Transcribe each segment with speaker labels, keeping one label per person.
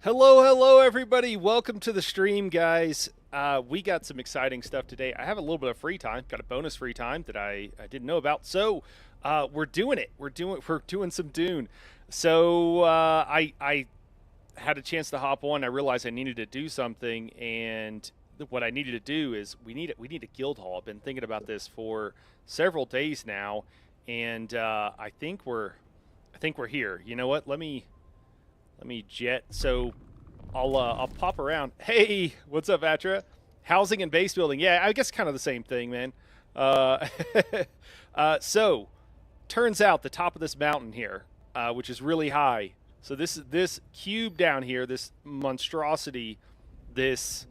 Speaker 1: Hello, everybody. Welcome to the stream, guys. We got some exciting stuff today. I have a little bit of free time, got a bonus free time that I didn't know about. So we're doing it. We're doing some Dune. So I had a chance to hop on. I realized I needed to do something, and what I needed to do is we need a guild hall. I've been thinking about this for several days now, and I think we're here. You know what? Let me jet. So I'll pop around. Hey, what's up, Atra? Housing and base building. Yeah, I guess kind of the same thing, man. Uh, so turns out the top of this mountain here, which is really high. So this cube down here, this monstrosity, this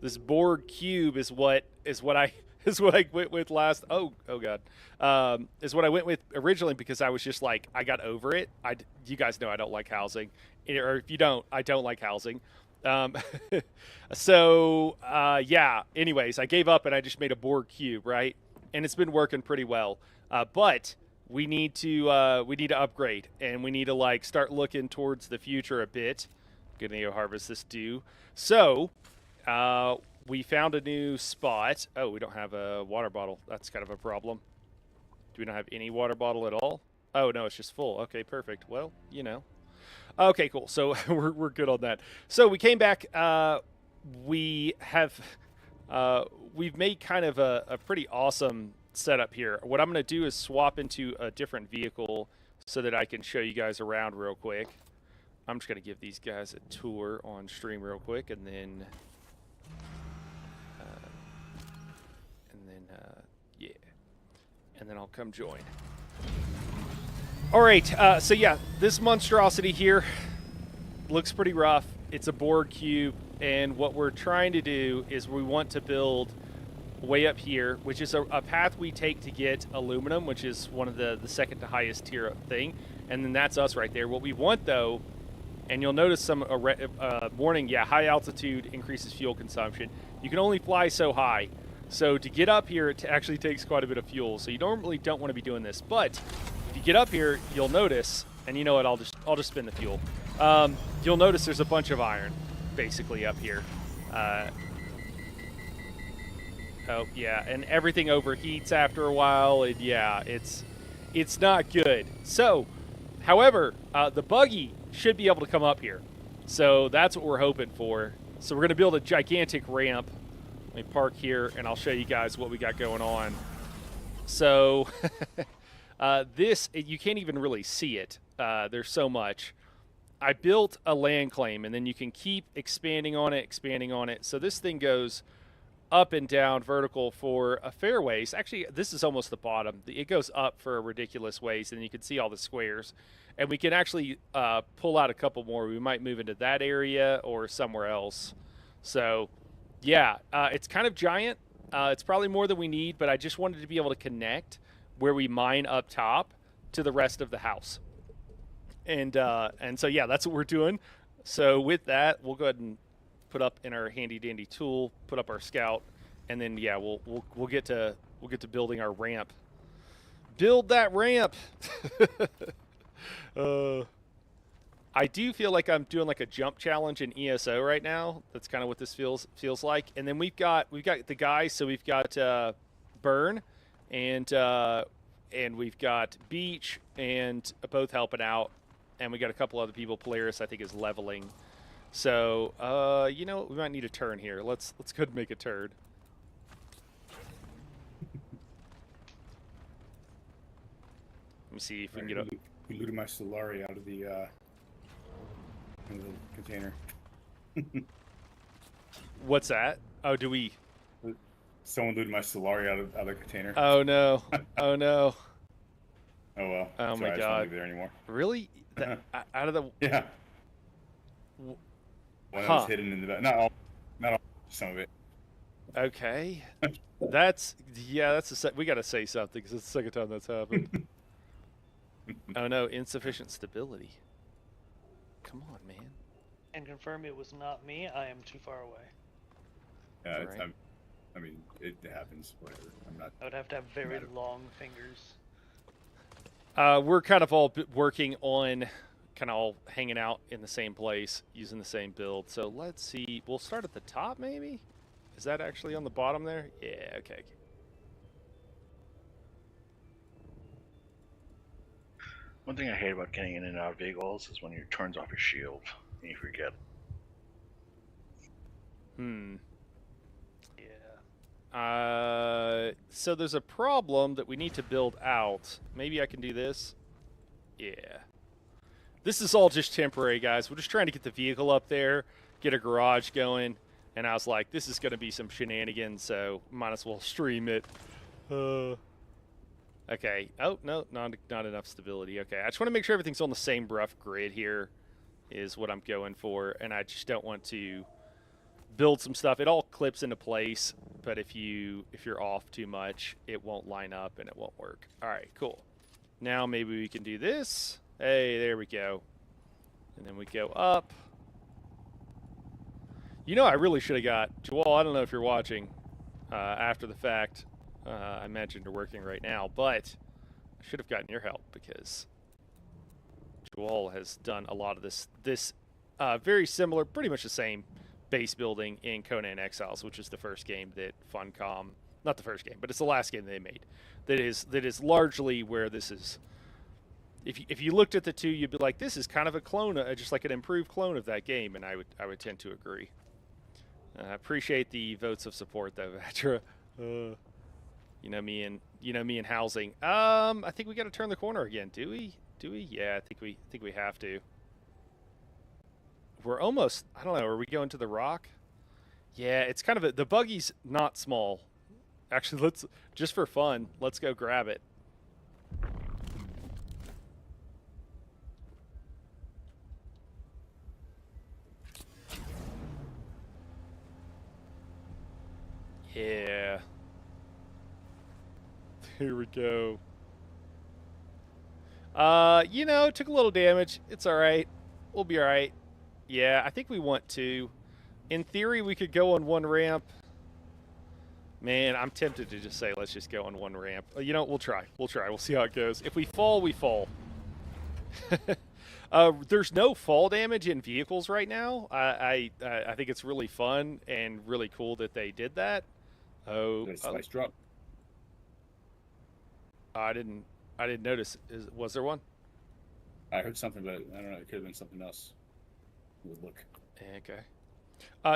Speaker 1: this Borg cube is what I is what I went with last. Oh god, is what I went with originally because I was just like I got over it. You guys know I don't like housing, or if you don't, I don't like housing. Um, yeah. Anyways, I gave up and I just made a Borg cube, right? And it's been working pretty well. But we need to upgrade and we need to like start looking towards the future a bit. Gonna go harvest this dew. So uh, we found a new spot. Oh, we don't have a water bottle. That's kind of a problem. Do we not have any water bottle at all? Oh no, it's just full. Okay, perfect. Well, you know. Okay, cool. So we're good on that. So we came back. We have we've made kind of a pretty awesome setup here. What I'm going to do is swap into a different vehicle so that I can show you guys around real quick. I'm just going to give these guys a tour on stream real quick, and then yeah, and then I'll come join. All right, so yeah, this monstrosity here looks pretty rough. It's a Borg cube, and what we're trying to do is we want to build way up here, which is a path we take to get aluminum, which is one of the second to highest tier thing, and then that's us right there. What we want, though, and you'll notice some warning, yeah, high altitude increases fuel consumption. You can only fly so high. So to get up here, it actually takes quite a bit of fuel. So you normally don't want to be doing this, but if you get up here, you'll notice, and you know what? I'll just spin the fuel. You'll notice there's a bunch of iron, basically up here. Oh yeah, and everything overheats after a while. And yeah, it's not good. So, however, the buggy should be able to come up here. So that's what we're hoping for. So we're gonna build a gigantic ramp. Let me park here, and I'll show you guys what we got going on. So this, you can't even really see it. There's so much. I built a land claim, and then you can keep expanding on it. So this thing goes up and down vertical for a fair ways. Actually, this is almost the bottom. It goes up for a ridiculous ways, and you can see all the squares. And we can actually pull out a couple more. We might move into that area or somewhere else. So yeah, it's kind of giant. It's probably more than we need, but I just wanted to be able to connect where we mine up top to the rest of the house. And so yeah, that's what we're doing. So with that, we'll go ahead and put up in our handy dandy tool, put up our scout, and then yeah, we'll get to building our ramp. Build that ramp. I do feel like I'm doing like a jump challenge in ESO right now. That's kind of what this feels like. And then we've got the guys. So we've got Burn and we've got Beach and both helping out, and we got a couple other people. Polaris, I think, is leveling. So you know, we might need a turn here. Let's go ahead and make a turn. Let me see if we can get up.
Speaker 2: We looted my Solari out of the container.
Speaker 1: What's that? Oh, do we?
Speaker 2: Someone looted my Solari out of the container.
Speaker 1: Oh no! Oh no!
Speaker 2: Oh well.
Speaker 1: Oh my
Speaker 2: I just don't
Speaker 1: god!
Speaker 2: leave there anymore.
Speaker 1: Really? Out of the?
Speaker 2: Yeah. One that was hidden in the back. Not all. Some of it.
Speaker 1: Okay. That's we gotta say something because it's the second time that's happened. Oh no! Insufficient stability. Come on, man.
Speaker 3: And confirm it was not me. I am too far away.
Speaker 2: Yeah,
Speaker 1: Right.
Speaker 2: I mean, it happens. Whatever. I'm not.
Speaker 3: I would have to have very long fingers.
Speaker 1: We're kind of all working on kind of all hanging out in the same place, using the same build. So let's see. We'll start at the top, maybe? Is that actually on the bottom there? Yeah, okay.
Speaker 4: One thing I hate about getting in and out of vehicles is when you turns off your shield and you forget.
Speaker 3: Yeah.
Speaker 1: So there's a problem that we need to build out. Maybe I can do this. Yeah. This is all just temporary, guys. We're just trying to get the vehicle up there, get a garage going, and I was like, this is going to be some shenanigans, so might as well stream it. Okay. Oh, no, not enough stability. Okay, I just want to make sure everything's on the same rough grid here is what I'm going for, and I just don't want to build some stuff. It all clips into place, but if you're off too much, it won't line up and it won't work. All right, cool. Now maybe we can do this. Hey, there we go. And then we go up. You know, I really should have got Joel. I don't know if you're watching after the fact. I imagine you're working right now, but I should have gotten your help because Joel has done a lot of this very similar, pretty much the same base building in Conan Exiles, which is the first game that Funcom, not the first game, but it's the last game they made. That is largely where this is. If you looked at the two, you'd be like, this is kind of a clone, just like an improved clone of that game, and I would tend to agree. I appreciate the votes of support, though, Vatra. You know me and housing. I think we got to turn the corner again. Do we? Yeah, I think we have to. We're almost. I don't know. Are we going to the rock? Yeah, it's kind of the buggy's not small. Actually, let's just for fun. Let's go grab it. Yeah. Here we go. You know, took a little damage. It's all right. We'll be all right. Yeah, I think we want to. In theory, we could go on one ramp. Man, I'm tempted to just say, let's just go on one ramp. You know, we'll try. We'll see how it goes. If we fall, we fall. There's no fall damage in vehicles right now. I think it's really fun and really cool that they did that.
Speaker 2: Spice drop.
Speaker 1: I didn't notice. Was there one?
Speaker 2: I heard something, but I don't know. It could have been something else. We'll look.
Speaker 1: Okay.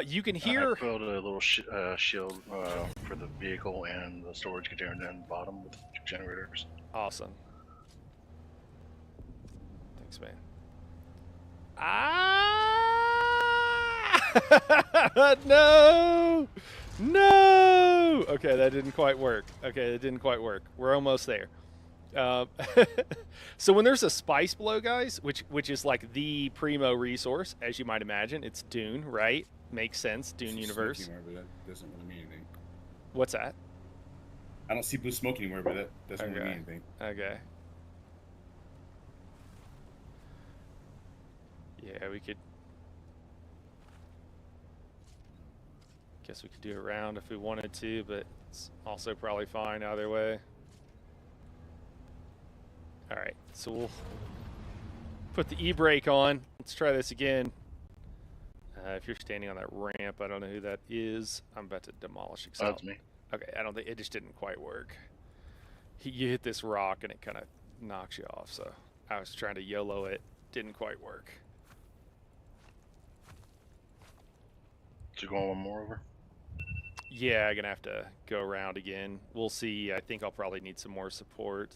Speaker 1: You can hear.
Speaker 4: I built a little shield for the vehicle and the storage container down the bottom with generators.
Speaker 1: Awesome. Thanks, man. No! Okay, that didn't quite work. We're almost there. So when there's a spice blow, guys, which is like the primo resource, as you might imagine, it's Dune, right? Makes sense. Dune universe.
Speaker 2: Anywhere, but that doesn't really mean anything.
Speaker 1: What's that?
Speaker 2: I don't see blue smoke anywhere, but that doesn't really mean anything.
Speaker 1: Okay. Yeah, we could. Guess we could do a round if we wanted to, but it's also probably fine either way. All right, so we'll put the e-brake on. Let's try this again. If you're standing on that ramp, I don't know who that is. I'm about to demolish it.
Speaker 4: That's me.
Speaker 1: Okay, I don't think it just didn't quite work. You hit this rock and it kind of knocks you off. So I was trying to YOLO it, didn't quite work.
Speaker 4: So you going one more over?
Speaker 1: Yeah, I'm gonna have to go around again. We'll see. I think I'll probably need some more support.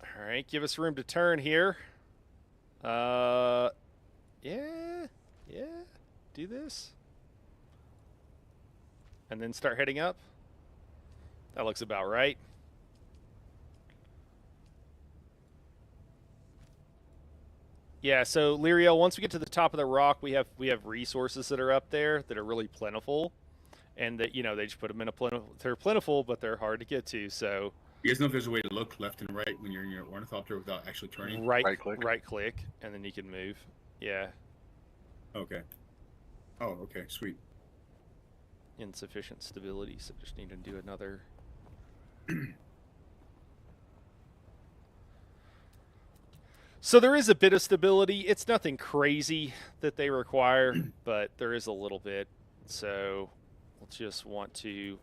Speaker 1: All right, give us room to turn here. Yeah, do this. And then start heading up. That looks about right. Yeah, so Lyriel, once we get to the top of the rock, we have resources that are up there that are really plentiful, and that they just put them in a plentiful. They're plentiful, but they're hard to get to. So
Speaker 2: you guys know if there's a way to look left and right when you're in your ornithopter without actually turning?
Speaker 1: Right click, and then you can move. Yeah.
Speaker 2: Okay. Oh, okay, sweet.
Speaker 1: insufficient stability, so just need to do another. So there is a bit of stability. It's nothing crazy that they require, but there is a little bit. So we'll just want to,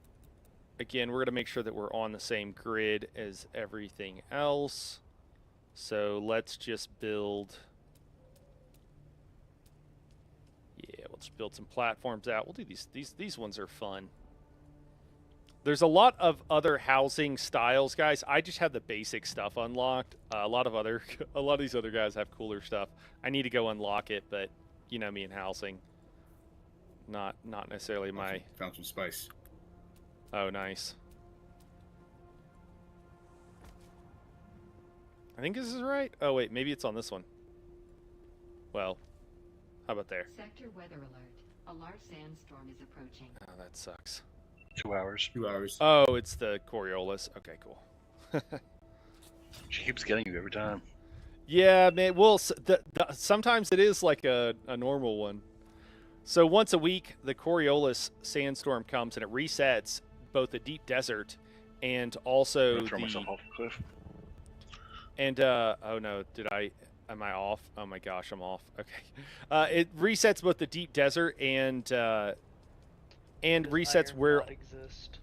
Speaker 1: again, we're going to make sure that we're on the same grid as everything else. So let's just build, yeah, we'll just build some platforms out. We'll do these ones are fun. There's a lot of other housing styles, guys. I just have the basic stuff unlocked. A lot of these other guys have cooler stuff. I need to go unlock it, but you know me and housing, not necessarily my.
Speaker 2: Found some spice.
Speaker 1: Oh, nice. I think this is right. Oh wait, maybe it's on this one. Well, how about there?
Speaker 5: Sector weather alert. A large sandstorm is approaching.
Speaker 1: Oh, that sucks.
Speaker 4: 2 hours.
Speaker 2: 2 hours.
Speaker 1: Oh, it's the Coriolis. Okay, cool.
Speaker 4: She keeps getting you every time.
Speaker 1: Yeah, man. Well, sometimes it is like a normal one. So once a week, the Coriolis sandstorm comes and it resets both the deep desert and also
Speaker 4: I'm gonna throw myself off the cliff.
Speaker 1: And oh no, am I off? Oh my gosh, I'm off. Okay. It resets both the deep desert and
Speaker 3: Does
Speaker 1: resets
Speaker 3: iron
Speaker 1: where
Speaker 3: not exist?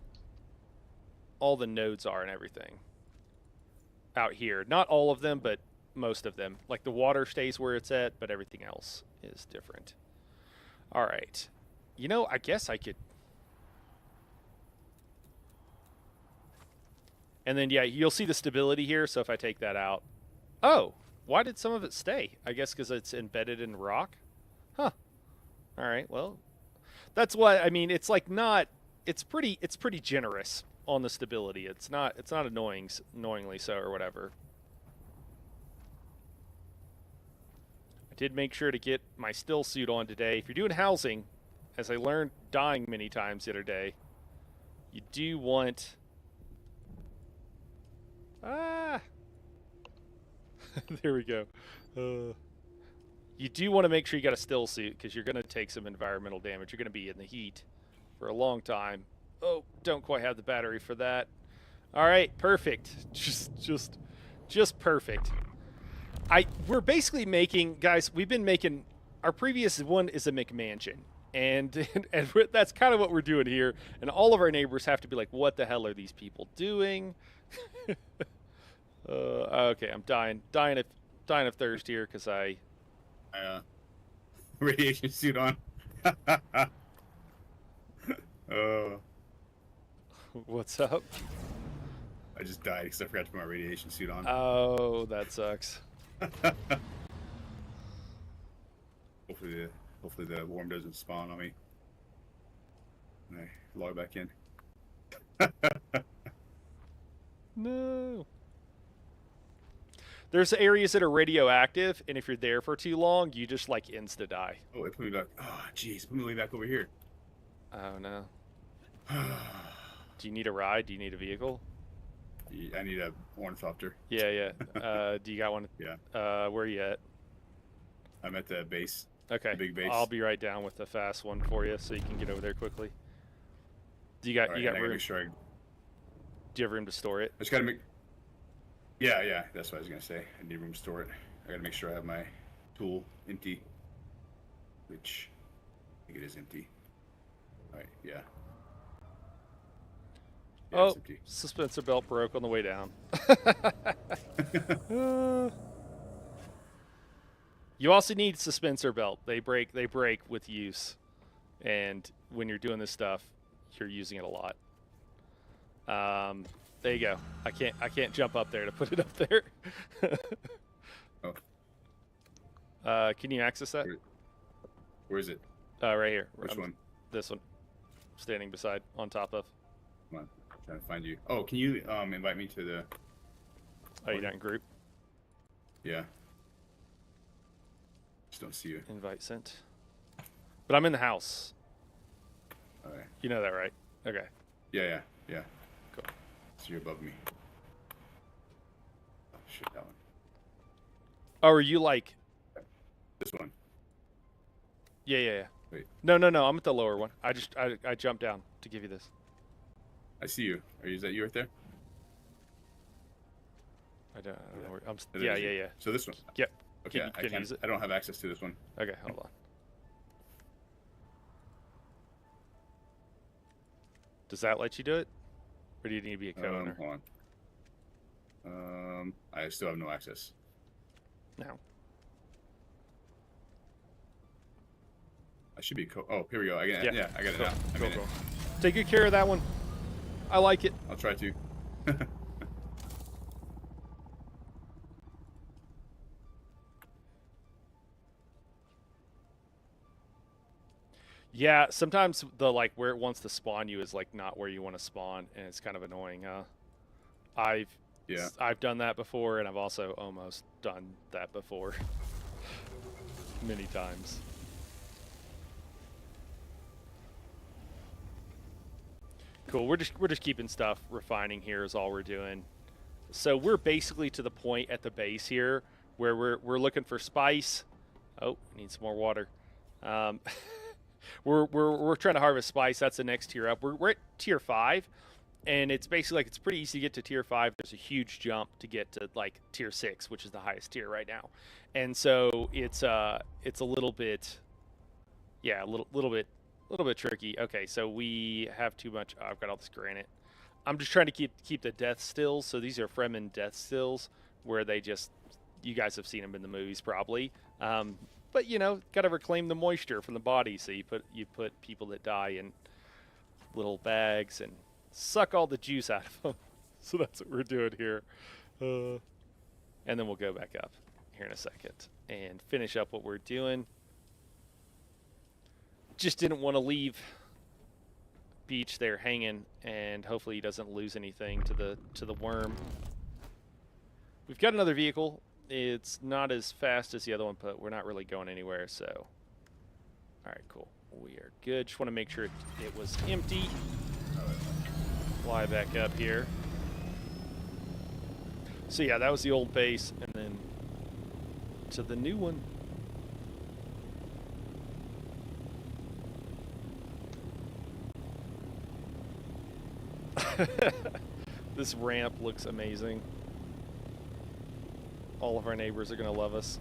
Speaker 1: all the nodes are and everything. Out here. Not all of them, but most of them. Like the water stays where it's at, but everything else is different. All right. You know, I guess I could. And then, yeah, you'll see the stability here. So if I take that out. Oh, why did some of it stay? I guess because it's embedded in rock. Huh. All right. Well, that's what I mean. It's like not. It's pretty generous on the stability. It's not annoyingly so or whatever. I did make sure to get my still suit on today. If you're doing housing, as I learned dying many times the other day, you do want. There we go. You do want to make sure you got a still suit because you're going to take some environmental damage. You're going to be in the heat for a long time. Oh, don't quite have the battery for that. All right, perfect. Just perfect. We're basically making, guys. We've been making. Our previous one is a McMansion, and that's kind of what we're doing here. And all of our neighbors have to be like, "What the hell are these people doing?" Okay, I'm dying of thirst here because I
Speaker 2: radiation suit on.
Speaker 1: What's up?
Speaker 2: I just died because I forgot to put my radiation suit on.
Speaker 1: Oh, that sucks.
Speaker 2: Hopefully the worm doesn't spawn on me. And I log back in.
Speaker 1: No. There's areas that are radioactive, and if you're there for too long, you just like insta die.
Speaker 2: Oh, it put me back. Oh, jeez, put me way back over here.
Speaker 1: Oh no. Do you need a ride? Do you need a vehicle?
Speaker 2: I need a ornithopter.
Speaker 1: Yeah. Do you got one?
Speaker 2: Yeah.
Speaker 1: Where are you at?
Speaker 2: I'm at the base.
Speaker 1: Okay.
Speaker 2: The big base.
Speaker 1: I'll be right down with the fast one for you, so you can get over there quickly. Do you got
Speaker 2: Right,
Speaker 1: you got
Speaker 2: I
Speaker 1: room?
Speaker 2: Make sure
Speaker 1: Do you have room to store it?
Speaker 2: I just gotta make. Yeah. That's what I was gonna say. I need room to store it. I gotta make sure I have my tool empty. Which I think it is empty. All right. Yeah.
Speaker 1: Oh,
Speaker 2: it's empty.
Speaker 1: suspensor belt broke on the way down. You also need suspensor belt. They break with use, and when you're doing this stuff, you're using it a lot. There you go. I can't jump up there to put it up there.
Speaker 2: Oh.
Speaker 1: Can you access that?
Speaker 2: Where is it?
Speaker 1: Right here.
Speaker 2: Which one?
Speaker 1: This one. Standing beside, on top of.
Speaker 2: Come on. I'm trying to find you. Oh, can you invite me to the?
Speaker 1: Oh, you're not in group?
Speaker 2: Yeah. Just don't see you.
Speaker 1: Invite sent. But I'm in the house.
Speaker 2: All right.
Speaker 1: You know that, right? Okay.
Speaker 2: Yeah.
Speaker 1: Cool.
Speaker 2: So you're above me. Oh shit, that one.
Speaker 1: Oh, are you like?
Speaker 2: This one.
Speaker 1: Yeah.
Speaker 2: Wait,
Speaker 1: No, I'm at the lower one. I jumped down to give you this.
Speaker 2: I see you. Is that you right there?
Speaker 1: I don't know where,
Speaker 2: That
Speaker 1: yeah,
Speaker 2: is you.
Speaker 1: yeah.
Speaker 2: So this one.
Speaker 1: Yep.
Speaker 2: Okay,
Speaker 1: Can you use it?
Speaker 2: I don't have access to this one.
Speaker 1: Okay, hold on. Does that let you do it? Or do you need to be a co-owner?
Speaker 2: Hold on. I still have no access.
Speaker 1: No.
Speaker 2: I should be Oh, here we go. I got it.
Speaker 1: Yeah.
Speaker 2: Yeah, I got it
Speaker 1: Cool.
Speaker 2: now. I'm
Speaker 1: Cool,
Speaker 2: in it.
Speaker 1: cool. Take good care of that one. I like it.
Speaker 2: I'll try to.
Speaker 1: Yeah, sometimes the like where it wants to spawn you is like not where you want to spawn, and it's kind of annoying.
Speaker 2: Yeah.
Speaker 1: I've done that before, and I've also almost done that before many times. Cool. We're just keeping stuff, refining here is all we're doing. So we're basically to the point at the base here where we're looking for spice. Oh, need some more water. We're trying to harvest spice. That's the next tier up. We're at tier 5, and it's basically like it's pretty easy to get to tier 5. There's a huge jump to get to like tier 6, which is the highest tier right now. And so it's a little bit, yeah, a little bit tricky. Okay, so we have too much. Oh, I've got all this granite. I'm just trying to keep the death stills. So these are Fremen death stills where they just, you guys have seen them in the movies probably. But you know, gotta reclaim the moisture from the body. So you put people that die in little bags and suck all the juice out of them. So that's what we're doing here. And then we'll go back up here in a second and finish up what we're doing. Just didn't want to leave Beach there hanging, and hopefully he doesn't lose anything to the worm. We've got another vehicle. It's not as fast as the other one, but we're not really going anywhere, so all right, cool, we are good. Just want to make sure it was empty. Fly back up here. So yeah, that was the old base, and then to the new one. This ramp looks amazing. All of our neighbors are going to love us.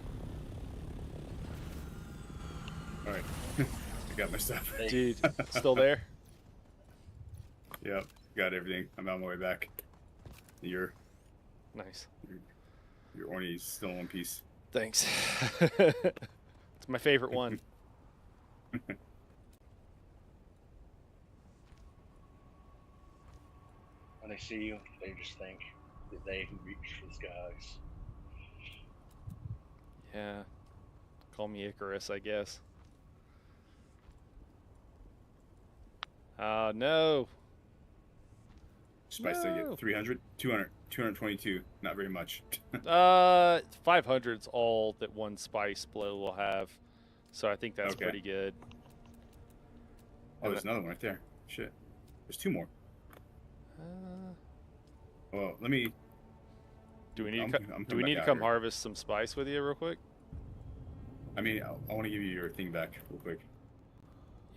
Speaker 2: All right. I got my stuff.
Speaker 1: Dude, still there?
Speaker 2: Yep. Got everything. I'm on my way back. Your
Speaker 1: Nice.
Speaker 2: Orny's still in one piece.
Speaker 1: Thanks. It's my favorite one.
Speaker 4: When they see you, they just think that they who reach for the skies.
Speaker 1: Yeah. Call me Icarus, I guess. No.
Speaker 2: Spice I
Speaker 1: No.
Speaker 2: get 300, 200, 222. Not very much.
Speaker 1: 500's all that one spice blow will have. So I think that's
Speaker 2: Okay.
Speaker 1: pretty good.
Speaker 2: Oh, there's another one right there. Shit. There's two more. Well, let me.
Speaker 1: Do we need
Speaker 2: I'm
Speaker 1: to
Speaker 2: coming
Speaker 1: do we need
Speaker 2: back
Speaker 1: to
Speaker 2: out
Speaker 1: come
Speaker 2: here.
Speaker 1: harvest some spice with you real quick?
Speaker 2: I mean, I want to give you your thing back real quick.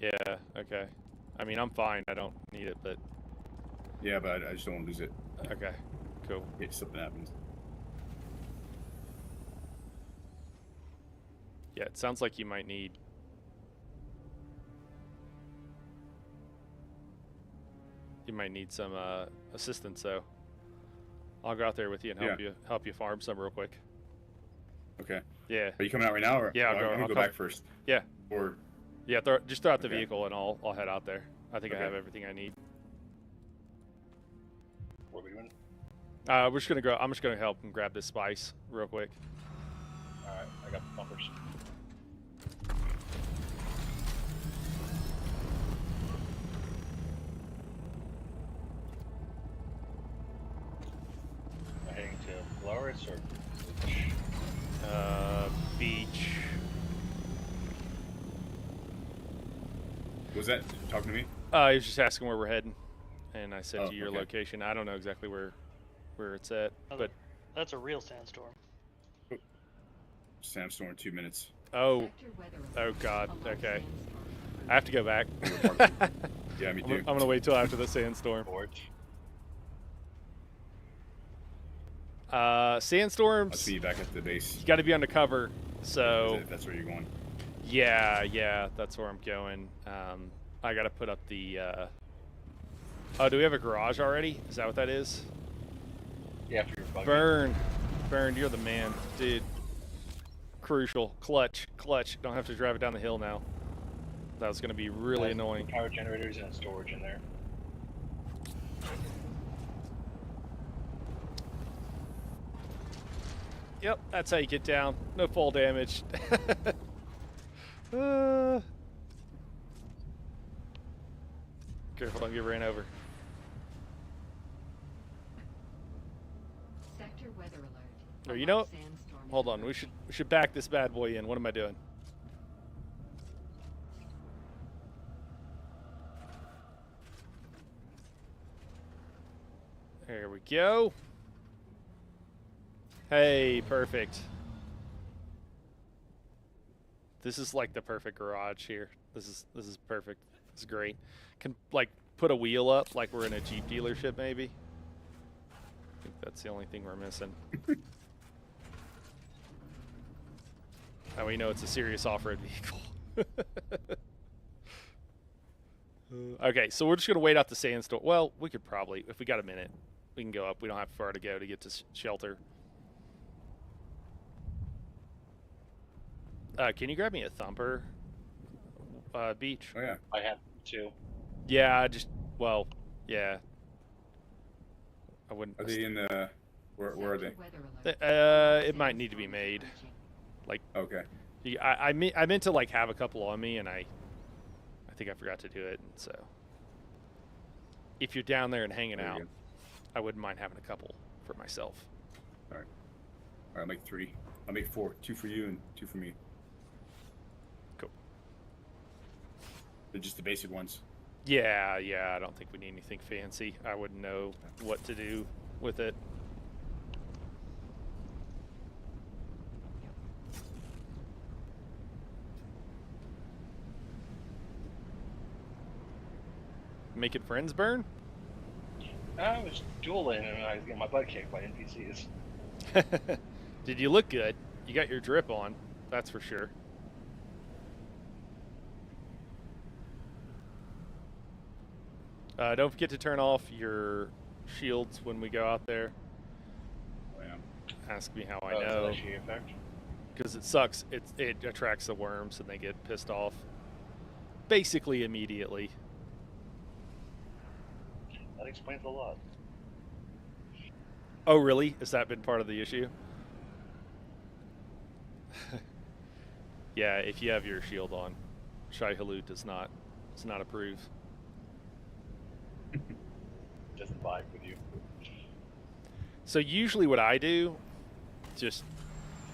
Speaker 1: Yeah, okay. I mean, I'm fine. I don't need it, but
Speaker 2: Yeah, but I just don't want to lose it.
Speaker 1: okay. Cool.
Speaker 2: If something happens.
Speaker 1: Yeah, it sounds like you might need some assistance, so I'll go out there with you and help you farm some real quick.
Speaker 2: Okay.
Speaker 1: Yeah.
Speaker 2: Are you coming out right now, or
Speaker 1: Yeah, I'll
Speaker 2: I'm
Speaker 1: go-
Speaker 2: gonna
Speaker 1: I'll
Speaker 2: go
Speaker 1: come-
Speaker 2: back first?
Speaker 1: Yeah.
Speaker 2: Or
Speaker 1: Yeah, just throw out the
Speaker 2: Okay.
Speaker 1: vehicle and I'll head out there. I think I
Speaker 2: Okay.
Speaker 1: have everything I need.
Speaker 4: What are we doing?
Speaker 1: I'm just gonna help him grab this spice real quick.
Speaker 4: Alright, I got the bumpers. Am I heading to Polaris or Beach?
Speaker 1: Beach.
Speaker 2: was that talking to me?
Speaker 1: He was just asking where we're heading, and I said
Speaker 2: Oh,
Speaker 1: to your
Speaker 2: okay.
Speaker 1: location. I don't know exactly where it's at, but
Speaker 3: That's a real sandstorm.
Speaker 2: Sandstorm, 2 minutes.
Speaker 1: oh,
Speaker 5: Vector weather
Speaker 1: oh
Speaker 5: alert.
Speaker 1: God,
Speaker 5: Alarm
Speaker 1: okay.
Speaker 5: sandstorm.
Speaker 1: I have to go back.
Speaker 2: Yeah, me
Speaker 1: I'm
Speaker 2: too.
Speaker 1: gonna wait till after the sandstorm.
Speaker 4: Boards.
Speaker 2: I'll
Speaker 1: Sandstorms,
Speaker 2: see you back at the base.
Speaker 1: you got to be undercover. So
Speaker 2: If that's where you're going.
Speaker 1: yeah, that's where I'm going. I got to put up the. Oh, do we have a garage already? Is that what that is?
Speaker 4: Yeah, for your buggy.
Speaker 1: Burn, you're the man, dude. Crucial, clutch. Don't have to drive it down the hill now. That was gonna be really annoying.
Speaker 4: Power generators and storage in there.
Speaker 1: Yep, that's how you get down. No fall damage. Careful, don't get ran over.
Speaker 5: Sector weather alert.
Speaker 1: Or you know
Speaker 5: Large
Speaker 1: what?
Speaker 5: sandstorm is
Speaker 1: Hold on, we should back this bad boy in. What am I doing? There we go. Hey, perfect. This is like the perfect garage here. This is perfect. This is great. Can like put a wheel up like we're in a Jeep dealership maybe. I think that's the only thing we're missing. Now we know it's a serious off-road vehicle. Okay, so we're just gonna wait out the sandstorm. Well, we could probably, if we got a minute, we can go up. We don't have far to go to get to shelter. Can you grab me a thumper, Beach?
Speaker 2: Oh yeah.
Speaker 4: I have 2.
Speaker 1: Yeah, well, yeah. I wouldn't.
Speaker 2: Are they in the? Where are they?
Speaker 5: Sector weather alert.
Speaker 1: It might need to be made.
Speaker 5: Approaching.
Speaker 2: Okay.
Speaker 1: I meant to like have a couple on me, and I think I forgot to do it. So if you're down there and hanging
Speaker 2: Very
Speaker 1: out,
Speaker 2: good.
Speaker 1: I wouldn't mind having a couple for myself.
Speaker 2: All right, I'll make 3. I'll make 4. 2 for you and 2 for me.
Speaker 1: Cool.
Speaker 2: They're just the basic ones.
Speaker 1: Yeah. I don't think we need anything fancy. I wouldn't know what to do with it. Making friends burn?
Speaker 4: I was dueling and I was getting my butt kicked by NPCs.
Speaker 1: Did you look good? You got your drip on, that's for sure. Don't forget to turn off your shields when we go out there.
Speaker 2: Oh yeah.
Speaker 1: Ask me how I
Speaker 4: It's
Speaker 1: know.
Speaker 4: actually an effect.
Speaker 1: Because it sucks. It attracts the worms and they get pissed off. Basically immediately.
Speaker 4: That explains a lot.
Speaker 1: Oh, really? Has that been part of the issue? Yeah, if you have your shield on. Shai Halud does not approve.
Speaker 4: Doesn't vibe with you.
Speaker 1: So usually what I do, just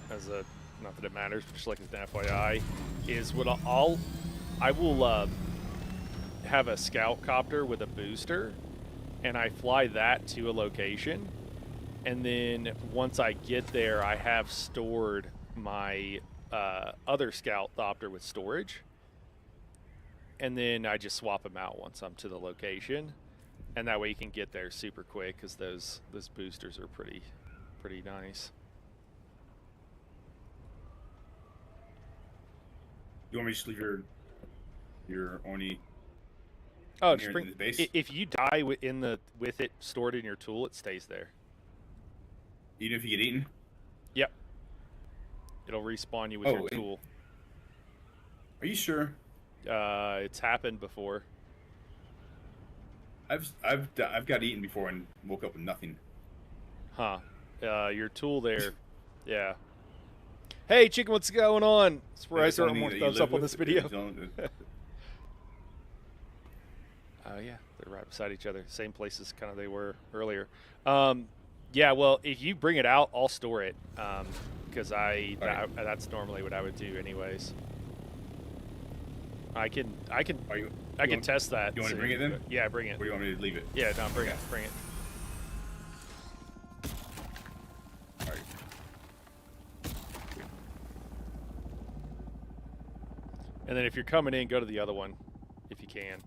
Speaker 1: as a, not that it matters, but just like as an FYI, is what I will have a scout copter with a booster, and I fly that to a location, and then once I get there, I have stored my other scout copter with storage, and then I just swap them out once I'm to the location, and that way you can get there super quick because those boosters are pretty nice.
Speaker 2: You want me to just leave your Oni?
Speaker 1: Oh,
Speaker 2: in
Speaker 1: just
Speaker 2: here
Speaker 1: bring.
Speaker 2: in the base?
Speaker 1: If you die with it stored in your tool, it stays there.
Speaker 2: Even if you get eaten?
Speaker 1: Yep. It'll respawn you with your tool.
Speaker 2: Are you sure?
Speaker 1: It's happened before.
Speaker 2: I've got eaten before and woke up with nothing.
Speaker 1: Huh. Your tool there. Yeah. Hey, chicken, what's going on? Surprised there are more thumbs up on this video. Oh yeah, they're right beside each other. Same places kind of they were earlier. Yeah, well, if you bring it out, I'll store it. Because that's normally what I would do anyways. I can test that.
Speaker 2: You want to bring it then?
Speaker 1: Yeah, bring it.
Speaker 2: Or do you want me to leave it?
Speaker 1: Yeah, no, bring it. Bring it.
Speaker 2: All right.
Speaker 1: And then if you're coming in, go to the other one, if you can.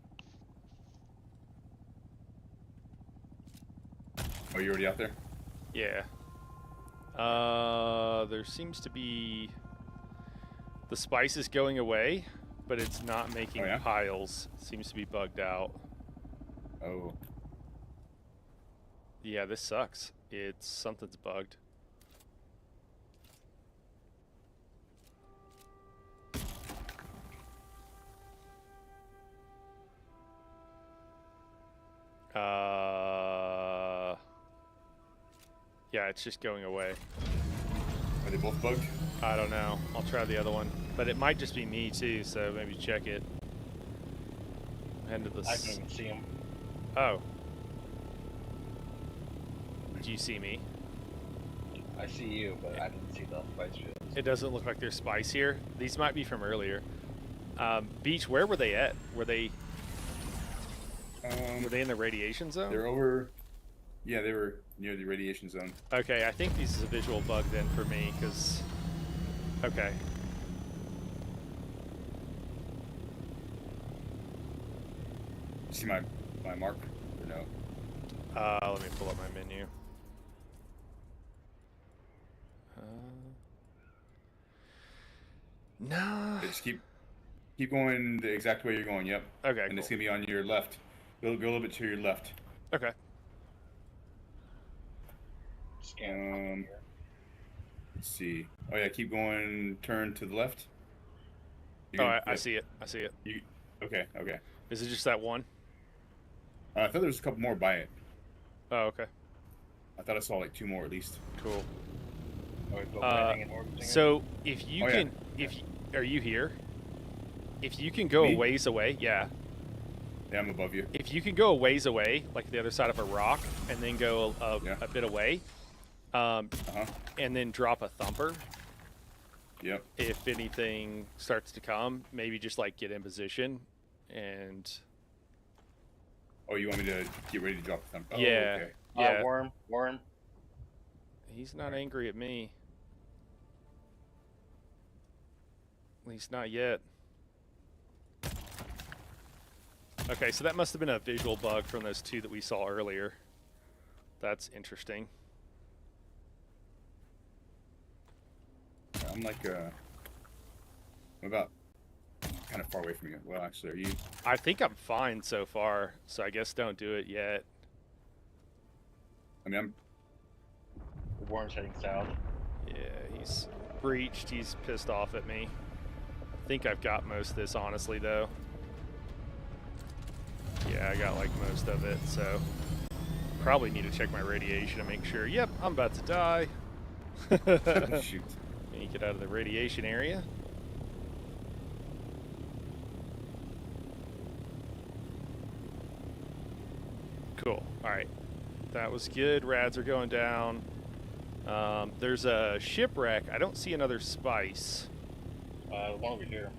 Speaker 2: Oh, you already out there?
Speaker 1: Yeah. There seems to be the spice is going away, but it's not making piles. It seems to be bugged out.
Speaker 2: Oh.
Speaker 1: Yeah, this sucks. Something's bugged. Yeah, it's just going away.
Speaker 2: Are they both bugged?
Speaker 1: I don't know. I'll try the other one. But it might just be me too, so maybe check it. Head to the
Speaker 4: I can even see him.
Speaker 1: Oh. Do you see me?
Speaker 4: I see you, but I didn't see the spice fields.
Speaker 1: It doesn't look like there's spice here. These might be from earlier. Beach, where were they at? Were they in the radiation zone?
Speaker 2: They're over. Yeah, they were near the radiation zone.
Speaker 1: Okay, I think this is a visual bug then for me, because... Okay.
Speaker 2: See my mark? Or no?
Speaker 1: Let me pull up my menu. No.
Speaker 2: Just keep going the exact way you're going. Yep.
Speaker 1: Okay.
Speaker 2: And it's gonna be on your left. Go a little bit to your left.
Speaker 1: Okay.
Speaker 4: Scan.
Speaker 2: Let's see. Oh yeah, keep going. Turn to the left.
Speaker 1: I see it. I see it.
Speaker 2: Okay.
Speaker 1: Is it just that one?
Speaker 2: I thought there was a couple more by it.
Speaker 1: Oh, okay.
Speaker 2: I thought I saw like 2 more at least.
Speaker 1: Cool.
Speaker 4: Oh,
Speaker 1: So if you can,
Speaker 2: yeah.
Speaker 1: Are you here? If you can go
Speaker 2: Me?
Speaker 1: a ways away, yeah.
Speaker 2: Yeah, I'm above you.
Speaker 1: If you can go a ways away, like the other side of a rock, and then go a bit away, and then drop a thumper.
Speaker 2: Yep.
Speaker 1: If anything starts to come, maybe just like get in position, and.
Speaker 2: Oh, you want me to get ready to drop the thumb? Oh,
Speaker 1: Yeah.
Speaker 2: Okay.
Speaker 1: Yeah.
Speaker 4: Worm.
Speaker 1: He's not angry at me. At least not yet. Okay, so that must have been a visual bug from those 2 that we saw earlier. That's interesting.
Speaker 2: I'm like I'm about kind of far away from you. Well, actually, are you?
Speaker 1: I think I'm fine so far, so I guess don't do it yet.
Speaker 2: I mean, I'm.
Speaker 4: The worm's heading south.
Speaker 1: Yeah, he's breached. He's pissed off at me. I think I've got most of this, honestly, though. Yeah, I got like most of it, so probably need to check my radiation to make sure. Yep, I'm about to die.
Speaker 2: Shoot.
Speaker 1: Let me get out of the radiation area. Cool. All right. That was good. Rads are going down. There's a shipwreck. I don't see another spice.
Speaker 4: One over here.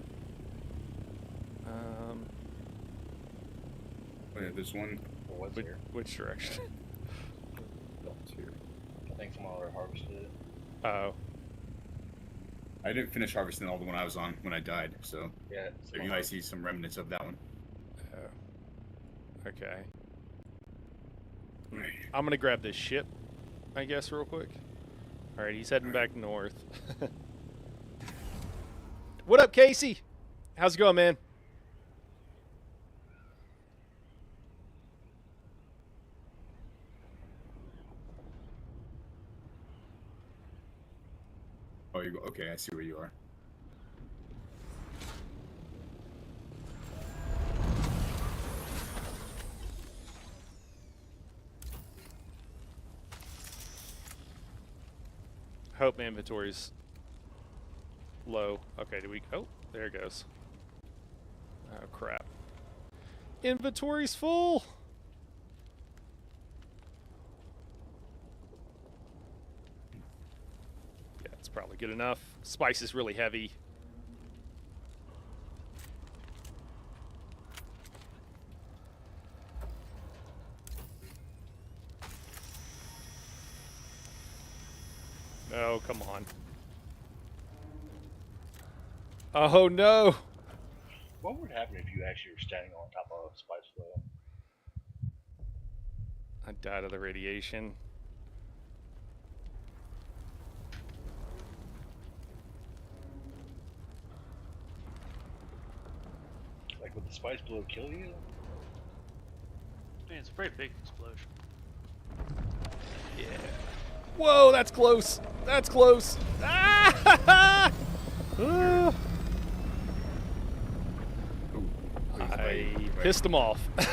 Speaker 2: Oh, yeah, there's one.
Speaker 4: What's here?
Speaker 1: Which direction?
Speaker 2: It's here.
Speaker 4: I think someone already harvested it.
Speaker 1: Oh.
Speaker 2: I didn't finish harvesting all the one I was on when I died, so
Speaker 4: Yeah.
Speaker 2: you might see some remnants of that one.
Speaker 1: Oh. Okay. I'm gonna grab this ship, I guess, real quick. All right, he's heading back north. What up, Casey? How's it going, man?
Speaker 2: Oh, you go. Okay, I see where you are.
Speaker 1: Hope my inventory's low. Okay, do we... Oh, there it goes. Oh, crap. Inventory's full! Yeah, it's probably good enough. Spice is really heavy. Oh, come on. Oh, no!
Speaker 4: What would happen if you actually were standing on top of a spice flow?
Speaker 1: I died of the radiation.
Speaker 4: Like, would the spice blow kill you?
Speaker 3: I mean, it's a pretty big explosion.
Speaker 1: Yeah. Whoa, that's close. That's close. Ah!
Speaker 2: Ooh, please,
Speaker 1: I
Speaker 2: wait.
Speaker 1: pissed him off.
Speaker 2: It's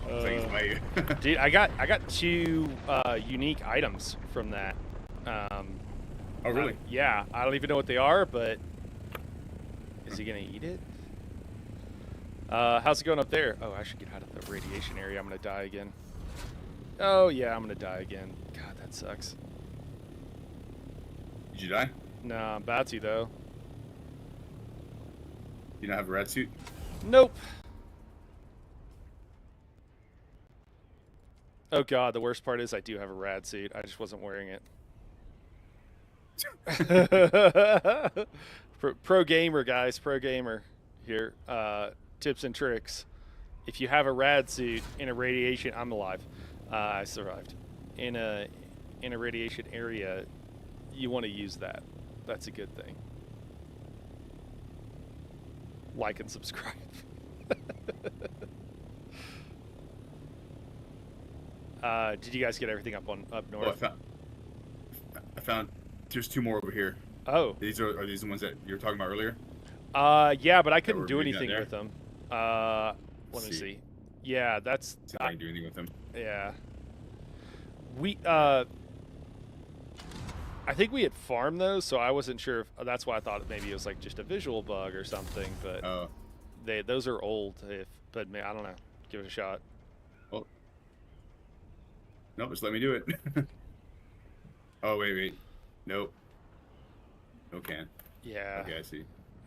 Speaker 2: like he's biting.
Speaker 1: Dude, I got 2 unique items from that.
Speaker 2: Oh, really?
Speaker 1: Yeah, I don't even know what they are, but is he gonna eat it? How's it going up there? Oh, I should get out of the radiation area. I'm gonna die again. Oh yeah, I'm gonna die again. God, that sucks.
Speaker 2: Did you die?
Speaker 1: No, I'm about to though.
Speaker 2: You not have a rat suit?
Speaker 1: Nope. Oh god, the worst part is I do have a rad suit. I just wasn't wearing it. Pro gamer, guys. Pro gamer here. Tips and tricks. If you have a rad suit in a radiation, I'm alive. I survived. In a radiation area, you want to use that. That's a good thing. Like and subscribe. Did you guys get everything up north?
Speaker 2: Oh, I found there's 2 more over here.
Speaker 1: Oh.
Speaker 2: Are these the ones that you were talking about earlier?
Speaker 1: Yeah, but I couldn't
Speaker 2: were
Speaker 1: do
Speaker 2: reading
Speaker 1: anything
Speaker 2: out
Speaker 1: with
Speaker 2: there?
Speaker 1: them. Let me see. Yeah, that's.
Speaker 2: See if I can do anything with them.
Speaker 1: Yeah. I think we had farmed those, so I wasn't sure if that's why I thought maybe it was like just a visual bug or something. But
Speaker 2: Oh.
Speaker 1: those are old. But I don't know. Give it a shot.
Speaker 2: Well. Nope, just let me do it. Oh wait. Nope. No can.
Speaker 1: Yeah.
Speaker 2: Okay, I see.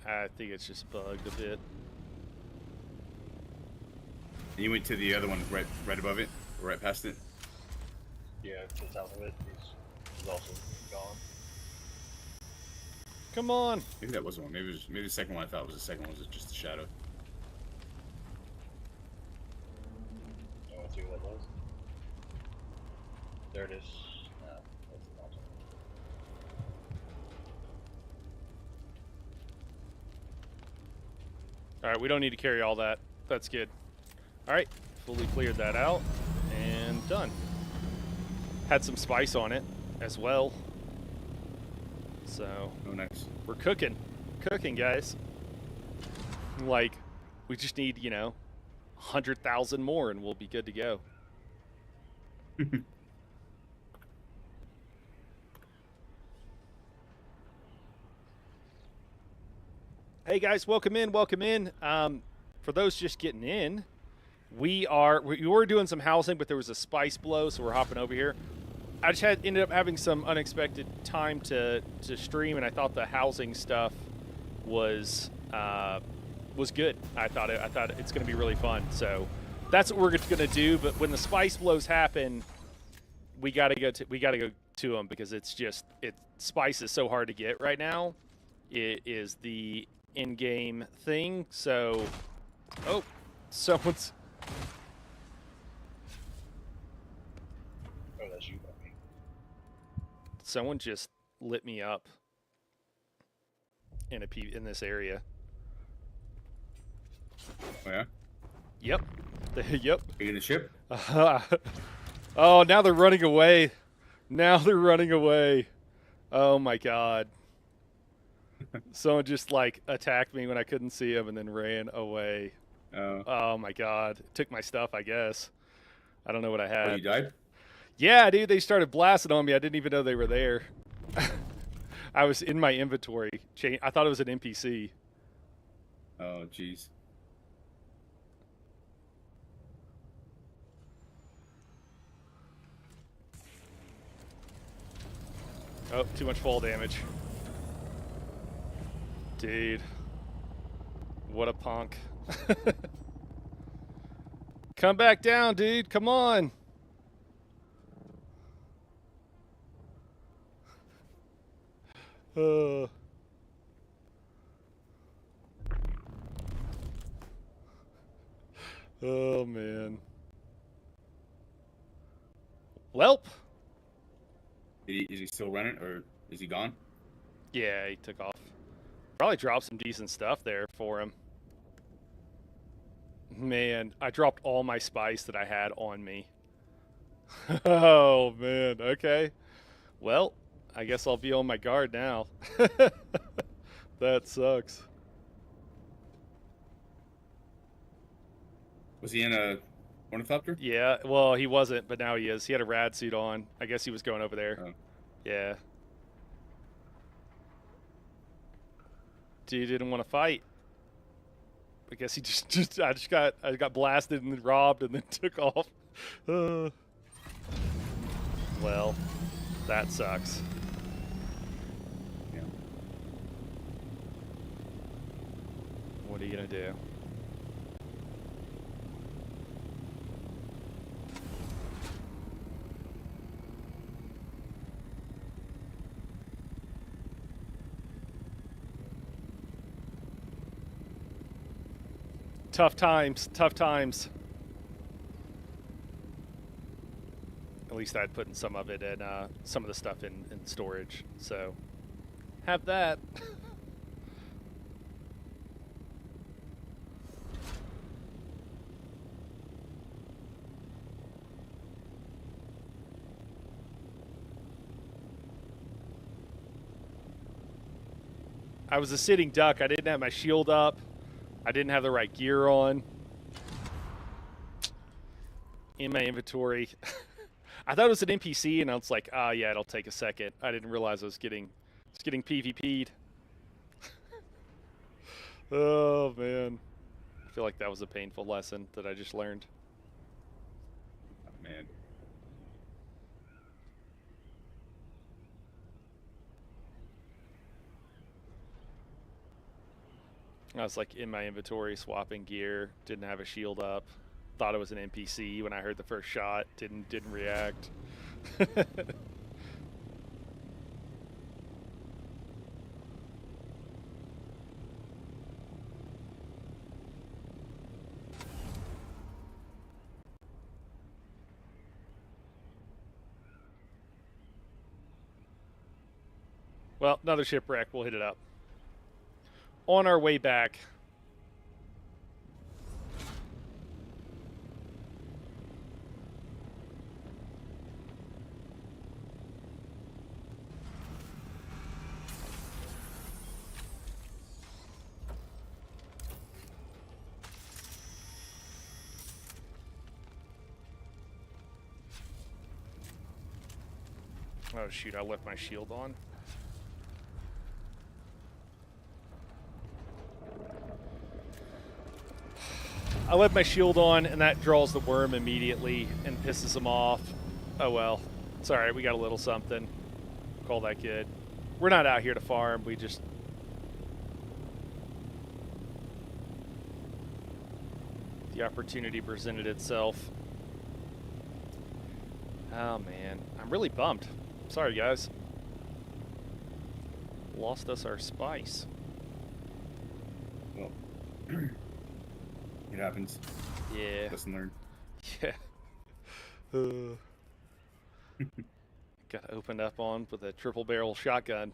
Speaker 1: I think it's just bugged a bit.
Speaker 2: And you went to the other one right above it, or right past it.
Speaker 4: Yeah, to the south of it. He's also gone.
Speaker 1: Come on.
Speaker 2: Maybe that wasn't one. Maybe the second one I thought was the second one was just a shadow.
Speaker 4: You want to see what that was? There it is. No, that's not it.
Speaker 1: All right, we don't need to carry all that. That's good. All right, fully cleared that out and done. Had some spice on it as well. So
Speaker 2: Oh, nice.
Speaker 1: we're cooking, guys. Like, we just need 100,000 more and we'll be good to go. Hey guys, welcome in. For those just getting in, we were doing some housing, but there was a spice blow, so we're hopping over here. I just ended up having some unexpected time to stream, and I thought the housing stuff was good. I thought it's going to be really fun. So that's what we're going to do. But when the spice blows happen, we got to go to them because spice is so hard to get right now. It is the in-game thing. So, someone's.
Speaker 4: Oh, that's you, not me.
Speaker 1: Someone just lit me up in this area.
Speaker 2: Oh yeah.
Speaker 1: Yep. Yep.
Speaker 2: Are you in the ship?
Speaker 1: Oh, now they're running away. Oh my god. Someone just attacked me when I couldn't see him and then ran away.
Speaker 2: Oh.
Speaker 1: Oh my god. Took my stuff, I guess. I don't know what I had.
Speaker 2: Oh, you died?
Speaker 1: Yeah, dude, they started blasting on me. I didn't even know they were there. I was in my inventory. I thought it was an NPC.
Speaker 2: Oh, jeez.
Speaker 1: Oh, too much fall damage. Dude. What a punk. Come back down, dude. Come on. Oh man. Welp.
Speaker 2: Is he still running, or is he gone?
Speaker 1: Yeah, he took off. Probably dropped some decent stuff there for him. Man, I dropped all my spice that I had on me. Oh man. Okay. Well, I guess I'll be on my guard now. That sucks.
Speaker 2: Was he in a ornithopter?
Speaker 1: Yeah, well, he wasn't, but now he is. He had a rad suit on. I guess he was going over there.
Speaker 2: Oh.
Speaker 1: Yeah. Dude didn't want to fight. I guess he I got blasted and then robbed and then took off. Well, that sucks.
Speaker 2: Yeah.
Speaker 1: What are you gonna do? Tough times, tough times. At least I'd put in some of it and some of the stuff in storage. So have that. I was a sitting duck. I didn't have my shield up. I didn't have the right gear on. In my inventory. I thought it was an NPC, and I was like, ah, yeah, it'll take a second. I didn't realize I was getting PvP'd. Oh, man. I feel like that was a painful lesson that I just learned.
Speaker 2: Oh, man.
Speaker 1: I was like in my inventory swapping gear, didn't have a shield up, thought it was an NPC when I heard the first shot, didn't react. Well, another shipwreck, we'll hit it up. On our way back. Oh shoot, I left my shield on. I left my shield on, and that draws the worm immediately and pisses him off. Oh well. It's alright, we got a little something. Call that good. We're not out here to farm, we just... The opportunity presented itself. Oh man, I'm really bummed. Sorry guys. Lost us our spice.
Speaker 2: Well, it happens.
Speaker 1: Yeah.
Speaker 2: Lesson learned.
Speaker 1: Yeah. Got opened up on with a triple barrel shotgun.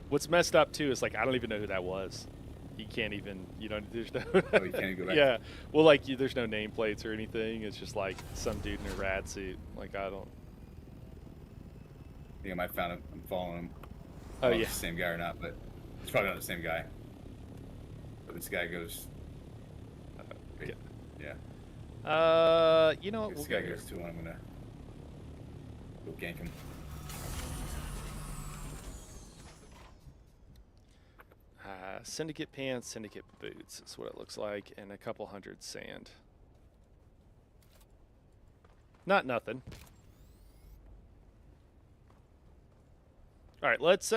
Speaker 1: What's messed up too is like I don't even know who that was. You can't even, you know, there's no.
Speaker 2: Oh, you can't go back.
Speaker 1: Yeah, well, like there's no nameplates or anything. It's just like some dude in a rad suit. Like I don't.
Speaker 2: I think I might found him. I'm following him.
Speaker 1: Oh
Speaker 2: I don't know
Speaker 1: yeah.
Speaker 2: if it's the same guy or not, but it's probably not the same guy. But this guy goes.
Speaker 1: Yeah.
Speaker 2: Yeah.
Speaker 1: You know what?
Speaker 2: If
Speaker 1: We'll
Speaker 2: this guy
Speaker 1: go here.
Speaker 2: goes to one, I'm gonna go gank him.
Speaker 1: Syndicate pants, syndicate boots is what it looks like, and a couple hundred sand. Not nothing. All right, let's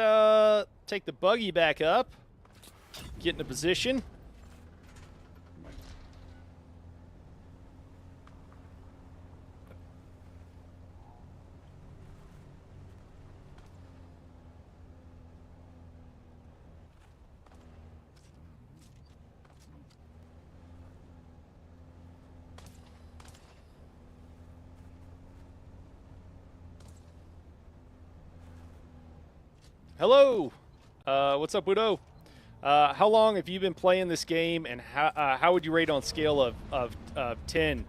Speaker 1: take the buggy back up. Get into position. Hello. What's up, Widow? How long have you been playing this game, and how would you rate on scale of 10?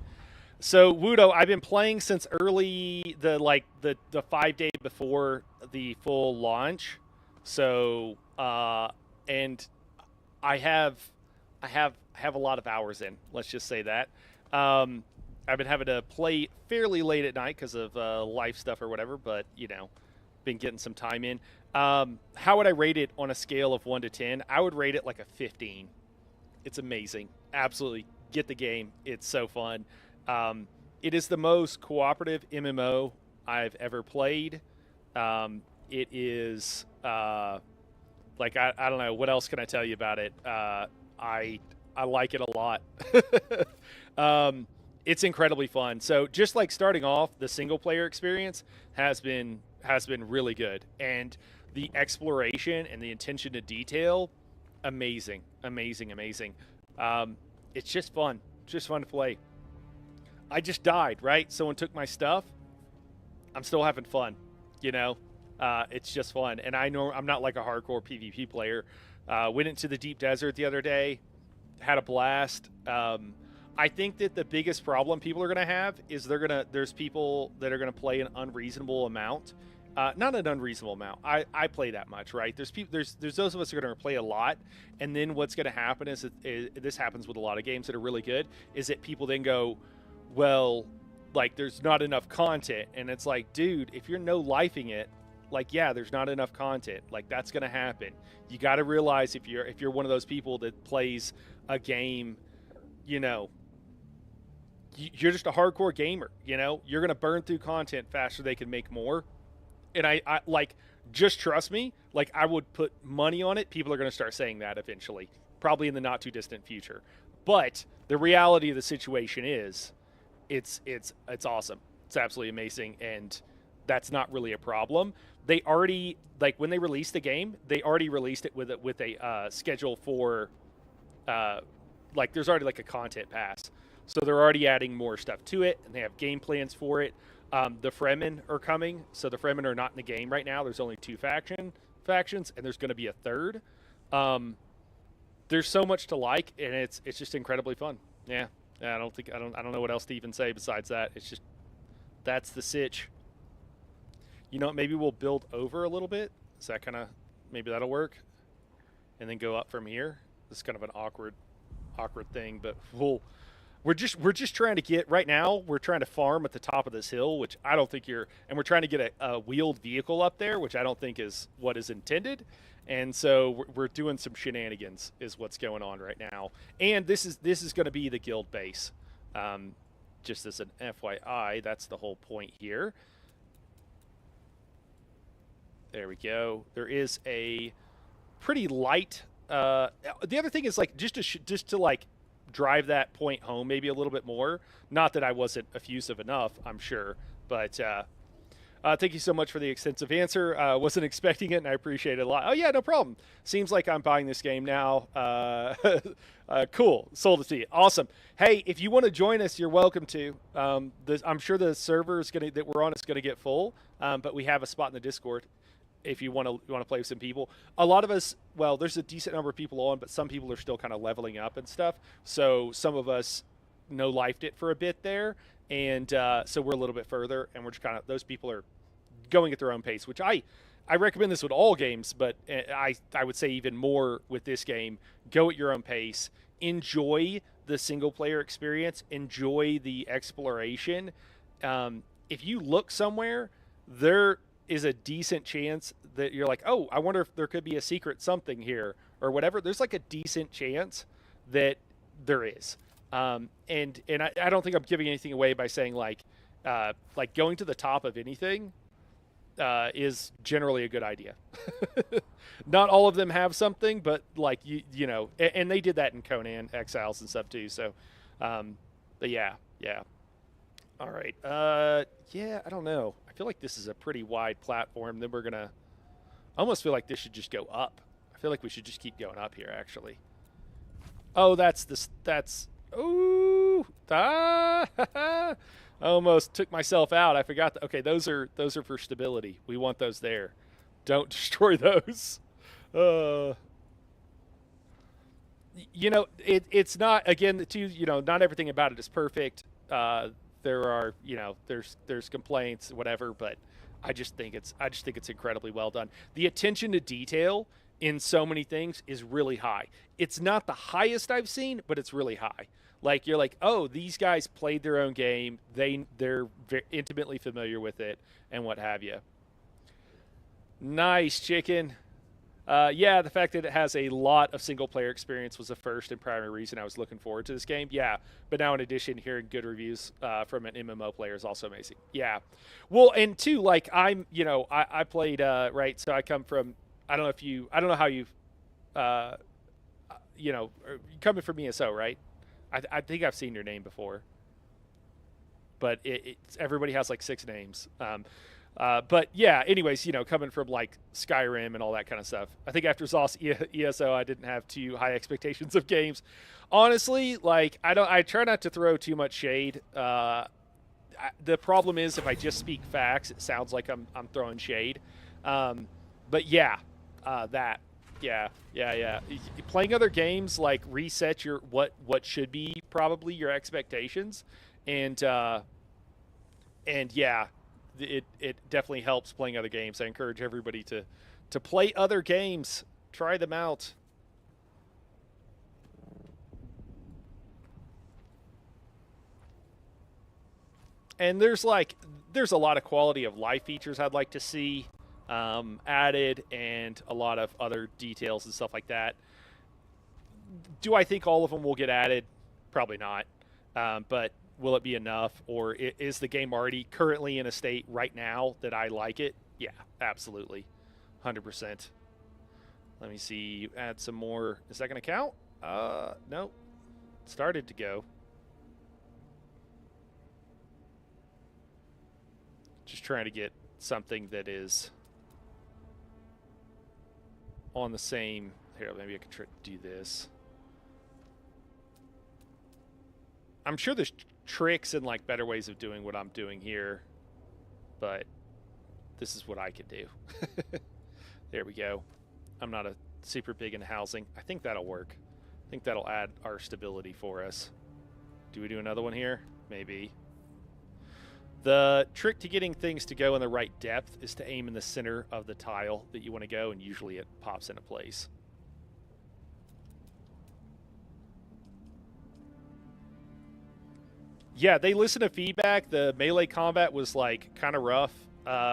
Speaker 1: So, Wudo, I've been playing since early the 5 day before the full launch. So, and I have I have a lot of hours in. Let's just say that. Um, I've been having to play fairly late at night because of life stuff or whatever, but been getting some time in. How would I rate it on a scale of 1 to 10? I would rate it like a 15. It's amazing. Absolutely, get the game. It's so fun. It is the most cooperative MMO I've ever played. It is like I don't know what else can I tell you about it. I like it a lot. It's incredibly fun. So just like starting off, the single player experience has been really good, and the exploration and the attention to detail, amazing, amazing, amazing. It's just fun to play. I just died, right? Someone took my stuff. I'm still having fun, you know. It's just fun, and I know I'm not like a hardcore PvP player. Went into the deep desert the other day, had a blast. I think that the biggest problem people are going to have is there's people that are going to play an unreasonable amount. Not an unreasonable amount. I play that much, right? There's those of us who are going to play a lot, and then what's going to happen is this happens with a lot of games that are really good. Is that people then go, well, like there's not enough content, and it's like, dude, if you're no lifing it, like yeah, there's not enough content. Like that's going to happen. You got to realize if you're one of those people that plays a game, you know, you're just a hardcore gamer. You know, you're going to burn through content faster than they can make more. And I like, just trust me, like I would put money on it. People are going to start saying that eventually, probably in the not too distant future. But the reality of the situation is it's awesome. It's absolutely amazing, and that's not really a problem. They already, like when they released the game, they already released it with a schedule for like there's already like a content pass. So they're already adding more stuff to it, and they have game plans for it. The Fremen are coming, so the Fremen are not in the game right now. There's only two factions, and there's going to be a third. There's so much to like, and it's just incredibly fun. Yeah, I don't know what else to even say besides that. It's just that's the sitch. You know what? Maybe we'll build over a little bit. Is that kind of maybe that'll work, and then go up from here. This is kind of an awkward thing, but we're just trying to get right now. We're trying to farm at the top of this hill, which I don't think and we're trying to get a wheeled vehicle up there, which I don't think is what is intended. And so we're doing some shenanigans, is what's going on right now. And this is going to be the guild base. Just as an FYI, that's the whole point here. There we go. There is a pretty light. The other thing is like just to like drive that point home maybe a little bit more. Not that I wasn't effusive enough, I'm sure, but thank you so much for the extensive answer. Wasn't expecting it, and I appreciate it a lot. Oh yeah, no problem. Seems like I'm buying this game now. Cool, sold it to you. Awesome. Hey, if you want to join us, you're welcome to. I'm sure the server that we're on is gonna get full, but we have a spot in the Discord if you want to play with some people. A lot of us, well, there's a decent number of people on, but some people are still kind of leveling up and stuff. So some of us no-lifed it for a bit there, and so we're a little bit further, and we're just kind of, those people are going at their own pace, which I recommend this with all games, but I would say even more with this game. Go at your own pace. Enjoy the single-player experience. Enjoy the exploration. If you look somewhere, there is a decent chance that you're like, oh, I wonder if there could be a secret something here or whatever. There's like a decent chance that there is. And I don't think I'm giving anything away by saying like going to the top of anything is generally a good idea. Not all of them have something, but like you know, and they did that in Conan Exiles and stuff too. So, but yeah. All right. Yeah, I don't know. I feel like this is a pretty wide platform. Then we're gonna. I almost feel like this should just go up. I feel like we should just keep going up here. Actually. Oh, that's. Ooh. Ah, almost took myself out. I forgot. Okay, those are for stability. We want those there. Don't destroy those. It's not, again, not everything about it is perfect. There are, there's complaints, whatever, but I just think it's incredibly well done. The attention to detail in so many things is really high. It's not the highest I've seen, but it's really high. Like, you're like, oh, these guys played their own game. They're very intimately familiar with it and what have you. Nice, chicken. Yeah, the fact that it has a lot of single-player experience was the first and primary reason I was looking forward to this game. Yeah, but now in addition, hearing good reviews from an MMO player is also amazing. Yeah. Well, and two, like, I played, right, so I come from, I don't know how you, coming from ESO, right? I think I've seen your name before. But everybody has like 6 names. But yeah, anyways, coming from like Skyrim and all that kind of stuff. I think after ZOS ESO, I didn't have too high expectations of games. Honestly, like I try not to throw too much shade. The problem is if I just speak facts, it sounds like I'm throwing shade. But yeah, yeah. Playing other games like reset your what should be probably your expectations, and yeah. It definitely helps playing other games. I encourage everybody to play other games. Try them out. And there's a lot of quality of life features I'd like to see added, and a lot of other details and stuff like that. Do I think all of them will get added? Probably not. But will it be enough, or is the game already currently in a state right now that I like it? Yeah, absolutely. 100%. Let me see. Add some more. Is that going to count? No. It started to go. Just trying to get something that is on the same. Here, maybe I could do this. I'm sure there's tricks and like better ways of doing what I'm doing here, but this is what I can do. There we go. I'm not a super big into housing. I think that'll work. I think that'll add our stability for us. Do we do another one here? Maybe. The trick to getting things to go in the right depth is to aim in the center of the tile that you want to go, and usually it pops into place. Yeah, they listen to feedback. The melee combat was like kind of rough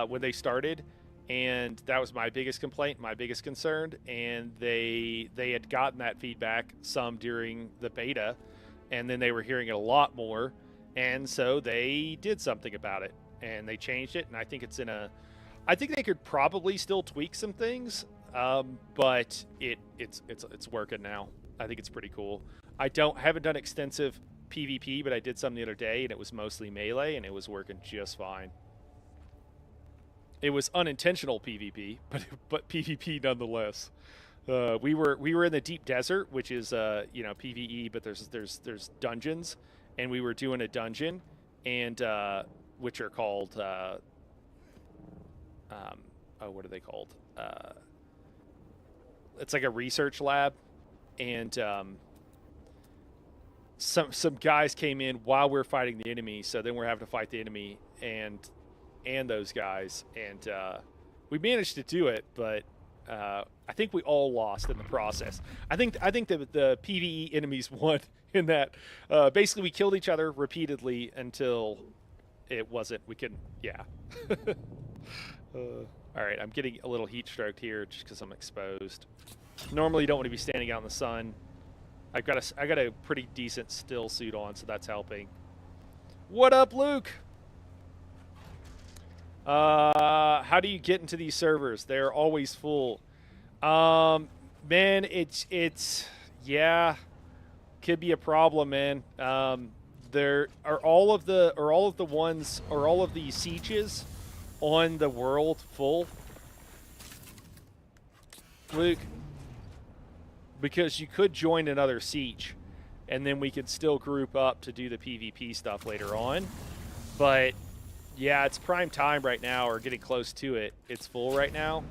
Speaker 1: when they started, and that was my biggest complaint, my biggest concern. And they had gotten that feedback some during the beta, and then they were hearing it a lot more, and so they did something about it, and they changed it. And I think I think they could probably still tweak some things, but it's working now. I think it's pretty cool. Haven't done extensive PvP, but I did some the other day, and it was mostly melee, and it was working just fine. It was unintentional PvP, but PvP nonetheless. We were in the deep desert, which is PvE, but there's dungeons, and we were doing a dungeon, and which are called what are they called? It's like a research lab, and some guys came in while we were fighting the enemy, so then we're having to fight the enemy and those guys, and we managed to do it, but I think we all lost in the process. I think the PvE enemies won in that basically we killed each other repeatedly until it wasn't. We can, yeah. All right, I'm getting a little heat stroked here just because I'm exposed. Normally, you don't want to be standing out in the sun. I got a pretty decent still suit on, so that's helping. What up, Luke? How do you get into these servers? They're always full. Man, it's yeah, could be a problem, man. There are all of the sieges on the world full, Luke? Because you could join another siege, and then we could still group up to do the PvP stuff later on. But yeah, it's prime time right now, or getting close to it. It's full right now.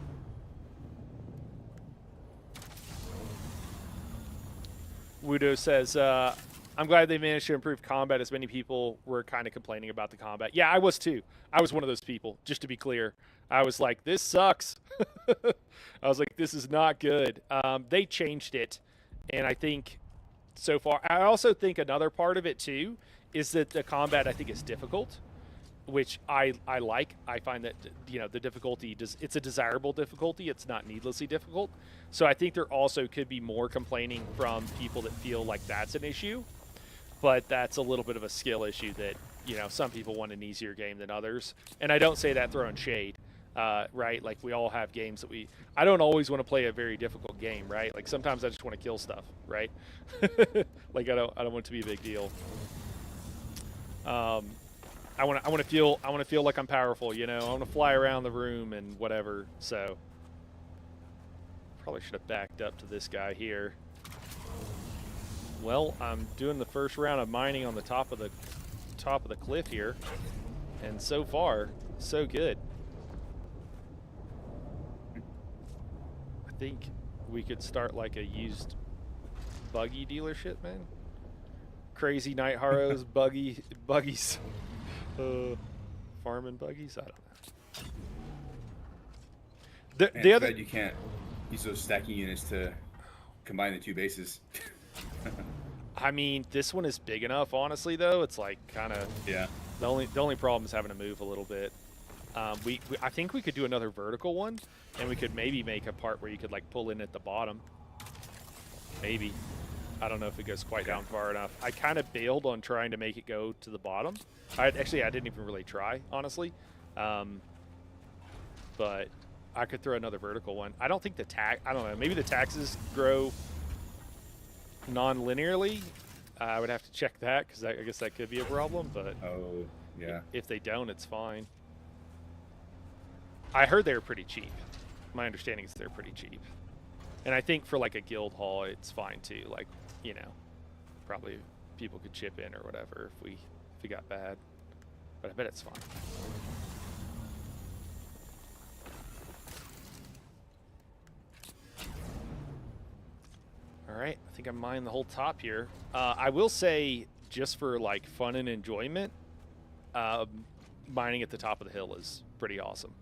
Speaker 1: Wudo says, I'm glad they managed to improve combat as many people were kind of complaining about the combat. Yeah, I was too. I was one of those people, just to be clear. I was like, this sucks. I was like, this is not good. They changed it, and I think so far, I also think another part of it too is that the combat, I think, is difficult, which I like. I find that, you know, the difficulty, it's a desirable difficulty. It's not needlessly difficult. So I think there also could be more complaining from people that feel like that's an issue. But that's a little bit of a skill issue that, you know, some people want an easier game than others. And I don't say that throwing shade, right? Like, we all have games that I don't always want to play a very difficult game, right? Like, sometimes I just want to kill stuff, right? Like, I don't want it to be a big deal. I want to feel like I'm powerful, you know. I want to fly around the room and whatever. So probably should have backed up to this guy here. Well, I'm doing the first round of mining on the top of the cliff here, and so far, so good. I think we could start like a used buggy dealership, man. Crazy Night Harrows buggies, farming buggies. I don't know.
Speaker 2: Man,
Speaker 1: The other,
Speaker 2: you can't use those stacking units to combine the two bases.
Speaker 1: I mean, this one is big enough. Honestly, though, it's like kind of
Speaker 2: Yeah.
Speaker 1: the only problem is having to move a little bit. I think we could do another vertical one, and we could maybe make a part where you could like pull in at the bottom. Maybe. I don't know if it goes quite down far enough. I kind of bailed on trying to make it go to the bottom. I didn't even really try, honestly. But I could throw another vertical one. I don't think I don't know. Maybe the taxes grow non-linearly. I would have to check that because I guess that could be a problem. But
Speaker 2: Oh, yeah.
Speaker 1: if they don't, it's fine. I heard they were pretty cheap. My understanding is they're pretty cheap. And I think for like a guild hall, it's fine too. Like, you know, probably people could chip in or whatever if we got bad. But I bet it's fine. All right, I think I'm mining the whole top here. I will say, just for like fun and enjoyment, mining at the top of the hill is pretty awesome.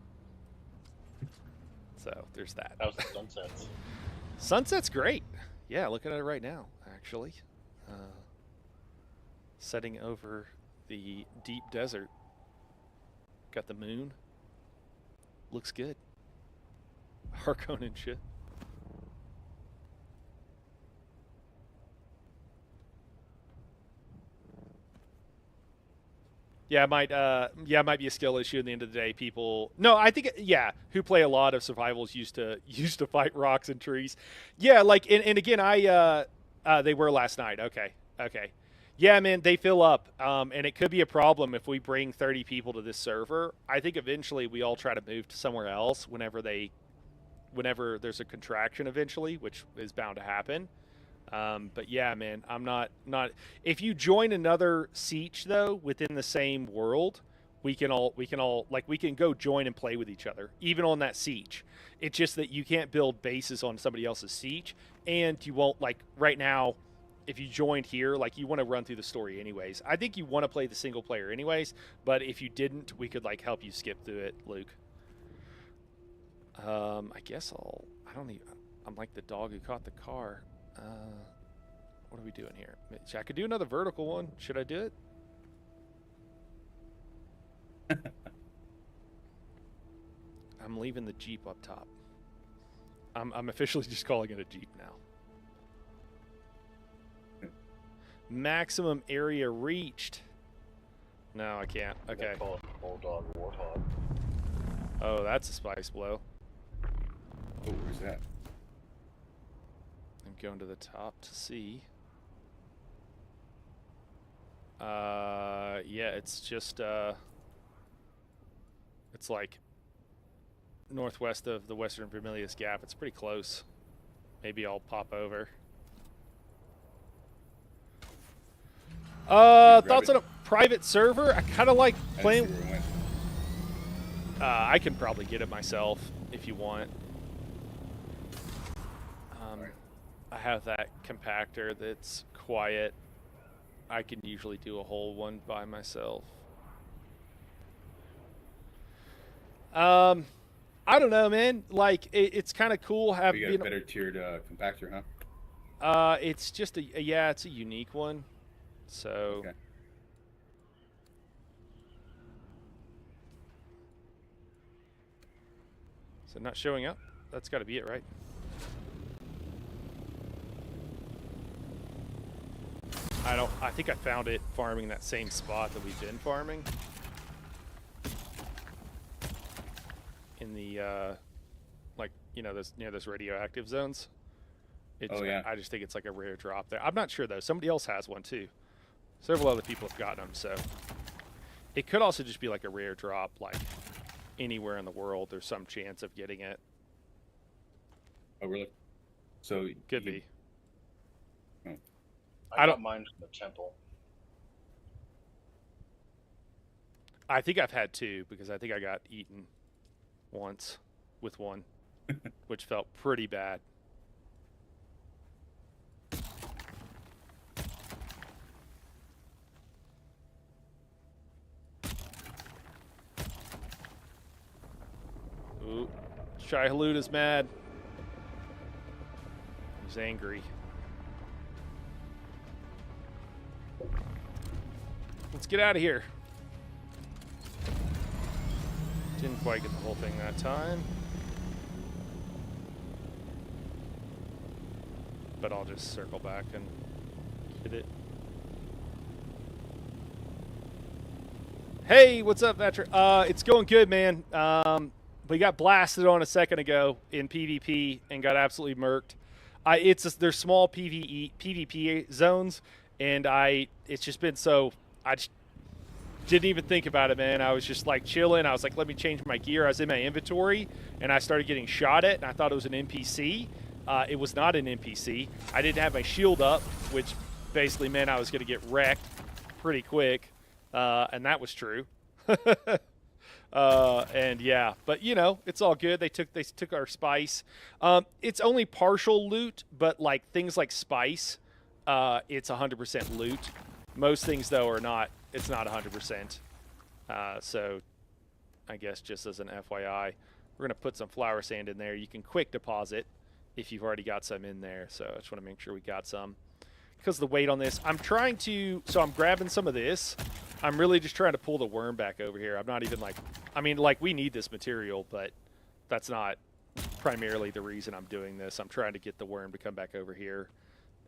Speaker 1: So there's that.
Speaker 4: How's the sunsets?
Speaker 1: Sunset's great. Yeah, looking at it right now, actually. Setting over the deep desert. Got the moon. Looks good. Harkonnen shit. Yeah, it might be a skill issue. At the end of the day, people. No, I think who play a lot of survivals used to fight rocks and trees. Yeah, like and again, they were last night. Okay. Yeah, man, they fill up, and it could be a problem if we bring 30 people to this server. I think eventually we all try to move to somewhere else whenever there's a contraction eventually, which is bound to happen. But yeah, man, I'm not. If you join another siege though within the same world, we can go join and play with each other, even on that siege. It's just that you can't build bases on somebody else's siege, and you won't like right now. If you joined here, like you want to run through the story anyways. I think you want to play the single player anyways. But if you didn't, we could like help you skip through it, Luke. I guess I'm like the dog who caught the car. What are we doing here? I could do another vertical one. Should I do it? I'm leaving the Jeep up top. I'm officially just calling it a Jeep now. Maximum area reached. No, I can't. Okay.
Speaker 4: Call it Bulldog Warthog.
Speaker 1: Oh, that's a spice blow.
Speaker 2: Oh, where's that?
Speaker 1: I'm going to the top to see. Yeah, it's just it's like northwest of the Western Vermilius Gap. It's pretty close. Maybe I'll pop over. Thoughts on a private server? I kind of like playing.
Speaker 2: I didn't see where it went.
Speaker 1: I can probably get it myself if you want.
Speaker 2: Alright.
Speaker 1: I have that compactor that's quiet. I can usually do a whole one by myself. I don't know, man. Like it's kind of cool having.
Speaker 2: You got a better tiered compactor, huh?
Speaker 1: It's just yeah, it's a unique one. So.
Speaker 2: Okay.
Speaker 1: So not showing up. That's got to be it, right? I think I found it farming that same spot that we've been farming. In the like, you know, those near those radioactive zones.
Speaker 2: Oh yeah.
Speaker 1: I just think it's like a rare drop there. I'm not sure though. Somebody else has one too. Several other people have gotten them, so it could also just be like a rare drop, like anywhere in the world. There's some chance of getting it.
Speaker 2: Oh really? So
Speaker 1: Could be.
Speaker 4: I got mine from the temple.
Speaker 1: I think I've had two because I think I got eaten once with one, which felt pretty bad. Ooh, Shai Halud is mad. He's angry. Let's get out of here. Didn't quite get the whole thing that time. But I'll just circle back and get it. Hey, what's up, Veteran? It's going good, man. We got blasted on a second ago in PvP and got absolutely murked. There's small PvP zones, and it's just been so. I just didn't even think about it, man. I was just like chilling. I was like, let me change my gear. I was in my inventory, and I started getting shot at, and I thought it was an NPC. It was not an NPC. I didn't have my shield up, which basically meant I was going to get wrecked pretty quick, and that was true. And yeah, but you know, it's all good. They took our spice. It's only partial loot, but like things like spice, it's 100% loot. Most things though are not. It's not 100%. So I guess just as an FYI, we're gonna put some flower sand in there. You can quick deposit if you've already got some in there. So I just want to make sure we got some. Because of the weight on this, I'm grabbing some of this. I'm really just trying to pull the worm back over here. I'm not even like, I mean, like we need this material, but that's not primarily the reason I'm doing this. I'm trying to get the worm to come back over here,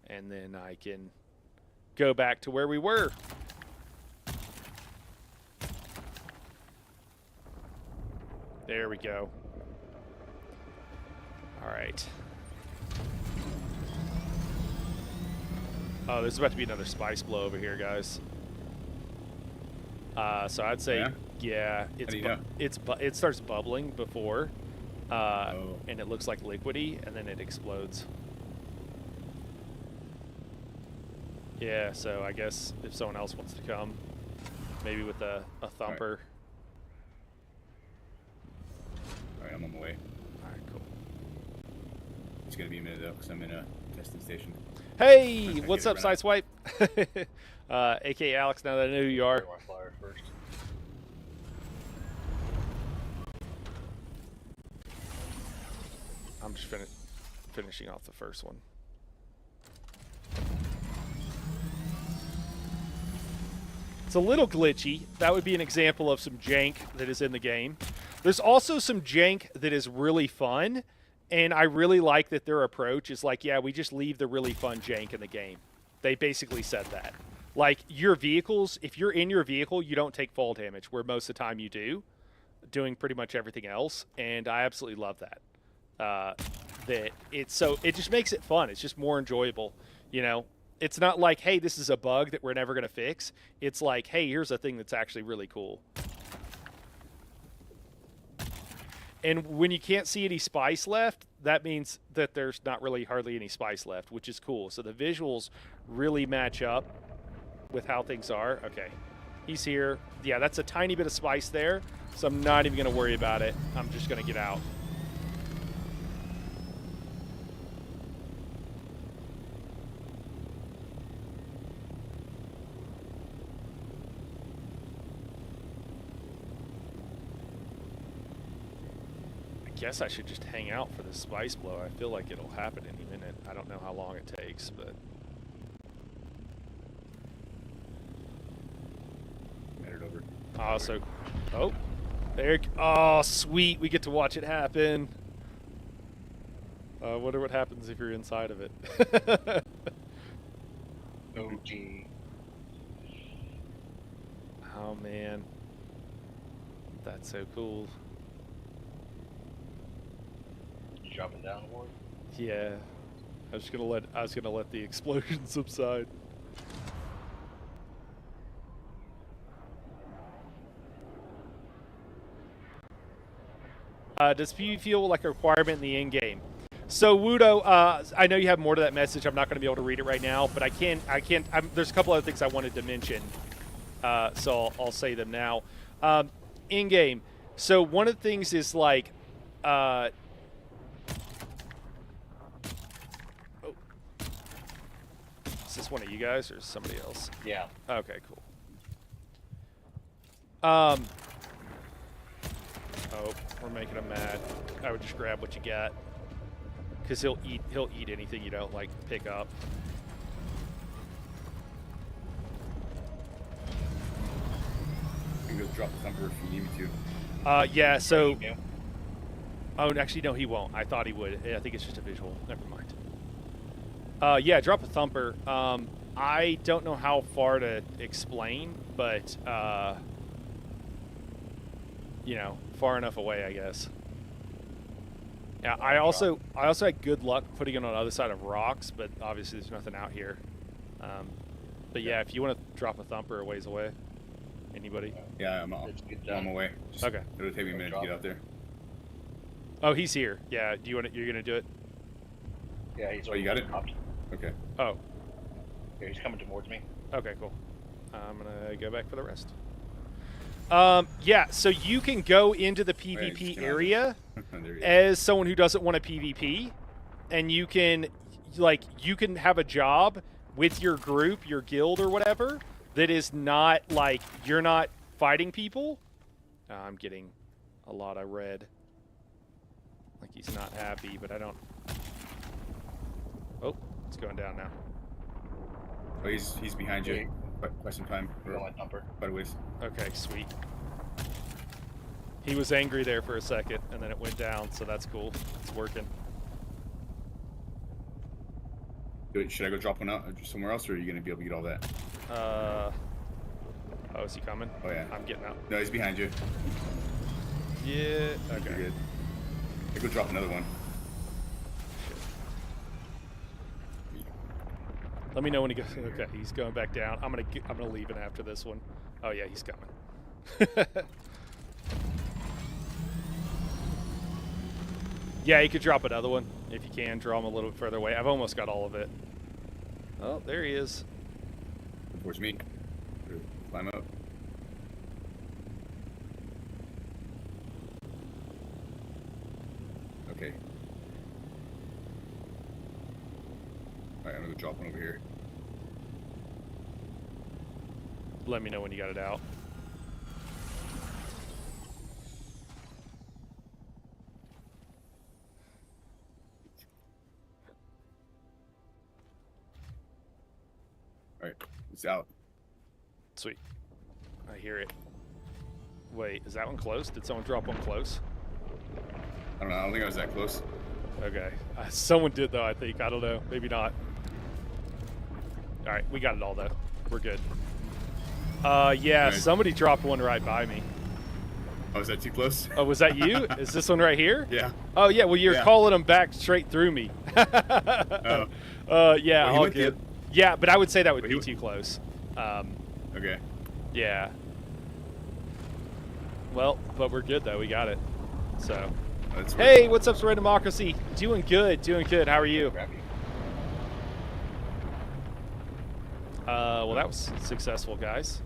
Speaker 1: and then I can go back to where we were. There we go. All right. Oh, there's about to be another spice blow over here, guys. So I'd say, yeah, it starts bubbling before, and it looks like liquidy, and then it explodes. Yeah, so I guess if someone else wants to come, maybe with a thumper.
Speaker 2: All right, I'm on my way.
Speaker 1: All right, cool.
Speaker 2: It's gonna be a minute though, because I'm in a testing station.
Speaker 1: Hey, what's up, Sideswipe? AKA Alex, now that I know who you are.
Speaker 4: My flyer first.
Speaker 1: I'm just finishing off the first one. It's a little glitchy. That would be an example of some jank that is in the game. There's also some jank that is really fun, and I really like that their approach is like, yeah, we just leave the really fun jank in the game. They basically said that. Like, your vehicles, if you're in your vehicle, you don't take fall damage, where most of the time you do, doing pretty much everything else, and I absolutely love that. It just makes it fun. It's just more enjoyable, you know? It's not like, hey, this is a bug that we're never going to fix. It's like, hey, here's a thing that's actually really cool. And when you can't see any spice left, that means that there's not really hardly any spice left, which is cool. So the visuals really match up with how things are. Okay, he's here. Yeah, that's a tiny bit of spice there, so I'm not even going to worry about it. I'm just going to get out. guess I should just hang out for the spice blow. I feel like it'll happen any minute. I don't know how long it takes, but...
Speaker 2: Made it over.
Speaker 1: So... Oh. There... Oh, sweet. We get to watch it happen. I wonder what happens if you're inside of it.
Speaker 4: OG.
Speaker 1: Oh, man. That's so cool.
Speaker 4: You dropping down, Ward?
Speaker 1: Yeah. I was gonna let the explosion subside. Does PvP feel like a requirement in the end game? So Wudo, I know you have more to that message. I'm not going to be able to read it right now, but there's a couple other things I wanted to mention, so I'll say them now. In game, so one of the things is like, oh. Is this one of you guys or is somebody else?
Speaker 4: Yeah.
Speaker 1: Okay, cool. Oh, we're making him mad. I would just grab what you got. Because he'll eat anything you don't, like, pick up.
Speaker 2: I can go drop the thumper if you need me to.
Speaker 1: Yeah, so...
Speaker 4: Yeah.
Speaker 1: Oh, actually, no, he won't. I thought he would. I think it's just a visual. Never mind. Yeah, drop a thumper. I don't know how far to explain, but, you know, far enough away, I guess. Yeah, I also had good luck putting it on the other side of rocks, but obviously there's nothing out here. But yeah, if you want to drop a thumper a ways away, anybody?
Speaker 2: Yeah, I'm on my way. Just,
Speaker 1: Okay.
Speaker 2: It'll take me a minute to get out there.
Speaker 1: Oh, he's here. Yeah, you're gonna do it?
Speaker 4: Yeah, he's
Speaker 2: Oh, you got it?
Speaker 4: Popped.
Speaker 2: Okay.
Speaker 1: Oh,
Speaker 4: Yeah, he's coming towards me.
Speaker 1: okay, cool. I'm gonna go back for the rest. Yeah, so you can go into the
Speaker 2: yeah,
Speaker 1: PvP
Speaker 2: just
Speaker 1: area
Speaker 2: There he is.
Speaker 1: as someone who doesn't want to PvP, and you can have a job with your group, your guild or whatever, that is not like you're not fighting people. I'm getting a lot of red. Like he's not happy, but I don't. Oh, it's going down now.
Speaker 2: Oh, he's behind you. Quite some time.
Speaker 4: We're on my thumper.
Speaker 2: Quite a ways.
Speaker 1: Okay, sweet. He was angry there for a second, and then it went down, so that's cool. It's working.
Speaker 2: Should I go drop one out somewhere else, or are you gonna be able to get all that?
Speaker 1: Oh, is he coming?
Speaker 2: Oh yeah.
Speaker 1: I'm getting out.
Speaker 2: No, he's behind you.
Speaker 1: Yeah.
Speaker 2: You're
Speaker 1: Okay.
Speaker 2: good. I go drop another one.
Speaker 1: Let me know when he goes. Okay, he's going back down. I'm gonna leave it after this one. Oh yeah, he's coming. Yeah, you could drop another one if you can. Draw him a little bit further away. I've almost got all of it. Oh, there he is.
Speaker 2: Towards me. Climb up. Okay. Alright, I'm gonna go drop one over here.
Speaker 1: Let me know when you got it out.
Speaker 2: Alright, it's out.
Speaker 1: Sweet. I hear it. Wait, is that one close? Did someone drop one close?
Speaker 2: I don't know, I don't think I was that close.
Speaker 1: Okay. Someone did, though, I think. I don't know. Maybe not. All right, we got it all, though. We're good. Yeah,
Speaker 2: Right.
Speaker 1: somebody dropped one right by me.
Speaker 2: Oh, is that too close?
Speaker 1: Oh, was that you? Is this one right here?
Speaker 2: Yeah.
Speaker 1: Oh, yeah, well, you're
Speaker 2: Yeah.
Speaker 1: calling them back straight through me.
Speaker 2: Oh,
Speaker 1: Yeah,
Speaker 2: Well, he
Speaker 1: all
Speaker 2: went the
Speaker 1: good.
Speaker 2: oth-
Speaker 1: Yeah, but I would say that would
Speaker 2: Well,
Speaker 1: be
Speaker 2: he
Speaker 1: too close.
Speaker 2: okay.
Speaker 1: Yeah. Well, but we're good, though. We got it. So,
Speaker 2: That's
Speaker 1: hey, what's up, Surrey Democracy? Doing good, doing good. How are you?
Speaker 4: Grab you.
Speaker 1: Well, that was successful, guys.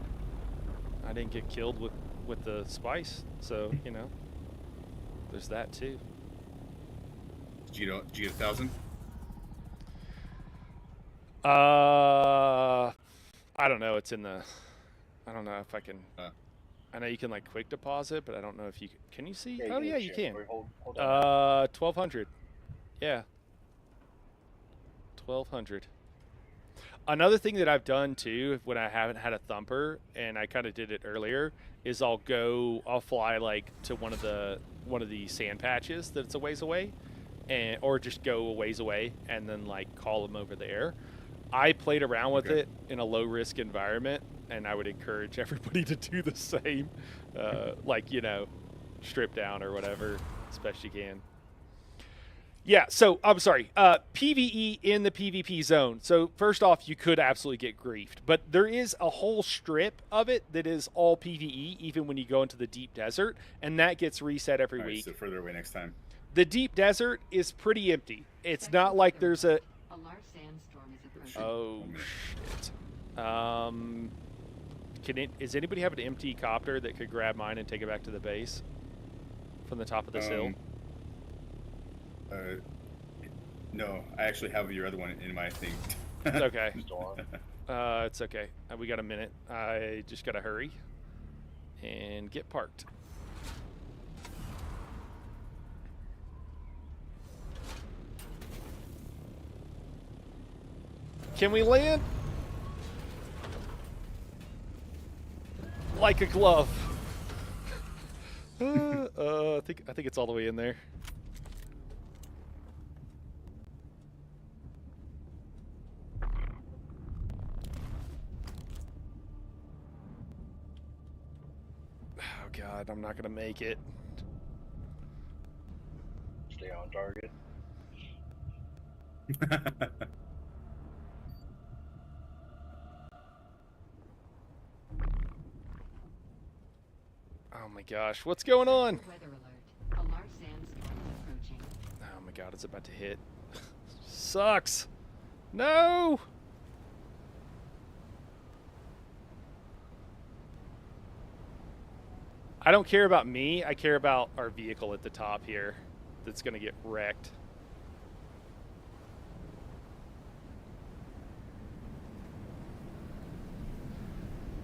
Speaker 1: I didn't get killed with the spice, so, you know, there's that, too.
Speaker 2: Did you get 1,000?
Speaker 1: I don't know. It's in the... I don't know if I can... I know you can like quick deposit, but I don't know if you can. You see?
Speaker 4: Yeah,
Speaker 1: Oh yeah, you can.
Speaker 4: Wait, hold on.
Speaker 1: 1200. Yeah. 1200. Another thing that I've done too, when I haven't had a thumper, and I kind of did it earlier, is I'll fly like to one of the sand patches that's a ways away, or just go a ways away and then like call them over there. I played around with it in a low risk environment, and I would encourage everybody to do the same, like strip down or whatever as best you can. Yeah, so I'm sorry. PvE in the PvP zone. So first off, you could absolutely get griefed, but there is a whole strip of it that is all PvE, even when you go into the deep desert, and that gets reset every week.
Speaker 2: So further away next time.
Speaker 1: The deep desert is pretty empty. It's not like there's a.
Speaker 5: A large sandstorm is approaching.
Speaker 1: Oh shit. Does anybody have an empty copter that could grab mine and take it back to the base from the top of this hill?
Speaker 2: No, I actually have your other one in my thing.
Speaker 1: It's okay.
Speaker 4: Still on.
Speaker 1: It's okay. We got a minute. I just gotta hurry and get parked. Can we land? Like a glove. I think it's all the way in there. Oh God, I'm not gonna make it.
Speaker 4: Stay on target.
Speaker 1: Oh my gosh, what's going on?
Speaker 5: Weather alert. A large sandstorm is approaching.
Speaker 1: Oh my God, it's about to hit. Sucks. No. I don't care about me. I care about our vehicle at the top here that's going to get wrecked.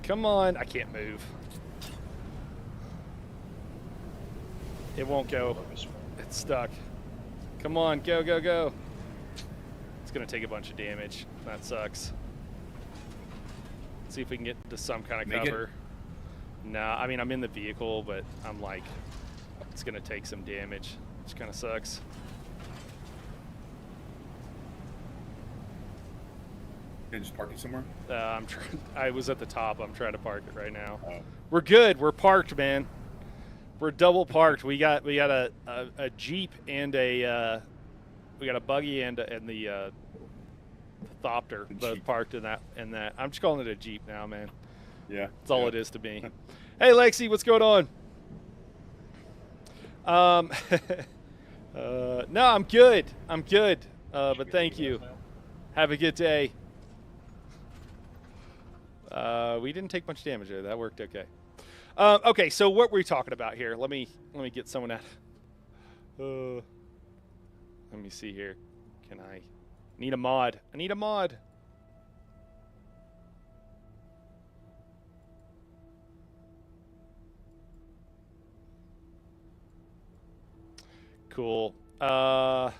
Speaker 1: Come on. I can't move. It won't go. It's stuck. Come on. Go, go, go. It's going to take a bunch of damage. That sucks. Let's see if we can get to some kind of cover. No, I mean, I'm in the vehicle, but I'm like, it's going to take some damage, which kind of sucks.
Speaker 2: Can you just park it somewhere?
Speaker 1: I was at the top. I'm trying to park it right now.
Speaker 2: Oh.
Speaker 1: We're good. We're parked, man. We're double parked. We got a Jeep and a buggy and the Thopter both parked in that. I'm just calling it a Jeep now, man.
Speaker 2: Yeah.
Speaker 1: That's all it is to me. Hey, Lexi, what's going on? No, I'm good. I'm good. But thank you. Have a good day. We didn't take much damage there. That worked okay. Okay, so what were we talking about here? Let me get someone out. Let me see here. Can I need a mod? I need a mod. Cool. Buggy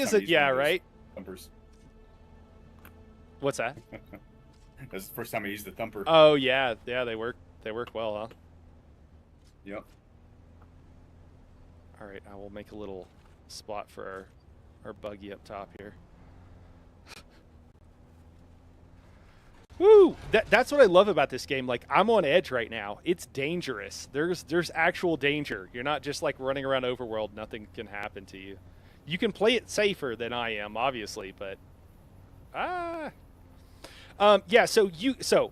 Speaker 1: is it? Yeah, right?
Speaker 2: Thumpers.
Speaker 1: What's that?
Speaker 2: That's the first time I used the thumper.
Speaker 1: Oh yeah, yeah, they work well, huh?
Speaker 2: Yep.
Speaker 1: All right, I will make a little spot for our buggy up top here. Woo! That's what I love about this game. Like, I'm on edge right now. It's dangerous. There's actual danger. You're not just like running around overworld. Nothing can happen to you. You can play it safer than I am, obviously, but yeah. So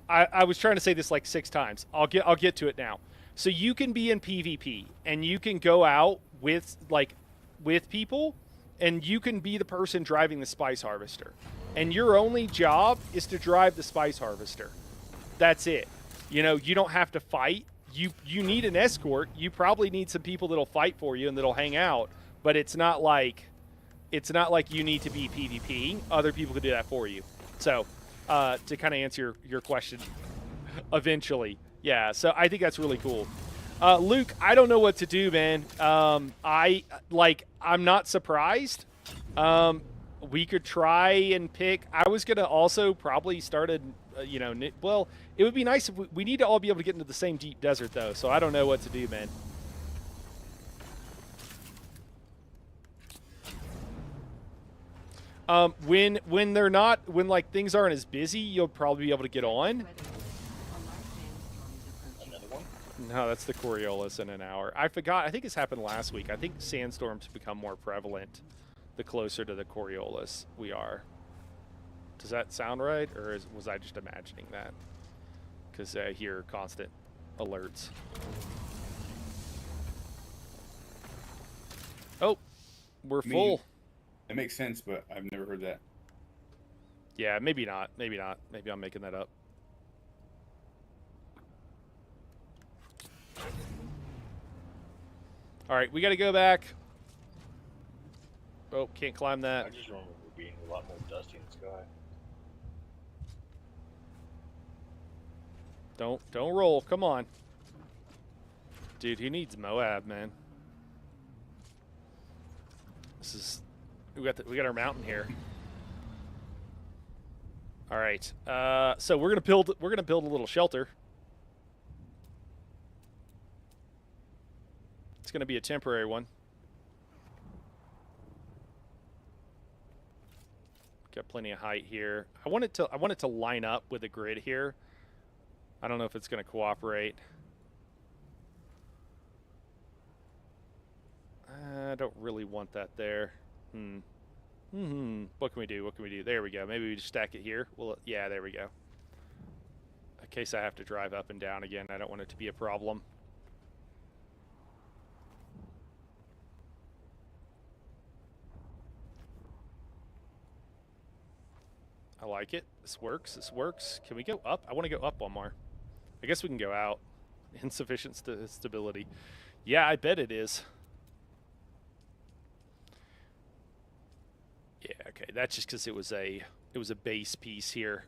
Speaker 1: I was trying to say this like 6 times. I'll get to it now. So you can be in PvP and you can go out with people, and you can be the person driving the spice harvester. And your only job is to drive the spice harvester. That's it. You know, you don't have to fight. You need an escort. You probably need some people that'll fight for you and that'll hang out. But it's not like you need to be PvP. Other people can do that for you. So, to kind of answer your question, eventually, Yeah, so I think that's really cool. Luke, I don't know what to do, man. I'm not surprised. We could try and pick. I was gonna also probably start well, it would be nice if we need to all be able to get into the same deep desert though. So I don't know what to do, man. When they're not, when like things aren't as busy, you'll probably be able to get on.
Speaker 5: Weather. A large sandstorm is approaching.
Speaker 4: Another one?
Speaker 1: No, that's the Coriolis in an hour. I forgot. I think this happened last week. I think sandstorms become more prevalent the closer to the Coriolis we are. Does that sound right, or was I just imagining that? Because I hear constant alerts. Oh, we're
Speaker 2: I mean,
Speaker 1: full.
Speaker 2: That makes sense, but I've never heard that.
Speaker 1: Yeah, maybe not. Maybe not. Maybe I'm making that up. All right, we got to go back. Oh, can't climb
Speaker 4: I
Speaker 1: that.
Speaker 4: just remember it being a lot more dusty in the sky.
Speaker 1: Don't roll. Come on. Dude, who needs Moab, man? This is we got our mountain here. All right. So we're gonna build a little shelter. It's gonna be a temporary one. Got plenty of height here. I want it to line up with the grid here. I don't know if it's gonna cooperate. I don't really want that there. What can we do? What can we do? There we go. Maybe we just stack it here. Well, yeah, there we go. In case I have to drive up and down again, I don't want it to be a problem. I like it. This works. This works. Can we go up? I want to go up one more. I guess we can go out. Insufficient stability. Yeah, I bet it is. Yeah, okay. That's just because it was a base piece here.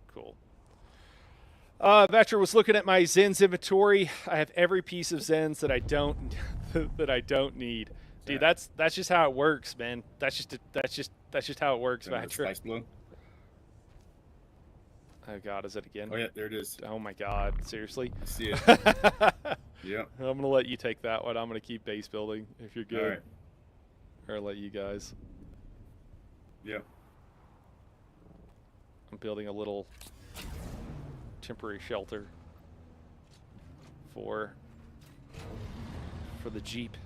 Speaker 1: Cool. Vetcher was looking at my Zens inventory. I have every piece of Zens that I don't need. Dude, that's just how it works, man. That's just how it works, Vetcher.
Speaker 2: Slice blue.
Speaker 1: Oh God, is it again?
Speaker 2: Oh yeah, there it is.
Speaker 1: Oh my God, seriously?
Speaker 2: I see it. Yep.
Speaker 1: I'm gonna let you take that one. I'm gonna keep base building if you're good.
Speaker 2: All right.
Speaker 1: Or let you guys.
Speaker 2: Yep.
Speaker 1: I'm building a little temporary shelter for the Jeep.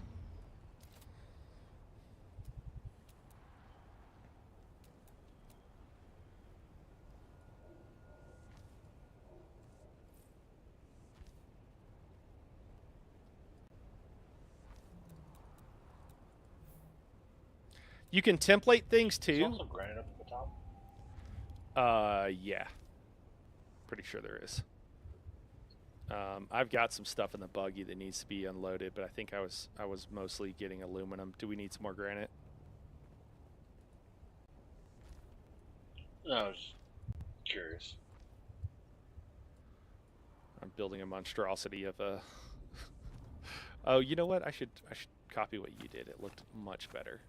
Speaker 1: You can template things
Speaker 4: There's
Speaker 1: too.
Speaker 4: also granite up at the top.
Speaker 1: Yeah. Pretty sure there is. I've got some stuff in the buggy that needs to be unloaded, but I think I was mostly getting aluminum. Do we need some more granite?
Speaker 4: No, I was curious.
Speaker 1: I'm building a monstrosity of a. Oh, you know what? I should copy what you did. It looked much better.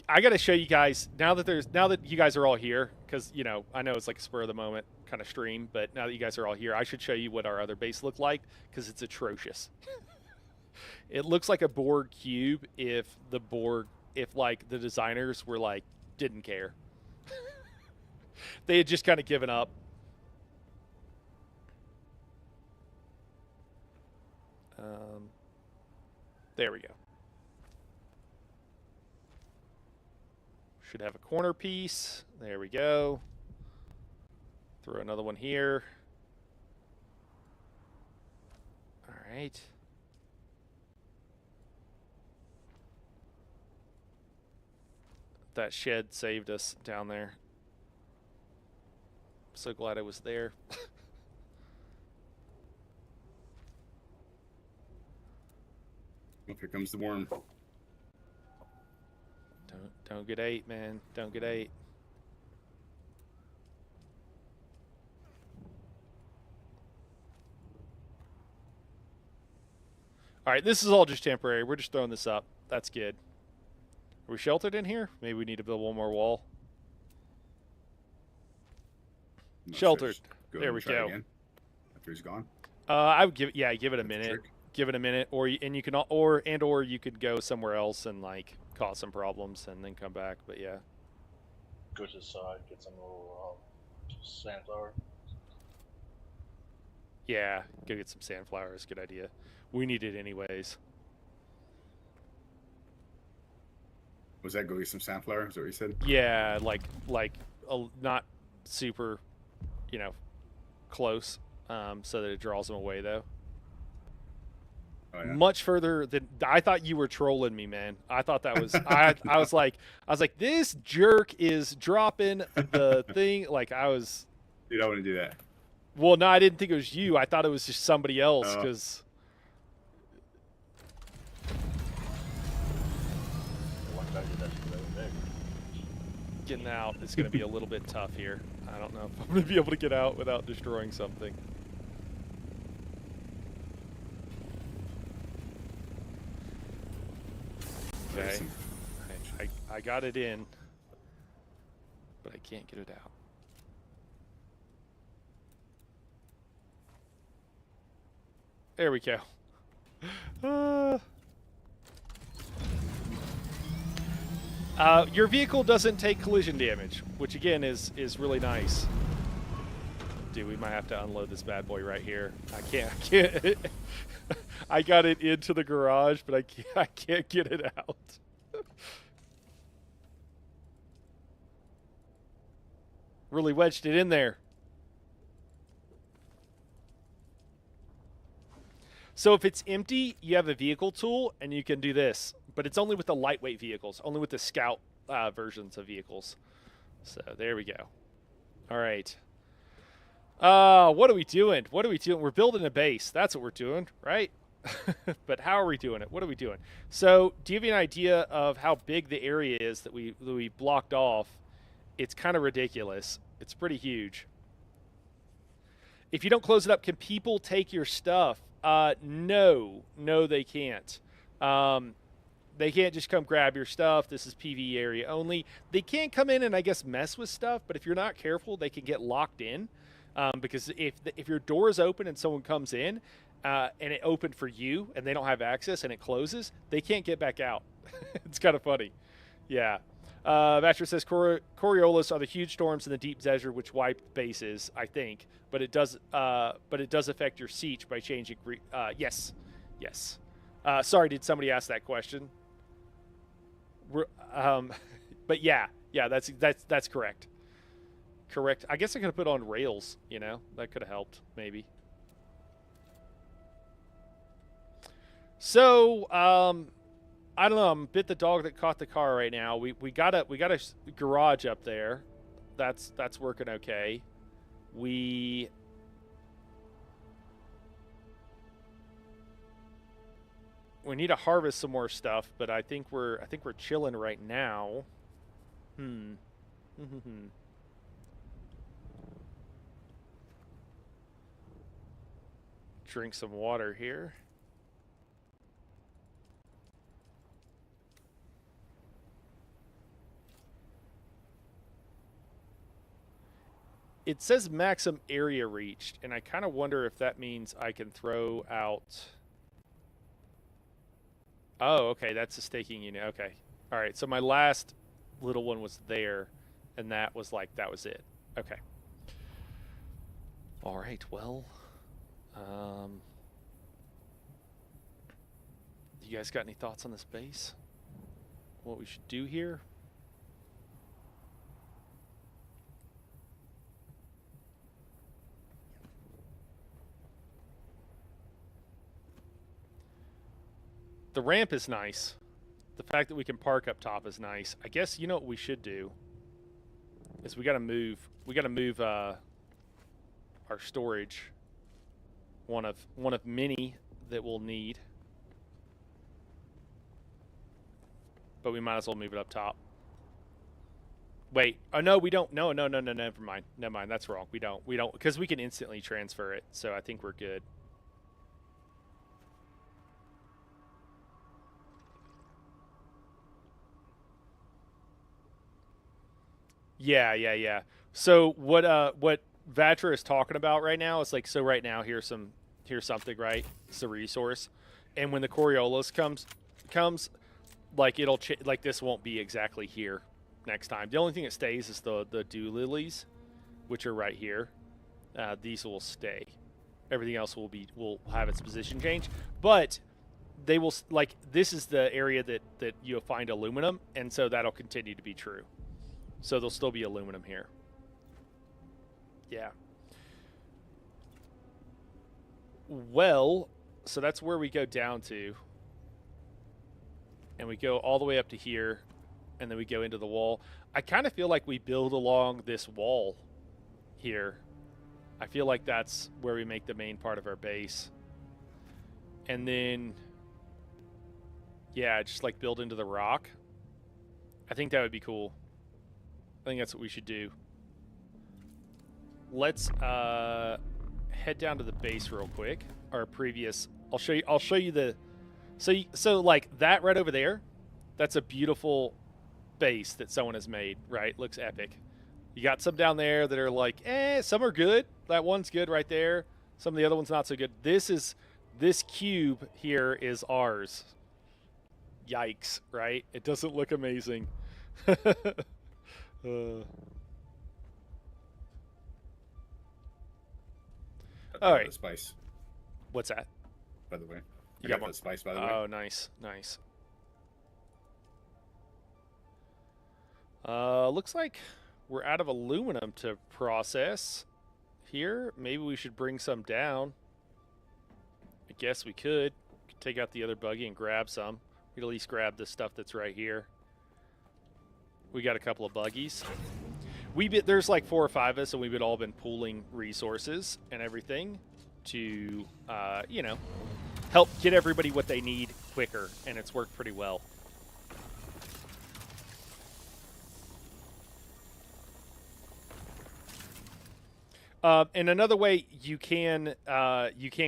Speaker 1: I got to show you guys now that you guys are all here, because I know it's like a spur of the moment kind of stream, but now that you guys are all here, I should show you what our other base looked like, because it's atrocious. It looks like a Borg cube if like the designers were like didn't care. They had just kind of given up. There we go. Should have a corner piece. There we go. Throw another one here. All right. That shed saved us down there. So glad I was there.
Speaker 2: Oh, here comes the worm.
Speaker 1: Don't get ate, man. Don't get ate. All right, this is all just temporary. We're just throwing this up. That's good. Are we sheltered in here? Maybe we need to build one more wall.
Speaker 2: I'm not
Speaker 1: Sheltered.
Speaker 2: Just go
Speaker 1: There
Speaker 2: and
Speaker 1: we
Speaker 2: try
Speaker 1: go.
Speaker 2: Again after he's gone.
Speaker 1: I would give it. Yeah, give it a
Speaker 2: That's
Speaker 1: minute.
Speaker 2: trick.
Speaker 1: Give it a minute, or you can or you could go somewhere else and like cause some problems and then come back. But yeah,
Speaker 4: Go to the side, get some little sandflower.
Speaker 1: yeah, go get some sandflowers. Good idea. We need it anyways.
Speaker 2: Was that go get some sunflower? Is that what you said?
Speaker 1: Yeah, not super, close, so that it draws them away though.
Speaker 2: Oh, yeah.
Speaker 1: Much further than I thought. You were trolling me, man. I thought that was I was like this jerk is dropping the thing. Like I was.
Speaker 2: You don't want to do that.
Speaker 1: Well, no, I didn't think it was you. I thought it was just somebody else
Speaker 2: Oh.
Speaker 1: because.
Speaker 4: One guy did that the other day.
Speaker 1: Getting out is going to be a little bit tough here. I don't know if I'm going to be able to get out without destroying something. Okay,
Speaker 2: There's some-
Speaker 1: I got it in, but I can't get it out. There we go. Your vehicle doesn't take collision damage, which again is really nice. Dude, we might have to unload this bad boy right here. I can't. I got it into the garage, but I can't get it out. Really wedged it in there. So if it's empty, you have a vehicle tool, and you can do this. But it's only with the lightweight vehicles, only with the scout versions of vehicles. So there we go. All right. What are we doing? What are we doing? We're building a base. That's what we're doing, right? But how are we doing it? What are we doing? So do you have an idea of how big the area is that we blocked off? It's kind of ridiculous. It's pretty huge. If you don't close it up, can people take your stuff? No, they can't. They can't just come grab your stuff. This is PvE area only. They can come in and I guess mess with stuff, but if you're not careful, they can get locked in. Because if your door is open and someone comes in, and it opened for you and they don't have access and it closes, they can't get back out. It's kind of funny. Yeah. Bachelor says Coriolis are the huge storms in the deep desert which wipe bases, I think, but it does affect your siege by changing. Yes. Sorry, did somebody ask that question? But yeah, that's correct. Correct. I guess I could have put on rails. That could have helped maybe. So, I don't know. I'm bit the dog that caught the car right now. We got a garage up there. That's working okay. We need to harvest some more stuff, but I think we're chilling right now. Drink some water here. It says maximum area reached, and I kind of wonder if that means I can throw out... Oh, okay, that's a staking unit. Okay. All right, so my last little one was there, and that was it. Okay. All right, well... you guys got any thoughts on this base? What we should do here? The ramp is nice. The fact that we can park up top is nice. I guess you know what we should do is we gotta move our storage. One of many that we'll need. But we might as well move it up top. Wait. Oh no, we don't. No, never mind. Never mind. That's wrong. We don't because we can instantly transfer it. So I think we're good. Yeah. So what Vatra is talking about right now is like, so right now here's something, right? It's a resource, and when the Coriolis comes like like this won't be exactly here next time. The only thing that stays is the dew lilies, which are right here. These will stay. Everything else will have its position change, but they will, like, this is the area that you'll find aluminum, and so that'll continue to be true. So there'll still be aluminum here. Yeah. Well, so that's where we go down to. And we go all the way up to here, and then we go into the wall. I kind of feel like we build along this wall here. I feel like that's where we make the main part of our base. And then, yeah, just like build into the rock. I think that would be cool. I think that's what we should do. Let's head down to the base real quick. Our previous, I'll show you the, so like that right over there, that's a beautiful base that someone has made, right? Looks epic. You got some down there that are like, some are good. That one's good right there. Some of the other ones not so good. This cube here is ours. Yikes, right? It doesn't look amazing. All right.
Speaker 2: The spice,
Speaker 1: What's that?
Speaker 2: by the way.
Speaker 1: You
Speaker 2: I
Speaker 1: got
Speaker 2: got
Speaker 1: more?
Speaker 2: the spice, by the way.
Speaker 1: Oh, nice. Looks like we're out of aluminum to process here. Maybe we should bring some down. I guess we could take out the other buggy and grab some. We'd at least grab the stuff that's right here. We got a couple of buggies. There's like 4 or 5 of us, and we've all been pooling resources and everything to, help get everybody what they need quicker, and it's worked pretty well. And another way you can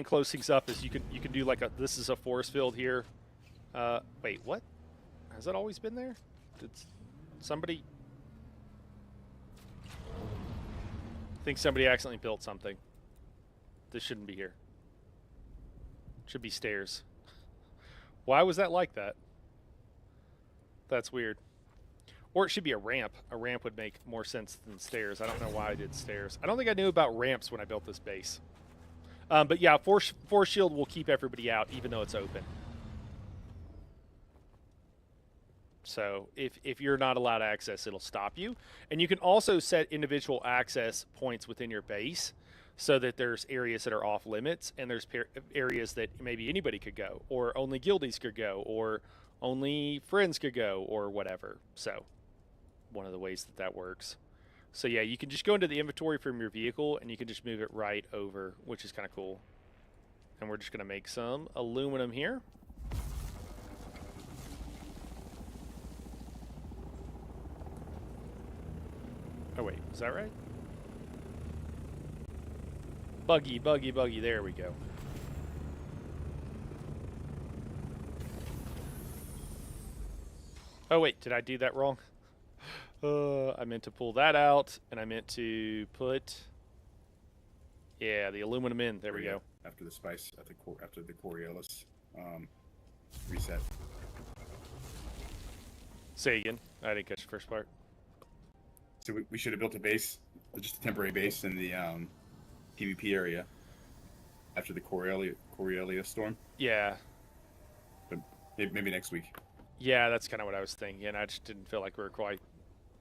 Speaker 1: close things up is you can do like this is a force field here. Wait, what? Has that always been there? Did somebody? I think somebody accidentally built something. This shouldn't be here. Should be stairs. Why was that like that? That's weird. Or it should be a ramp. A ramp would make more sense than stairs. I don't know why I did stairs. I don't think I knew about ramps when I built this base. But yeah, force shield will keep everybody out even though it's open. So if you're not allowed access, it'll stop you. And you can also set individual access points within your base so that there's areas that are off limits, and there's areas that maybe anybody could go, or only guildies could go, or only friends could go, or whatever. So one of the ways that works. So yeah, you can just go into the inventory from your vehicle, and you can just move it right over, which is kind of cool. And we're just going to make some aluminum here. Oh wait, is that right? Buggy. There we go. Oh wait, did I do that wrong? I meant to pull that out, and I meant to put, yeah, the aluminum in. There we go.
Speaker 2: After the spice, after the Coriolis reset.
Speaker 1: Say again. I didn't catch the first part.
Speaker 2: So we should have built a base, just a temporary base in the PvP area after the Coriolis storm.
Speaker 1: Yeah.
Speaker 2: But maybe next week.
Speaker 1: Yeah, that's kind of what I was thinking. I just didn't feel like we were quite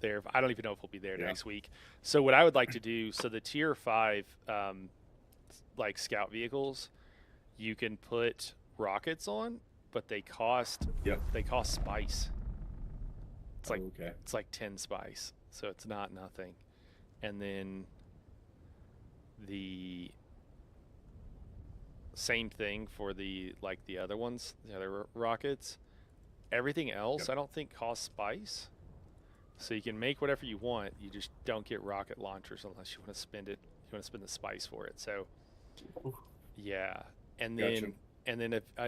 Speaker 1: there. I don't even know if we'll be there next week. So what I would like to do, so the tier 5 like scout vehicles, you can put rockets on, but they cost spice. It's like It's like 10 spice. So it's not nothing. And then the same thing for the other ones, the other rockets. Everything else I don't think costs spice. So you can make whatever you want. You just don't get rocket launchers unless you want to spend it. You want to spend the spice for it. So yeah. And then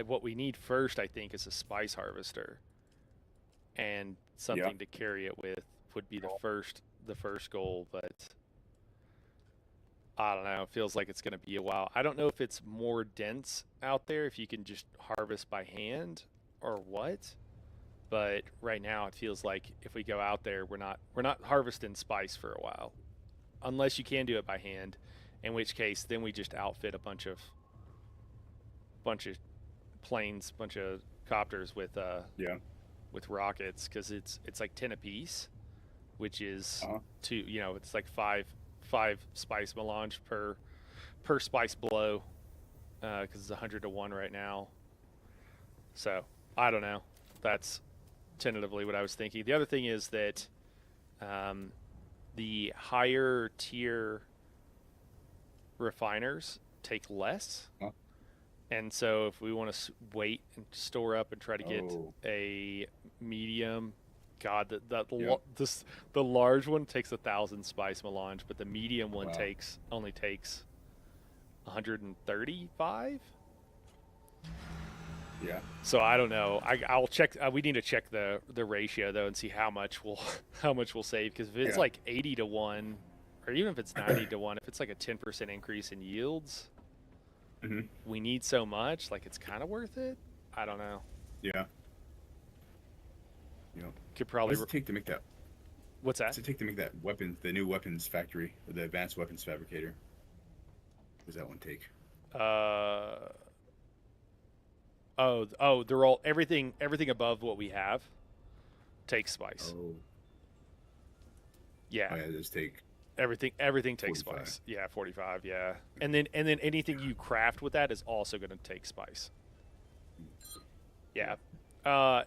Speaker 1: what we need first, I think, is a spice harvester. And something to carry it with would be the the first goal, but I don't know. It feels like it's going to be a while. I don't know if it's more dense out there, if you can just harvest by hand or what. But right now, it feels like if we go out there, we're not harvesting spice for a while, unless you can do it by hand. In which case, then we just outfit a bunch of planes, bunch of copters with
Speaker 2: Yeah.
Speaker 1: with rockets, because it's like 10 apiece, which is
Speaker 2: Uh-huh.
Speaker 1: two. It's like five spice melange per spice blow, because it's 100 to 1 right now. So I don't know. That's tentatively what I was thinking. The other thing is that the higher tier refiners take less.
Speaker 2: Huh?
Speaker 1: And so if we want to wait and store up and try to get
Speaker 2: Oh.
Speaker 1: a medium, God,
Speaker 2: Yeah.
Speaker 1: the large one takes 1,000 spice melange, but the medium one
Speaker 2: Wow.
Speaker 1: only takes 135.
Speaker 2: Yeah.
Speaker 1: So I don't know. I'll check. We need to check the ratio though and see how much we'll save. Because if it's
Speaker 2: Yeah.
Speaker 1: like 80 to 1, or even if it's 90 to 1, if it's like a 10% increase in yields,
Speaker 2: hmm
Speaker 1: we need so much. Like it's kind of worth it. I don't know.
Speaker 2: Yeah. You know,
Speaker 1: Could
Speaker 2: what
Speaker 1: probably.
Speaker 2: does it take to make that?
Speaker 1: What's
Speaker 2: What's
Speaker 1: that?
Speaker 2: it take to make that the new weapons factory, or the advanced weapons fabricator? What does that one take?
Speaker 1: Oh, they're all everything above what we have takes spice.
Speaker 2: Oh,
Speaker 1: Yeah.
Speaker 2: oh yeah, it does take.
Speaker 1: Everything takes
Speaker 2: 45.
Speaker 1: spice. Yeah, 45. Yeah, and then anything you craft with that is also going to take spice. Yeah.
Speaker 2: All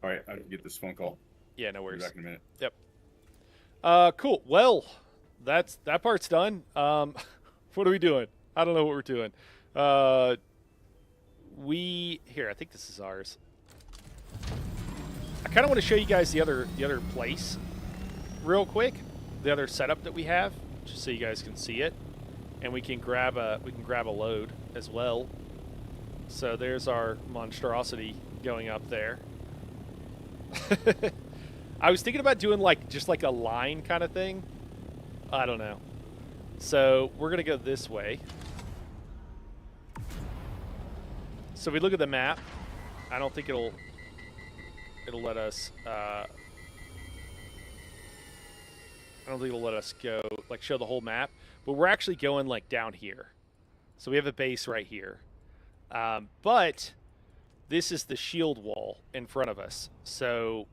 Speaker 2: right, I can get this phone call.
Speaker 1: Yeah. No
Speaker 2: I'll be
Speaker 1: worries.
Speaker 2: back in a minute.
Speaker 1: Yep. Cool. Well, that part's done. What are we doing? I don't know what we're doing. I think this is ours. I kind of want to show you guys the other place real quick, the other setup that we have, just so you guys can see it, and we can grab a load as well. So there's our monstrosity going up there. I was thinking about doing just like a line kind of thing. I don't know. So we're gonna go this way. So we look at the map. I don't think it'll let us. I don't think it'll let us go show the whole map. But we're actually going down here. So we have a base right here. But this is the shield wall in front of us. So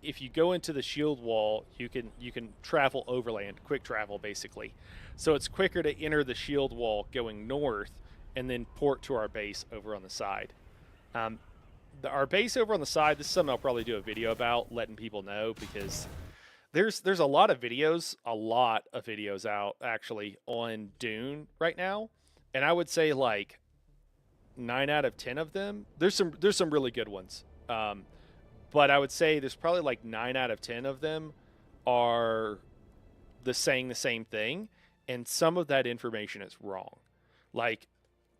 Speaker 1: if you go into the shield wall, you can travel overland, quick travel basically. So it's quicker to enter the shield wall going north and then port to our base over on the side. Our base over on the side, this is something I'll probably do a video about, letting people know, because there's a lot of videos out actually on Dune right now, and I would say 9 out of 10 of them. There's some really good ones. But I would say there's probably 9 out of 10 of them are saying the same thing, and some of that information is wrong.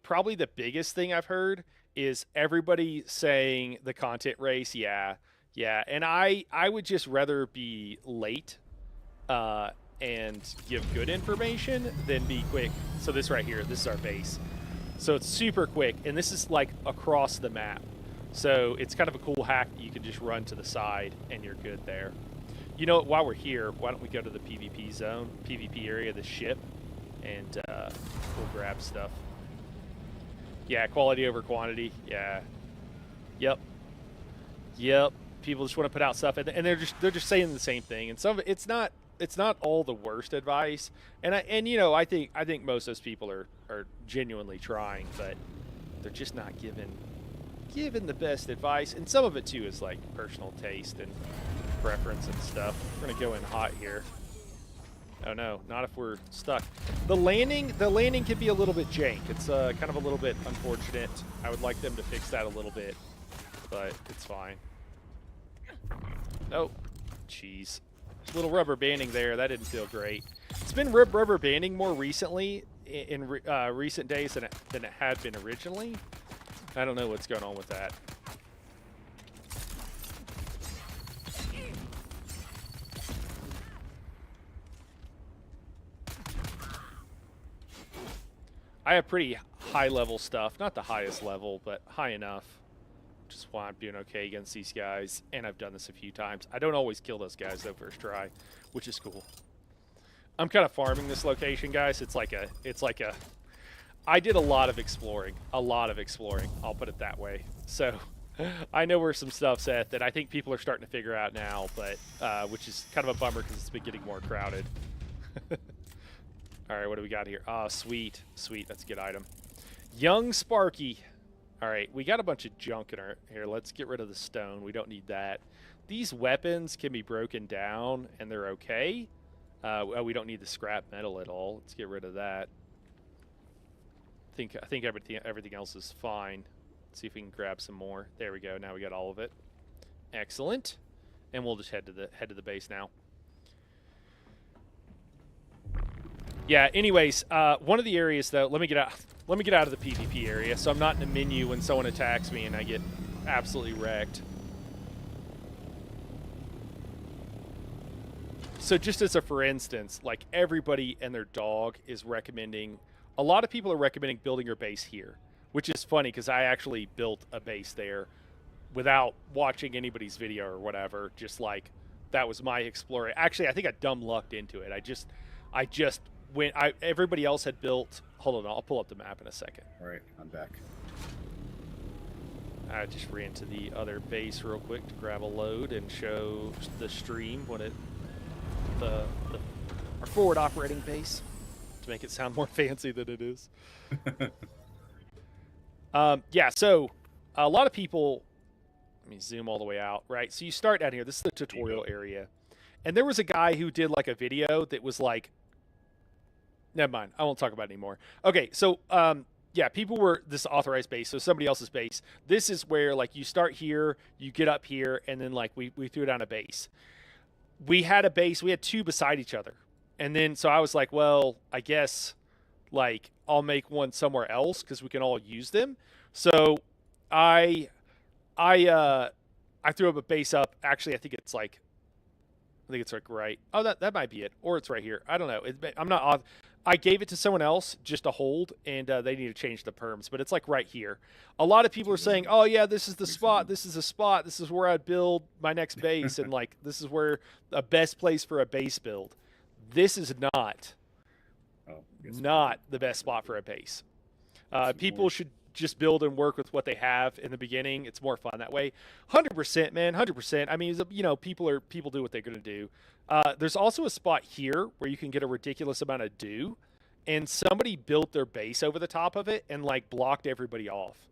Speaker 1: Probably the biggest thing I've heard is everybody saying the content race, yeah, and I would just rather be late and give good information than be quick. So this right here, this is our base. So it's super quick, and this is across the map. So it's kind of a cool hack that you can just run to the side and you're good there. You know what, while we're here, why don't we go to the PvP zone, PvP area of the ship, and we'll grab stuff. Yeah, quality over quantity. Yeah. Yep. People just want to put out stuff, and they're just saying the same thing. And some of it's not all the worst advice. And I think most of those people are genuinely trying, but they're just not giving the best advice. And some of it too is personal taste and preference and stuff. We're gonna go in hot here. Oh no, not if we're stuck. The landing can be a little bit jank. It's kind of a little bit unfortunate. I would like them to fix that a little bit, but it's fine. Oh, jeez. Little rubber banding there. That didn't feel great. It's been rubber banding more recently in recent days than it had been originally. I don't know what's going on with that. I have pretty high level stuff. Not the highest level, but high enough. Which is why I'm doing okay against these guys. And I've done this a few times. I don't always kill those guys though first try, which is cool. I'm kind of farming this location, guys. It's like a I did a lot of exploring. I'll put it that way. So I know where some stuff's at that I think people are starting to figure out now, but which is kind of a bummer because it's been getting more crowded. All right, what do we got here? Ah, sweet. Sweet, that's a good item. Young Sparky. All right, we got a bunch of junk in our here. Let's get rid of the stone. We don't need that. These weapons can be broken down, and they're okay. We don't need the scrap metal at all. Let's get rid of that. I think everything else is fine. Let's see if we can grab some more. There we go. Now we got all of it. Excellent. And we'll just head to the base now. Yeah. Anyways, one of the areas though. Let me get out of the PvP area, so I'm not in the menu when someone attacks me and I get absolutely wrecked. So just as a for instance, like everybody and their dog is recommending. A lot of people are recommending building your base here, which is funny because I actually built a base there without watching anybody's video or whatever. Just like that was my exploring. Actually, I think I dumb lucked into it. I just went. Everybody else had built. Hold on, I'll pull up the map in a second.
Speaker 2: All right, I'm back.
Speaker 1: I just ran to the other base real quick to grab a load and show the stream when our forward operating base. To make it sound more fancy than it is. Yeah, so a lot of people, let me zoom all the way out, right? So you start down here. This is the tutorial area. And there was a guy who did like a video that was like, never mind, I won't talk about it anymore. Okay, so yeah, people were this authorized base, so somebody else's base. This is where like you start here, you get up here, and then like we threw down a base. We had a base, we had two beside each other. And then, so I was like, well, I guess, like, I'll make one somewhere else because we can all use them. So I threw up a base up. Actually, I think it's like right. Oh, that might be it. Or it's right here. I don't know. I'm not. I gave it to someone else just to hold, and they need to change the perms. But it's like right here. A lot of people are saying, oh, yeah, this is the spot. This is a spot. This is where I'd build my next base. And, like, this is where the best place for a base build. This is not the best spot for a base. People should just build and work with what they have in the beginning. It's more fun that way. 100%, man, 100%. I mean, you know, people do what they're going to do. There's also a spot here where you can get a ridiculous amount of dew, and somebody built their base over the top of it and, like, blocked everybody off.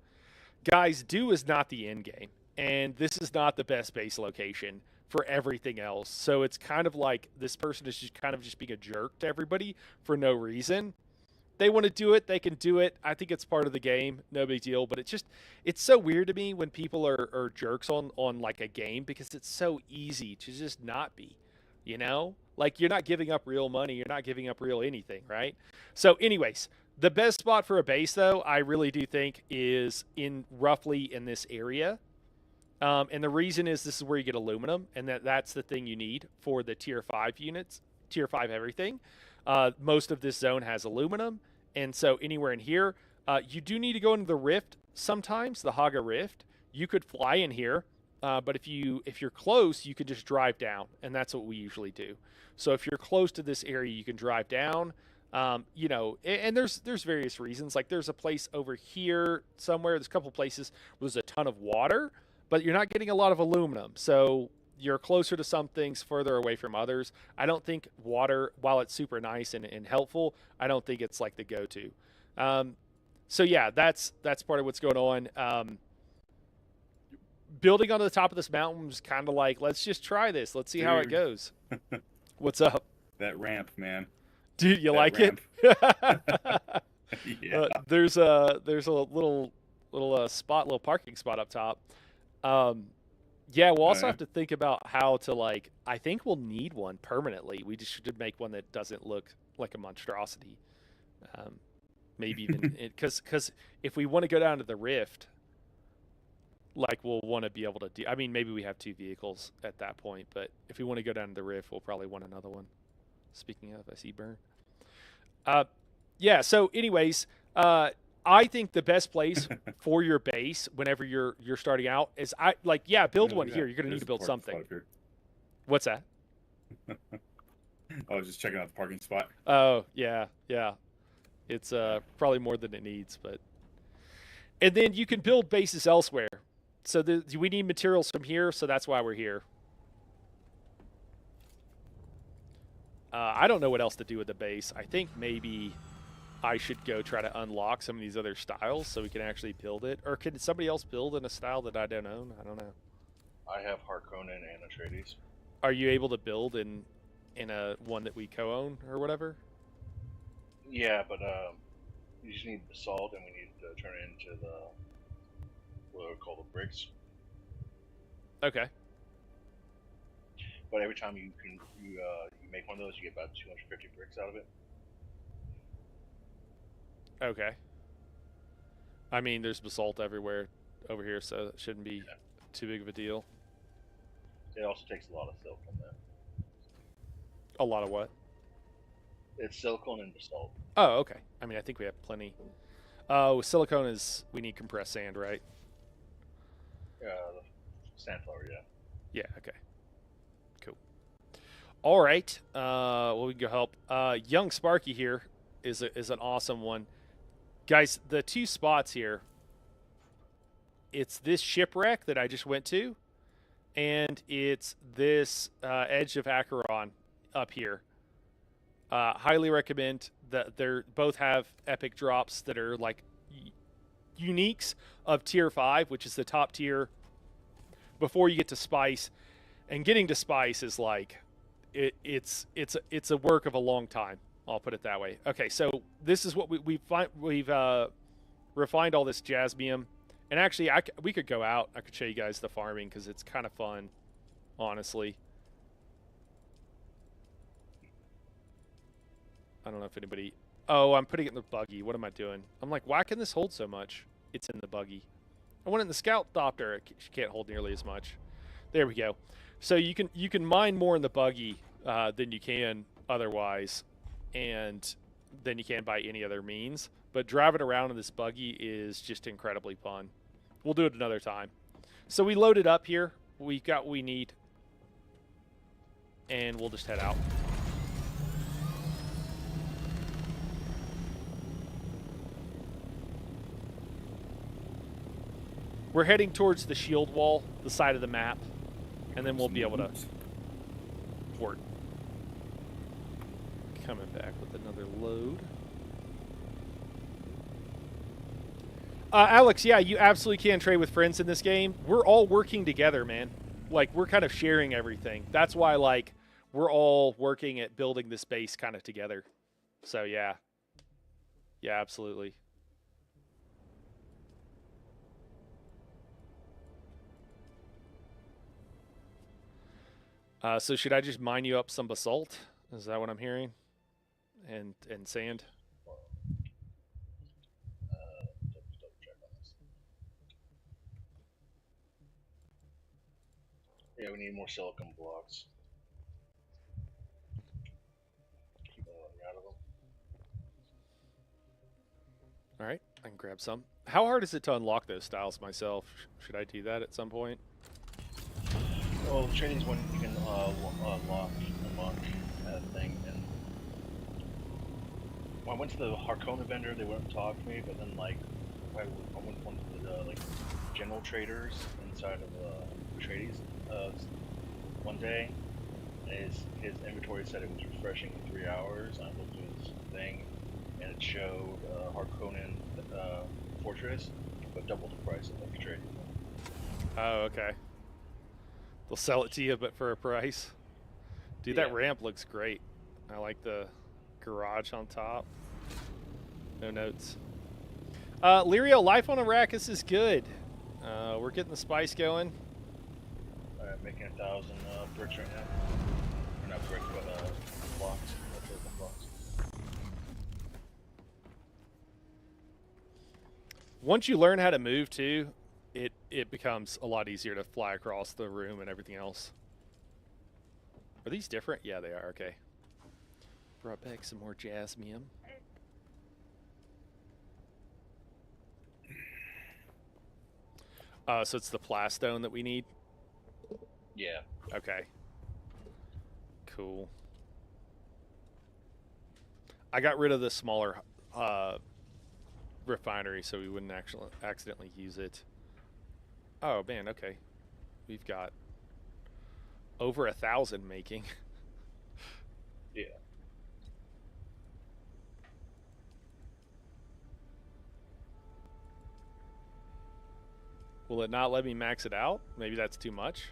Speaker 1: Guys, dew is not the end game, and this is not the best base location for everything else. So it's kind of like this person is just kind of just being a jerk to everybody for no reason. They want to do it, they can do it. I think it's part of the game, no big deal. But it's so weird to me when people are jerks on like a game because it's so easy to just not be, you know? Like you're not giving up real money, you're not giving up real anything, right? So anyways, the best spot for a base though, I really do think is roughly in this area. And the reason is this is where you get aluminum, and that's the thing you need for the tier 5 units, tier 5 everything. Most of this zone has aluminum, and so anywhere in here, you do need to go into the rift sometimes, the Haga Rift. You could fly in here, but if you're close, you could just drive down, and that's what we usually do. So if you're close to this area, you can drive down. You know, and there's various reasons. Like there's a place over here somewhere. There's a couple places where there's a ton of water, but you're not getting a lot of aluminum. So you're closer to some things, further away from others. I don't think water, while it's super nice and helpful, I don't think it's like the go-to. So yeah, that's part of what's going on. Building on the top of this mountain was kind of like, let's just try this. Let's see how it goes. What's up?
Speaker 2: That ramp, man.
Speaker 1: Dude, you like
Speaker 2: ramp.
Speaker 1: it?
Speaker 2: Yeah.
Speaker 1: There's a little parking spot up top. Yeah, we'll also have to think about how to, like, I think we'll need one permanently. We just should make one that doesn't look like a monstrosity. Maybe even because if we want to go down to the rift, like, we'll want to be able to do. I mean, maybe we have 2 vehicles at that point, but if we want to go down to the rift, we'll probably want another one. Speaking of, I see burn. Yeah. So, anyways, I think the best place for your base whenever you're starting out is build one here. You're gonna need to build something. What's that?
Speaker 2: I was just checking out the parking spot.
Speaker 1: Oh yeah. It's probably more than it needs, but and then you can build bases elsewhere. So we need materials from here, so that's why we're here. I don't know what else to do with the base. I think maybe I should go try to unlock some of these other styles so we can actually build it. Or can somebody else build in a style that I don't own? I don't know.
Speaker 4: I have Harkonnen and Atreides.
Speaker 1: Are you able to build in a one that we co-own or whatever?
Speaker 4: Yeah, but you just need basalt, and we need to turn it into the what we call the bricks.
Speaker 1: Okay.
Speaker 4: But every time you make one of those, you get about 250 bricks out of it.
Speaker 1: Okay. I mean, there's basalt everywhere over here, so it shouldn't be too big of a deal.
Speaker 4: It also takes a lot of silicon there.
Speaker 1: A lot of what?
Speaker 4: It's silicon and basalt.
Speaker 1: Oh, okay. I mean, I think we have plenty. Oh, silicone is we need compressed sand, right?
Speaker 4: The sandflower, yeah.
Speaker 1: Yeah. Okay. Cool. All right. Well, we can go help. Young Sparky here is an awesome one, guys. The two spots here. It's this shipwreck that I just went to, and it's this edge of Acheron up here. Highly recommend that. They both have epic drops that are like uniques of tier 5, which is the top tier before you get to spice, and getting to spice is like it's a work of a long time. I'll put it that way. Okay, so this is what we've refined all this jasmium, and actually we could go out. I could show you guys the farming because it's kind of fun, honestly. I don't know if anybody... Oh, I'm putting it in the buggy. What am I doing? I'm like, why can this hold so much? It's in the buggy. I want it in the scout doctor. It can't hold nearly as much. There we go. So you can mine more in the buggy than you can otherwise, and than you can by any other means. But driving around in this buggy is just incredibly fun. We'll do it another time. So we loaded up here. We got what we need, and we'll just head out. We're heading towards the shield wall, the side of the map, and then we'll be able to port. Coming back with another load. Alex, yeah, you absolutely can trade with friends in this game. We're all working together, man. Like, we're kind of sharing everything. That's why, like, we're all working at building this base kind of together. So, yeah. Yeah, absolutely. So should I just mine you up some basalt? Is that what I'm hearing? And sand?
Speaker 4: Double check on this. Yeah, we need more silicon blocks. Keep running out of them.
Speaker 1: All right, I can grab some. How hard is it to unlock those styles myself? Should I do that at some point?
Speaker 4: Well, the training's when you can unlock that thing. And when I went to the Harkonnen vendor, they wouldn't talk to me. But then, like, I went to one of the like general traders inside of Atreides one day. And his inventory said it was refreshing in 3 hours. I looked at this thing, and it showed Harkonnen fortress, but double the price of like Atreides.
Speaker 1: Oh, okay. They'll sell it to you, but for a price. Dude, that ramp looks great. I like the garage on top. No notes. Lirio, life on Arrakis is good. We're getting the spice going.
Speaker 4: Alright, making 1,000 bricks right now. Or not bricks, but blocks. Blocks.
Speaker 1: Once you learn how to move, too, it becomes a lot easier to fly across the room and everything else. Are these different? Yeah, they are. Okay. Brought back some more jasmium. So it's the plastone that we need?
Speaker 4: Yeah.
Speaker 1: Okay. Cool. I got rid of the smaller refinery so we wouldn't actually accidentally use it. Oh, man, okay. We've got over 1,000 making.
Speaker 4: Yeah.
Speaker 1: Will it not let me max it out? Maybe that's too much?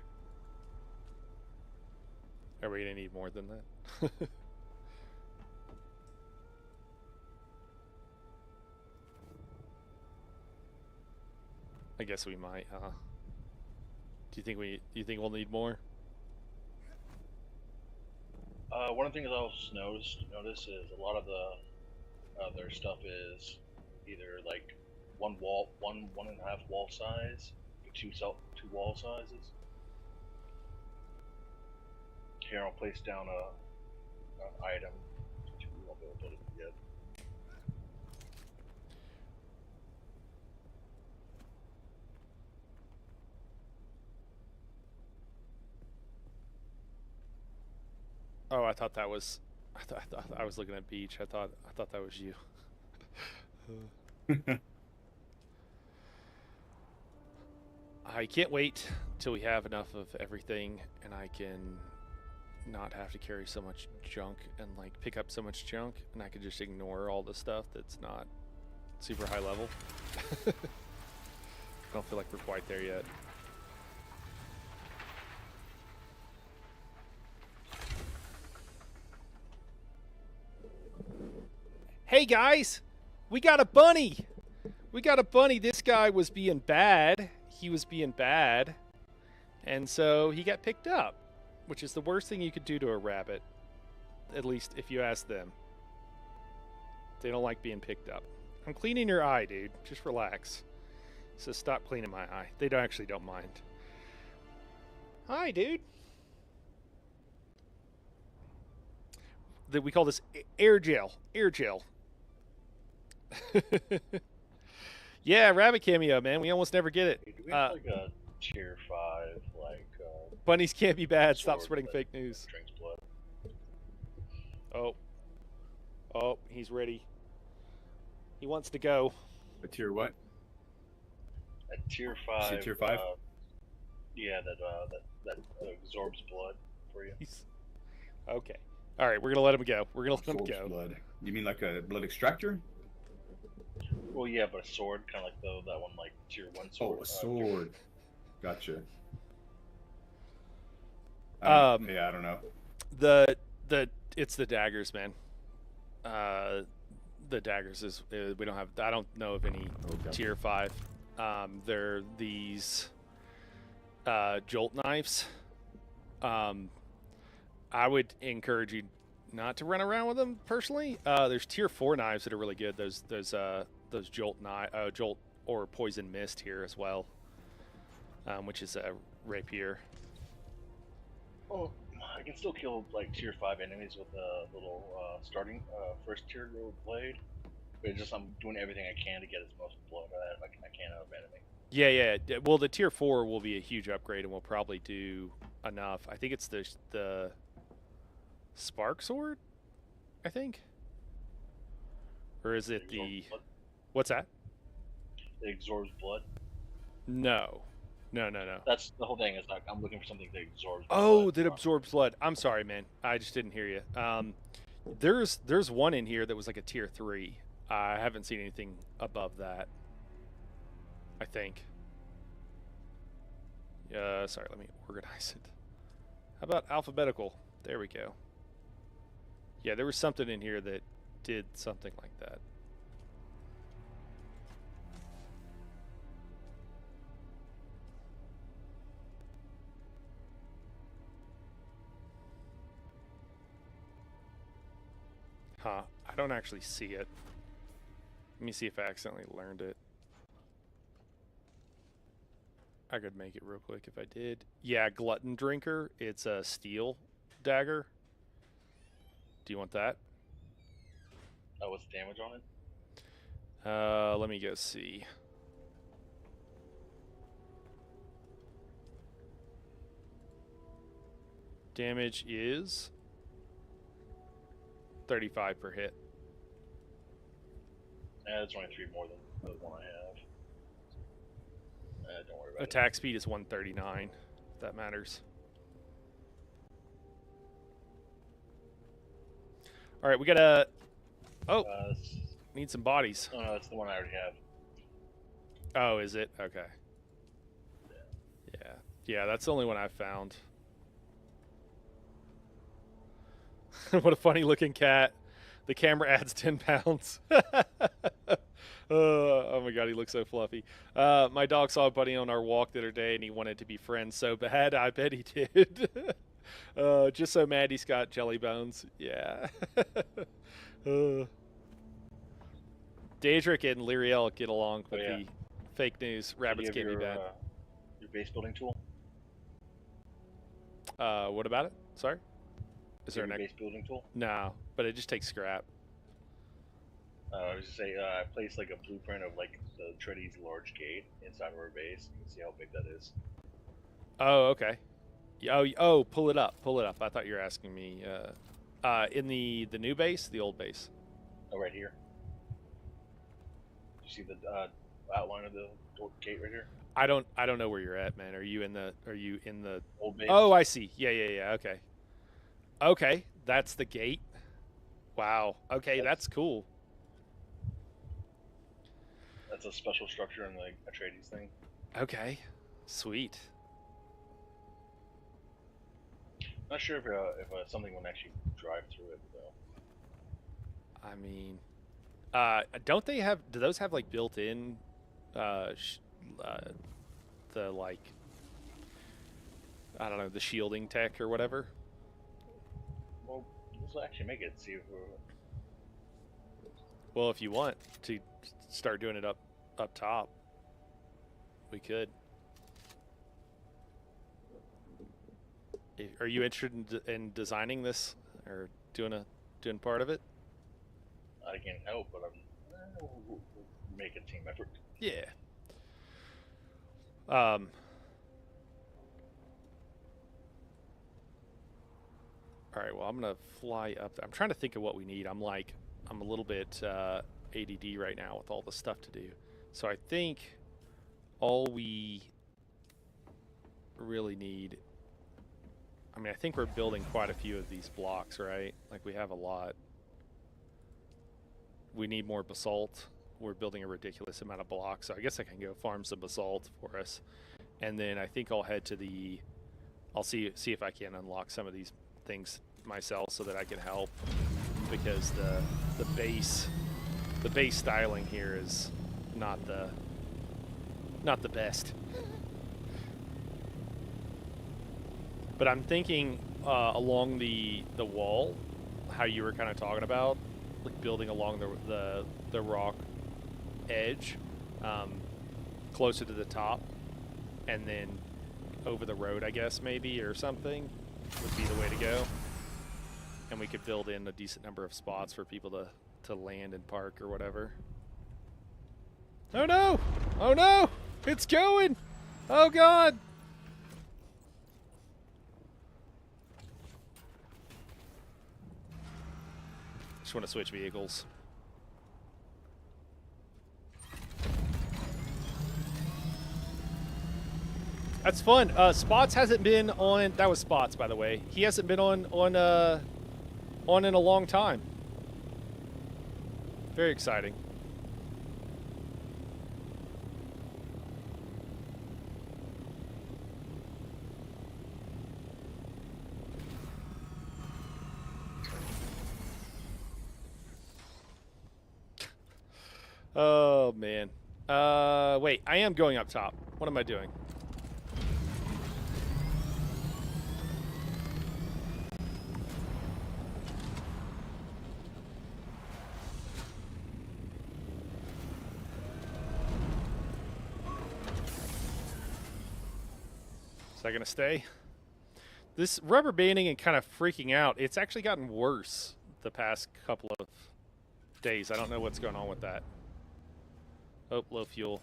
Speaker 1: Are we going to need more than that? I guess we might, huh? Do you think we'll need more?
Speaker 4: One of the things I also notice is a lot of their stuff is either like one and a half wall size, two wall sizes. Here I'll place down an item. We won't be able to put it yet.
Speaker 1: Oh, I thought that was. I thought I was looking at beach. I thought that was you. I can't wait till we have enough of everything, and I can not have to carry so much junk and like pick up so much junk, and I can just ignore all the stuff that's not super high level. I don't feel like we're quite there yet. Hey guys, we got a bunny. We got a bunny. This guy was being bad. He was being bad, and so he got picked up, which is the worst thing you could do to a rabbit. At least if you ask them. They don't like being picked up. I'm cleaning your eye, dude. Just relax. So stop cleaning my eye. They actually don't mind. Hi, dude. We call this air gel. Air gel. Yeah, rabbit cameo, man. We almost never get it.
Speaker 4: Hey, do we have like a tier 5 like
Speaker 1: Bunnies can't be bad. Stop
Speaker 4: sword
Speaker 1: spreading
Speaker 4: that
Speaker 1: fake news.
Speaker 4: drinks blood?
Speaker 1: Oh, he's ready. He wants to go.
Speaker 2: A tier what?
Speaker 4: A tier 5.
Speaker 2: tier 5?
Speaker 4: Yeah, that absorbs blood for you.
Speaker 1: Okay. All right, we're gonna let him go. We're gonna let him
Speaker 2: Soul's
Speaker 1: go.
Speaker 2: blood. You mean like a blood extractor?
Speaker 4: Well, yeah, but a sword, kind of like that one, like tier 1 sword.
Speaker 2: Oh, a sword. Gotcha. Yeah, I don't know.
Speaker 1: It's the daggers, man. The daggers is we don't have. I don't know of any tier 5. They're these jolt knives. I would encourage you not to run around with them personally. There's tier 4 knives that are really good. Those jolt or poison mist here as well, which is a rapier.
Speaker 4: Oh, I can still kill like tier 5 enemies with a little starting first tier blade. But it's just I'm doing everything I can to get as most blood I can out of enemy.
Speaker 1: Yeah. Well, the tier 4 will be a huge upgrade, and we'll probably do enough. I think it's the spark sword, I think, or is it the? What's that?
Speaker 4: It absorbs blood.
Speaker 1: No.
Speaker 4: That's the whole thing. Is like I'm looking for something that absorbs.
Speaker 1: Oh,
Speaker 4: blood.
Speaker 1: that absorbs blood. I'm sorry, man. I just didn't hear you. There's one in here that was like a tier 3. I haven't seen anything above that. I think. Sorry, let me organize it. How about alphabetical? There we go. Yeah, there was something in here that did something like that. Huh. I don't actually see it. Let me see if I accidentally learned it. I could make it real quick if I did. Yeah, Glutton Drinker. It's a steel dagger. Do you want that?
Speaker 4: Oh, what's the damage on it?
Speaker 1: Let me go see. Damage is 35 per hit.
Speaker 4: That's only 3 more than the one I have. Don't worry about
Speaker 1: Attack speed is 139, if that matters. All right, we gotta. Oh,
Speaker 4: it.
Speaker 1: need some bodies.
Speaker 4: Oh no, that's the one I already have.
Speaker 1: Oh, is it? Okay. Yeah, that's the only one I've found. What a funny looking cat. The camera adds 10 pounds. Oh my god, he looks so fluffy. My dog saw a bunny on our walk the other day and he wanted to be friends so bad. I bet he did. Just so mad he's got jelly bones. Yeah. Daedric and Lyriel get along with the fake news. Rabbits
Speaker 4: Do you
Speaker 1: can't
Speaker 4: have
Speaker 1: be bad.
Speaker 4: Your base building tool?
Speaker 1: What about it? Sorry? Is there
Speaker 4: a
Speaker 1: an
Speaker 4: base building tool?
Speaker 1: No, but it just takes scrap.
Speaker 4: I was just say I placed like a blueprint of like the Tready's large gate inside of our base. You can see how big that is.
Speaker 1: Oh, okay. Oh, pull it up. Pull it up. I thought you were asking me. In the new base, the old base.
Speaker 4: Oh, right here. You see the outline of the gate right here?
Speaker 1: I don't know where you're at, man. Are you in the
Speaker 4: Old base.
Speaker 1: Oh, I see. Yeah. Okay. Okay, that's the gate. Wow. Okay, that's cool.
Speaker 4: That's a special structure in the Atreides thing.
Speaker 1: Okay. Sweet.
Speaker 4: Not sure if something would actually drive through it though.
Speaker 1: I mean, don't they have? Do those have like built-in, the like, I don't know, the shielding tech or whatever?
Speaker 4: Well, let's actually make it. See if we're.
Speaker 1: Well, if you want to start doing it up top, we could. Are you interested in designing this or doing part of it?
Speaker 4: I can't help, but we'll make a team effort.
Speaker 1: Yeah. All right. Well, I'm gonna fly up. I'm trying to think of what we need. I'm a little bit ADD right now with all the stuff to do. So I think all we really need. I mean, I think we're building quite a few of these blocks, right? Like we have a lot. We need more basalt. We're building a ridiculous amount of blocks, so I guess I can go farm some basalt for us. And then I think I'll head to the. I'll see if I can unlock some of these things myself so that I can help, because the base styling here is not the best. But I'm thinking along the wall, how you were kind of talking about, like building along the rock edge, closer to the top, and then over the road, I guess, maybe, or something, would be the way to go. And we could build in a decent number of spots for people to land and park or whatever. Oh no! Oh no! It's going! Oh god! Just want to switch vehicles. That's fun. Spots hasn't been on. That was Spots, by the way. He hasn't been on in a long time. Very exciting. Oh man. Wait. I am going up top. What am I doing? Is that gonna stay? This rubber banding and kind of freaking out, it's actually gotten worse the past couple of days. I don't know what's going on with that. Oh, low fuel.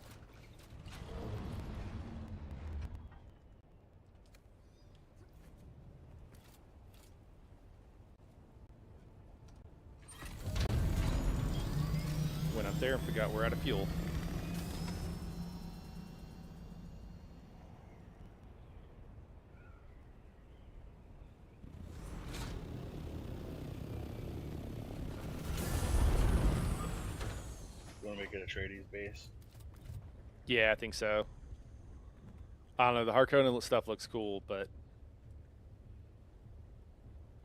Speaker 1: there and forgot we're out of fuel.
Speaker 4: You want to make it a Atreides base?
Speaker 1: Yeah, I think so. I don't know. The Harkonnen stuff looks cool, but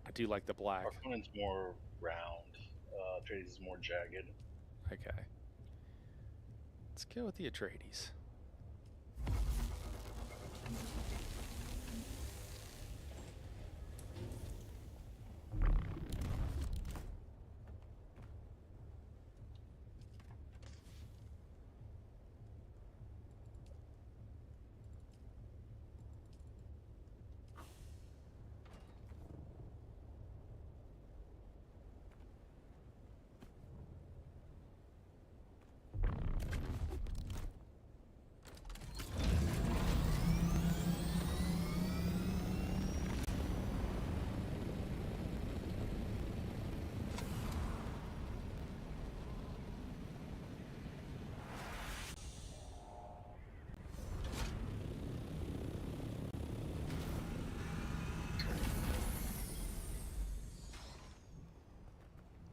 Speaker 1: I do like the black.
Speaker 4: Harkonnen's more round. Atreides is more jagged.
Speaker 1: Okay. Let's go with the Atreides.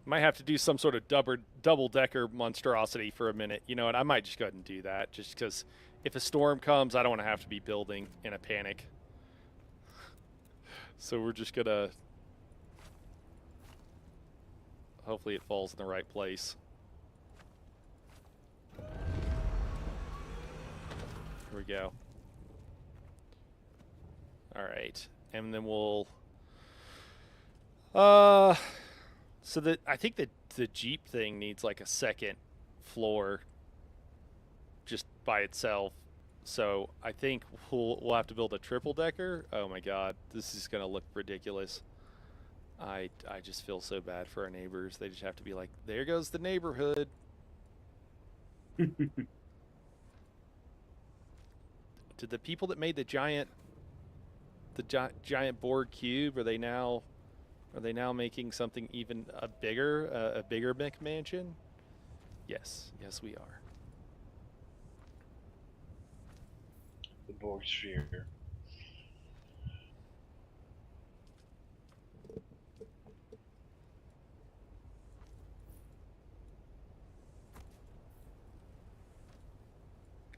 Speaker 1: Might have to do some sort of double-decker monstrosity for a minute. You know what? I might just go ahead and do that, just because if a storm comes, I don't want to have to be building in a panic. So we're just gonna... Hopefully it falls in the right place. Here we go. All right, and then we'll... So I think that the Jeep thing needs like a second floor just by itself. So I think we'll have to build a triple decker. Oh my god, this is gonna look ridiculous. I just feel so bad for our neighbors. They just have to be like, there goes the neighborhood. Did the people that made the giant board cube, are they now making something even a bigger McMansion? Yes, we are.
Speaker 4: The Borg sphere.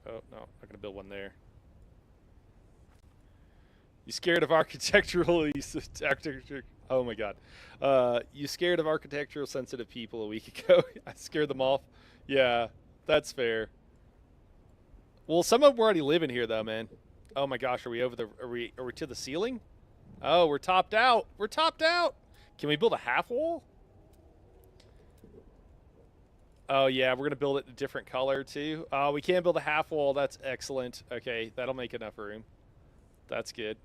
Speaker 1: Oh no, I'm not gonna build one there. You scared of architectural architecture? Oh my god. You scared of architectural sensitive people a week ago. I scared them off. Yeah, that's fair. Well, some of them were already living here though, man. Oh my gosh, are we to the ceiling? Oh, we're topped out. We're topped out. Can we build a half wall? Oh yeah, we're gonna build it a different color too. Oh, we can build a half wall. That's excellent. Okay, that'll make enough room. That's good.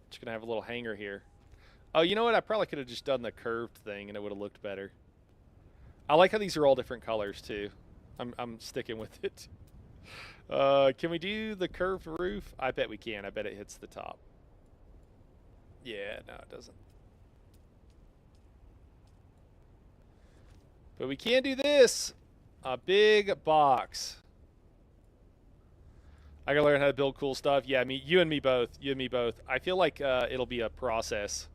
Speaker 1: Just gonna have a little hanger here. Oh, you know what? I probably could have just done the curved thing and it would have looked better. I like how these are all different colors too. I'm sticking with it. Can we do the curved roof? I bet we can. I bet it hits the top. Yeah, no, it doesn't. But we can do this. A big box. I gotta learn how to build cool stuff. Yeah, you and me both. You and me both. I feel like it'll be a process.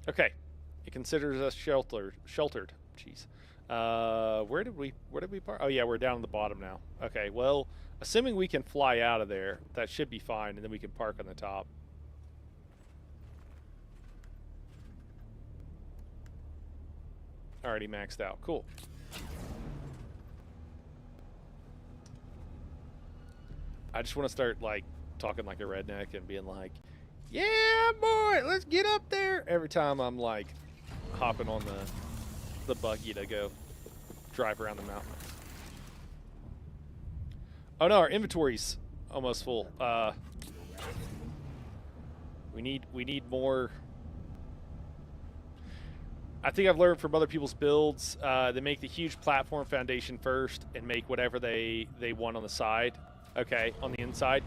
Speaker 1: Okay, it considers us sheltered. Jeez. Where did we park? Oh yeah, we're down on the bottom now. Okay, well, assuming we can fly out of there, that should be fine, and then we can park on the top. Already maxed out. Cool. I just want to start like talking like a redneck and being like, "Yeah, boy, let's get up there." Every time I'm like hopping on the buggy to go drive around the mountain. Oh no, our inventory's almost full. We need more. I think I've learned from other people's builds, they make the huge platform foundation first and make whatever they want on the side. Okay, on the inside.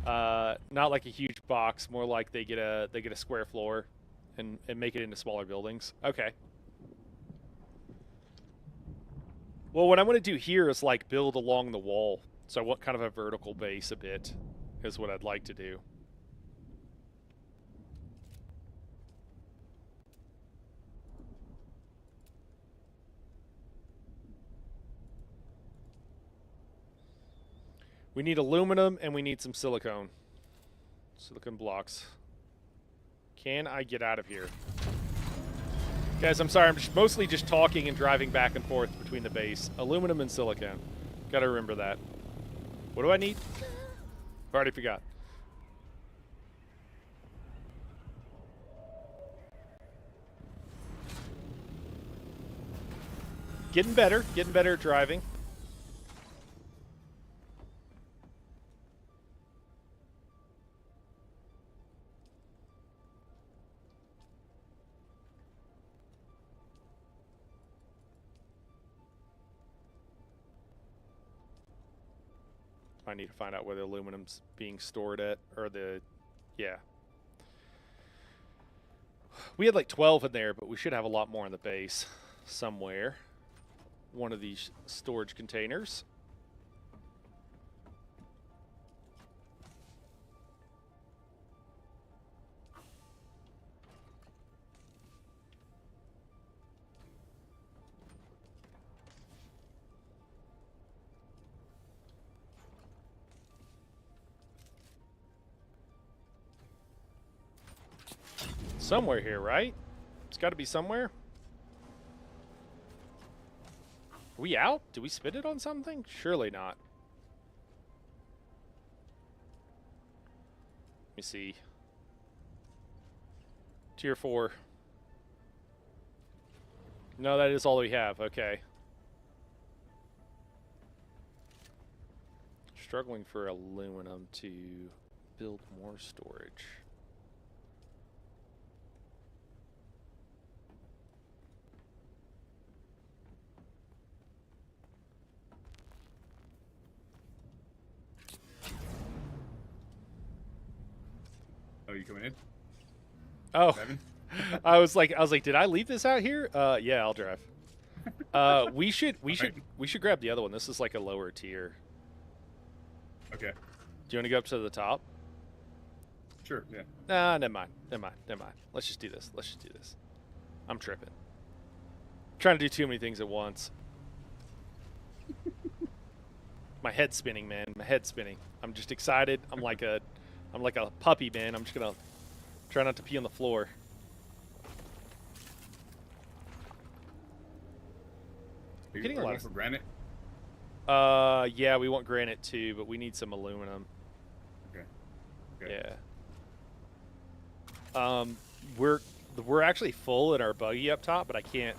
Speaker 1: Not like a huge box, more like they get a square floor and make it into smaller buildings. Okay. Well, what I want to do here is like build along the wall. So I want kind of a vertical base a bit, is what I'd like to do. We need aluminum and we need some silicone. Silicone blocks. Can I get out of here? Guys, I'm sorry. I'm mostly just talking and driving back and forth between the base. Aluminum and silicone. Gotta remember that. What do I need? I've already forgot. Getting better at driving. I need to find out where the aluminum's being stored at, or the, yeah. We had like 12 in there, but we should have a lot more in the base somewhere. One of these storage containers. Somewhere here, right? It's got to be somewhere. Are we out? Did we spend it on something? Surely not. Let me see. Tier 4. No, that is all we have. Okay. Struggling for aluminum to build more storage.
Speaker 2: Oh, you coming in?
Speaker 1: Oh,
Speaker 2: Driving?
Speaker 1: I was like, did I leave this out here? Yeah, I'll drive. We should grab the other one. This is like a lower tier.
Speaker 2: Okay.
Speaker 1: Do you want to go up to the top?
Speaker 2: Sure. Yeah.
Speaker 1: Nah, never mind. Let's just do this. I'm tripping. Trying to do too many things at once. My head's spinning, man. My head's spinning. I'm just excited. I'm like a puppy, man. I'm just gonna try not to pee on the floor.
Speaker 2: Are you
Speaker 1: Getting a lot of
Speaker 2: for granite?
Speaker 1: Yeah, we want granite too, but we need some aluminum.
Speaker 2: Okay.
Speaker 1: Yeah. We're actually full in our buggy up top, but I can't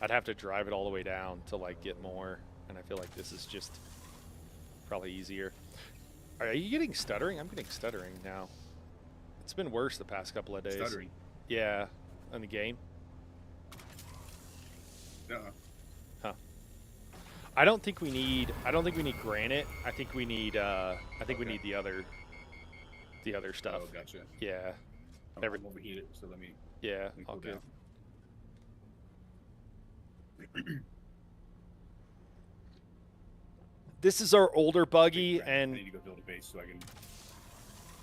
Speaker 1: I'd have to drive it all the way down to like get more, and I feel like this is just probably easier. Are you getting stuttering? I'm getting stuttering now. It's been worse the past couple of days.
Speaker 2: Stuttering.
Speaker 1: Yeah, in the game.
Speaker 2: No.
Speaker 1: Huh. I don't think we need granite. I think we need we need the other stuff.
Speaker 2: Oh, gotcha.
Speaker 1: Yeah.
Speaker 2: I'm overheated, so let me.
Speaker 1: Yeah.
Speaker 2: Let me
Speaker 1: All
Speaker 2: cool
Speaker 1: good.
Speaker 2: down.
Speaker 1: This is our older buggy,
Speaker 2: I
Speaker 1: and
Speaker 2: need to go build a base so I can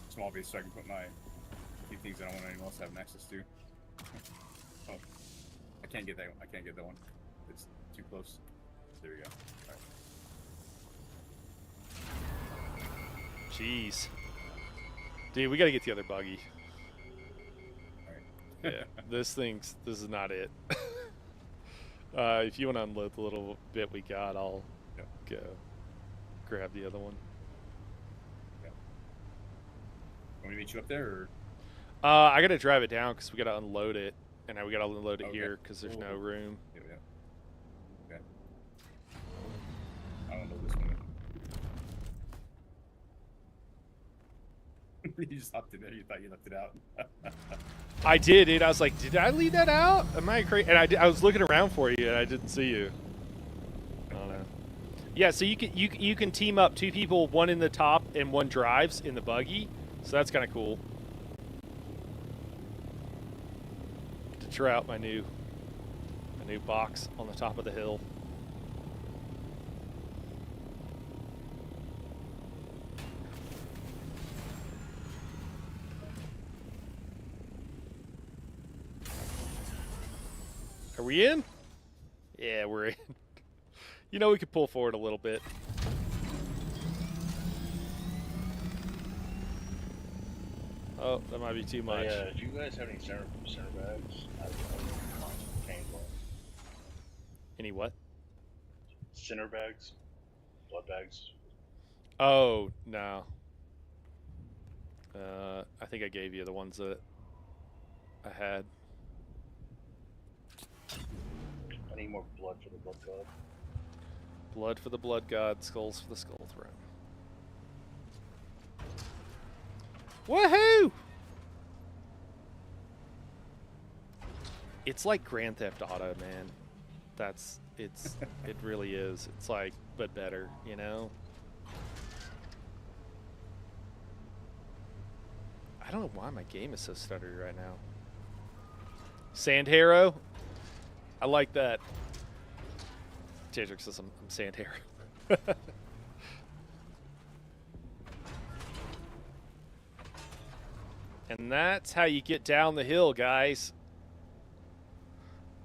Speaker 2: small base so I can put my few things I don't want anyone else having access to. Oh, I can't get that. I can't get that one. It's too close. There we go. All right.
Speaker 1: jeez, dude, we gotta get the other buggy.
Speaker 2: All right.
Speaker 1: Yeah, this is not it. If you want to unload the little bit we got, I'll go grab the other one.
Speaker 2: Want me to meet you up there, or?
Speaker 1: I gotta drive it down because we gotta unload it, and now we gotta unload it
Speaker 2: Okay.
Speaker 1: here because there's no room.
Speaker 2: Yeah. Okay. I'll unload this one. You just hopped in there. You thought you left it out.
Speaker 1: I did, dude. I was like, did I leave that out? Am I crazy? And I was looking around for you, and I didn't see you. I don't know. Yeah, so you can team up 2 people, one in the top and one drives in the buggy. So that's kind of cool. To try out my new box on the top of the hill. we in? Yeah, we're in. You know, we could pull forward a little bit. Oh, that might be too
Speaker 4: But
Speaker 1: much.
Speaker 4: yeah, if you guys have any center bags, I'd contain one.
Speaker 1: Any what?
Speaker 4: Center bags, blood bags.
Speaker 1: Oh, no. I think I gave you the ones that I had.
Speaker 4: I need more blood for the blood god.
Speaker 1: Blood for the blood god, skulls for the skull throne. Woohoo! It's like Grand Theft Auto, man. It really is. It's like, but better, you know? I don't know why my game is so stuttery right now. Sand Harrow? I like that. Jadrick says I'm Sand Harrow. And that's how you get down the hill, guys.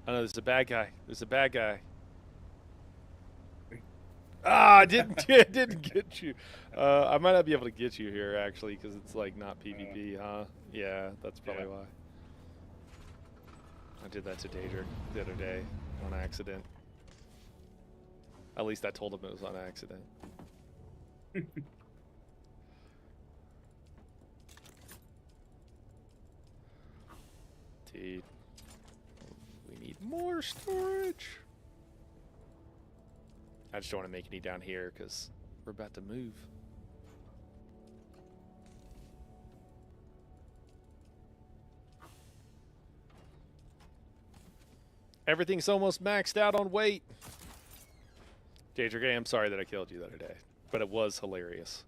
Speaker 1: Oh no, there's a bad guy. There's a bad guy. Ah, I didn't get you. I might not be able to get you here actually because it's like not PvP, huh? Yeah, that's probably why. I did that to Daedric the other day on accident. At least I told him it was on accident. Dude, we need more storage. I just don't want to make any down here because we're about to move. Everything's almost maxed out on weight. Daedric, I'm sorry that I killed you the other day, but it was hilarious.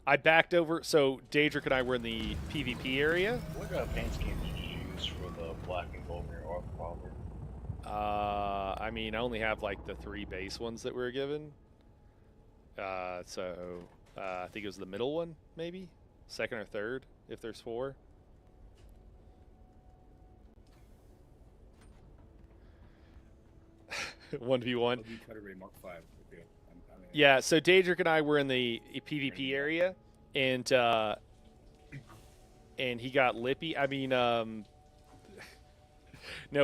Speaker 1: I backed over, so Daedric and I were in the PvP area.
Speaker 4: What paint scheme did you use for the black and gold in your revolver?
Speaker 1: I mean, I only have like the 3 base ones that we were given. I think it was the middle one, maybe? Second or third, if there's 4. One v one.
Speaker 2: Mark 5. Okay.
Speaker 1: Yeah, so Daedric and I were in the PvP area, and he got lippy. I mean, no,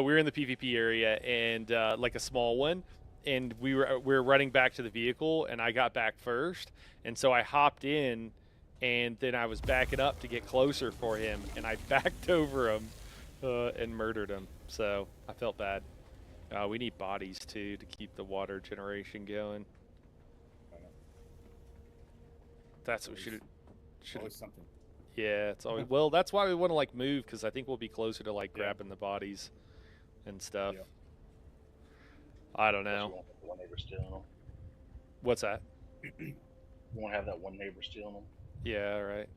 Speaker 1: we were in the PvP area and like a small one, and we were running back to the vehicle, and I got back first, and so I hopped in, and then I was backing up to get closer for him, and I backed over him and murdered him. So I felt bad. We need bodies too to keep the water generation going. That's what we should.
Speaker 2: Always something.
Speaker 1: Yeah, it's always well. That's why we want to like move because I think we'll be closer to like grabbing the bodies and stuff.
Speaker 2: Yeah.
Speaker 1: I don't
Speaker 4: Plus
Speaker 1: know.
Speaker 4: you won't have the one neighbor stealing them.
Speaker 1: What's that?
Speaker 4: You won't have that one neighbor stealing them.
Speaker 1: Yeah, right.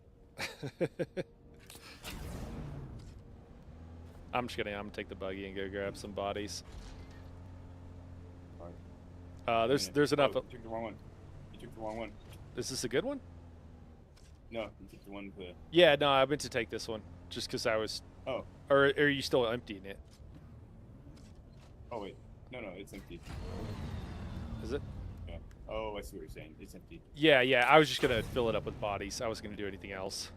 Speaker 1: I'm gonna take the buggy and go grab some bodies. There's enough.
Speaker 2: Oh, you took the wrong one. You took the wrong one.
Speaker 1: Is this a good one?
Speaker 2: No, you took the one with the.
Speaker 1: Yeah, no, I meant to take this one just because I was.
Speaker 2: Oh.
Speaker 1: Or are you still emptying it?
Speaker 2: Oh wait. No, it's empty.
Speaker 1: Is it?
Speaker 2: Yeah. Oh, I see what you're saying. It's empty.
Speaker 1: Yeah. I was just gonna fill it up with bodies. I wasn't gonna do anything else.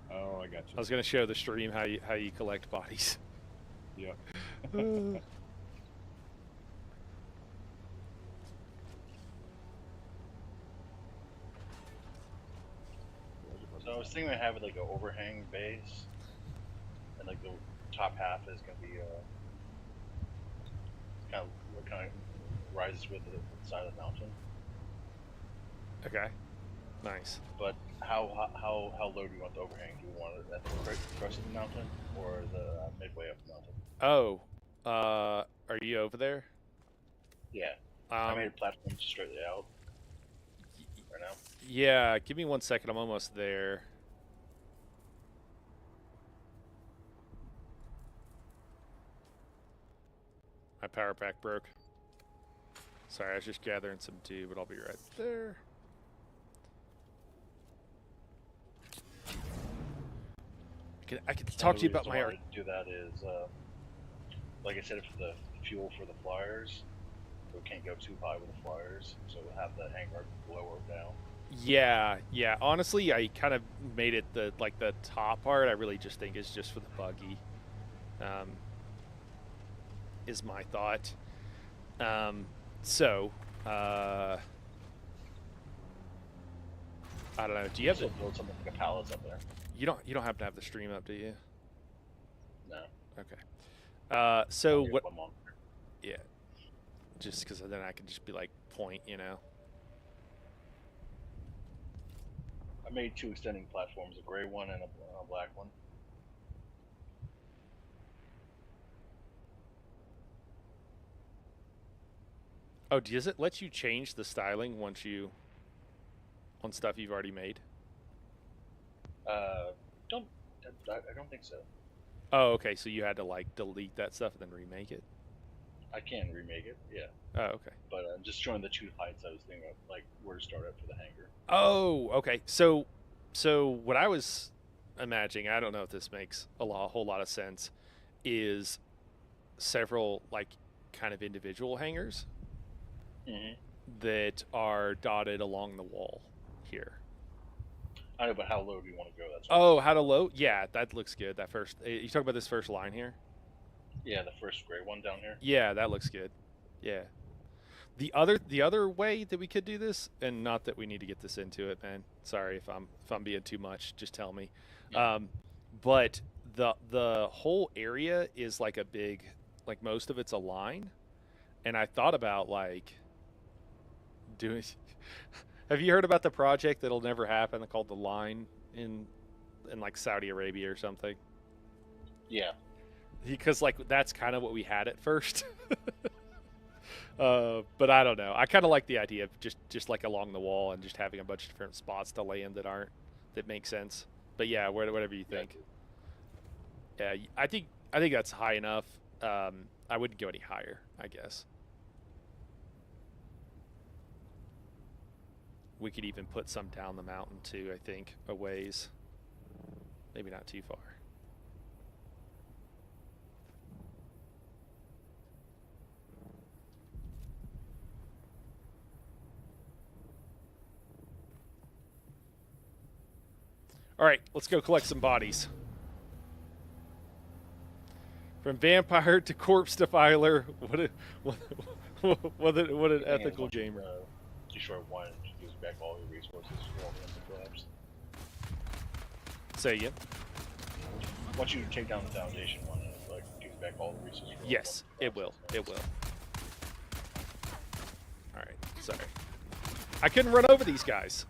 Speaker 2: Oh, I got you.
Speaker 1: I was gonna show the stream how you collect bodies.
Speaker 2: Yeah.
Speaker 4: So I was thinking of having like an overhang base, and like the top half is gonna be kind of rises with the side of the mountain.
Speaker 1: Okay. Nice.
Speaker 4: But how low do you want the overhang? Do you want it at the crest of the mountain or the midway up the mountain?
Speaker 1: Oh, are you over there?
Speaker 4: Yeah. I made a platform straight out right now.
Speaker 1: Yeah, give me 1 second. I'm almost there. My power pack broke. Sorry, I was just gathering some tea, but I'll be right there. I can talk to you about my art.
Speaker 4: To do that is, like I said, for the fuel for the flyers. So we can't go too high with the flyers. So we'll have the hangar lower down.
Speaker 1: Yeah, yeah. Honestly, I kind of made it the top part. I really just think is just for the buggy. Is my thought. So, I don't know. Do you have
Speaker 4: So build something like a palace up there.
Speaker 1: You don't happen to have the stream up, do you?
Speaker 4: No.
Speaker 1: Okay. So
Speaker 4: Yeah,
Speaker 1: what?
Speaker 4: one more.
Speaker 1: Yeah. Just because then I can just be like point, you know.
Speaker 4: I made 2 extending platforms, a gray one and a black one.
Speaker 1: Oh, does it let you change the styling on stuff you've already made?
Speaker 4: Don't I don't think so.
Speaker 1: Oh, okay. So you had to like delete that stuff and then remake it.
Speaker 4: I can remake it, yeah.
Speaker 1: Oh, okay.
Speaker 4: But I'm just showing the 2 heights I was thinking of, like where to start at for the hangar.
Speaker 1: Oh, okay. So what I was imagining, I don't know if this makes a whole lot of sense, is several like kind of individual hangars
Speaker 4: Mm-hmm.
Speaker 1: that are dotted along the wall here.
Speaker 4: I know, but how low do you want to go? That's
Speaker 1: Oh, how to load? Yeah, that looks good. That first, you talking about this first line here?
Speaker 4: yeah, the first gray one down here.
Speaker 1: Yeah, that looks good. Yeah. The other way that we could do this, and not that we need to get this into it, man. Sorry if I'm being too much. Just tell me.
Speaker 4: Yeah.
Speaker 1: But the whole area is like a big, like most of it's a line, and I thought about like doing. Have you heard about the project that'll never happen called the Line in like Saudi Arabia or something?
Speaker 4: Yeah.
Speaker 1: Because like that's kind of what we had at first. But I don't know. I kind of like the idea of just like along the wall and just having a bunch of different spots to land that make sense. But yeah, whatever you think. Yeah, I think that's high enough. I wouldn't go any higher, I guess. We could even put some down the mountain too, I think, a ways. Maybe not too far. All right, let's go collect some bodies. From vampire to corpse defiler, what an ethical gamer.
Speaker 4: Destroy one and use back all your resources for all the empty collapse.
Speaker 1: Say again.
Speaker 4: Once you take down the foundation one, it like gives back all the resources. For
Speaker 1: Yes,
Speaker 4: all the
Speaker 1: it will.
Speaker 4: collapses.
Speaker 1: It will. All right, sorry. I couldn't run over these guys.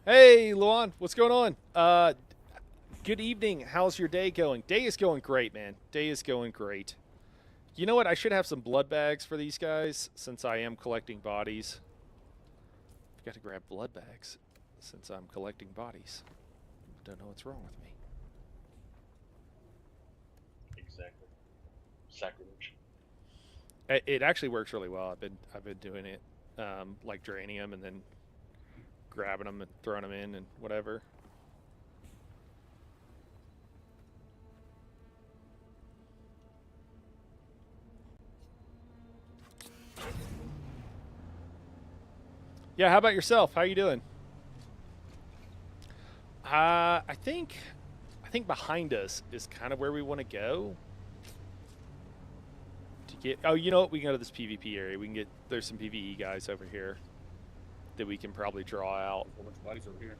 Speaker 1: Hey, Luan, what's going on? Good evening. How's your day going? Day is going great, man. Day is going great. You know what? I should have some blood bags for these guys since I am collecting bodies. I've got to grab blood bags since I'm collecting bodies. Don't know what's wrong with me.
Speaker 4: Exactly. Sacrilege.
Speaker 1: It actually works really well. I've been doing it, like draining them and then grabbing them and throwing them in and whatever. Yeah, how about yourself? How you doing? I think behind us is kind of where we want to go. To get, oh, you know what? We can go to this PvP area. We can get, there's some PvE guys over here that we can probably draw out.
Speaker 2: A whole bunch of bodies over here.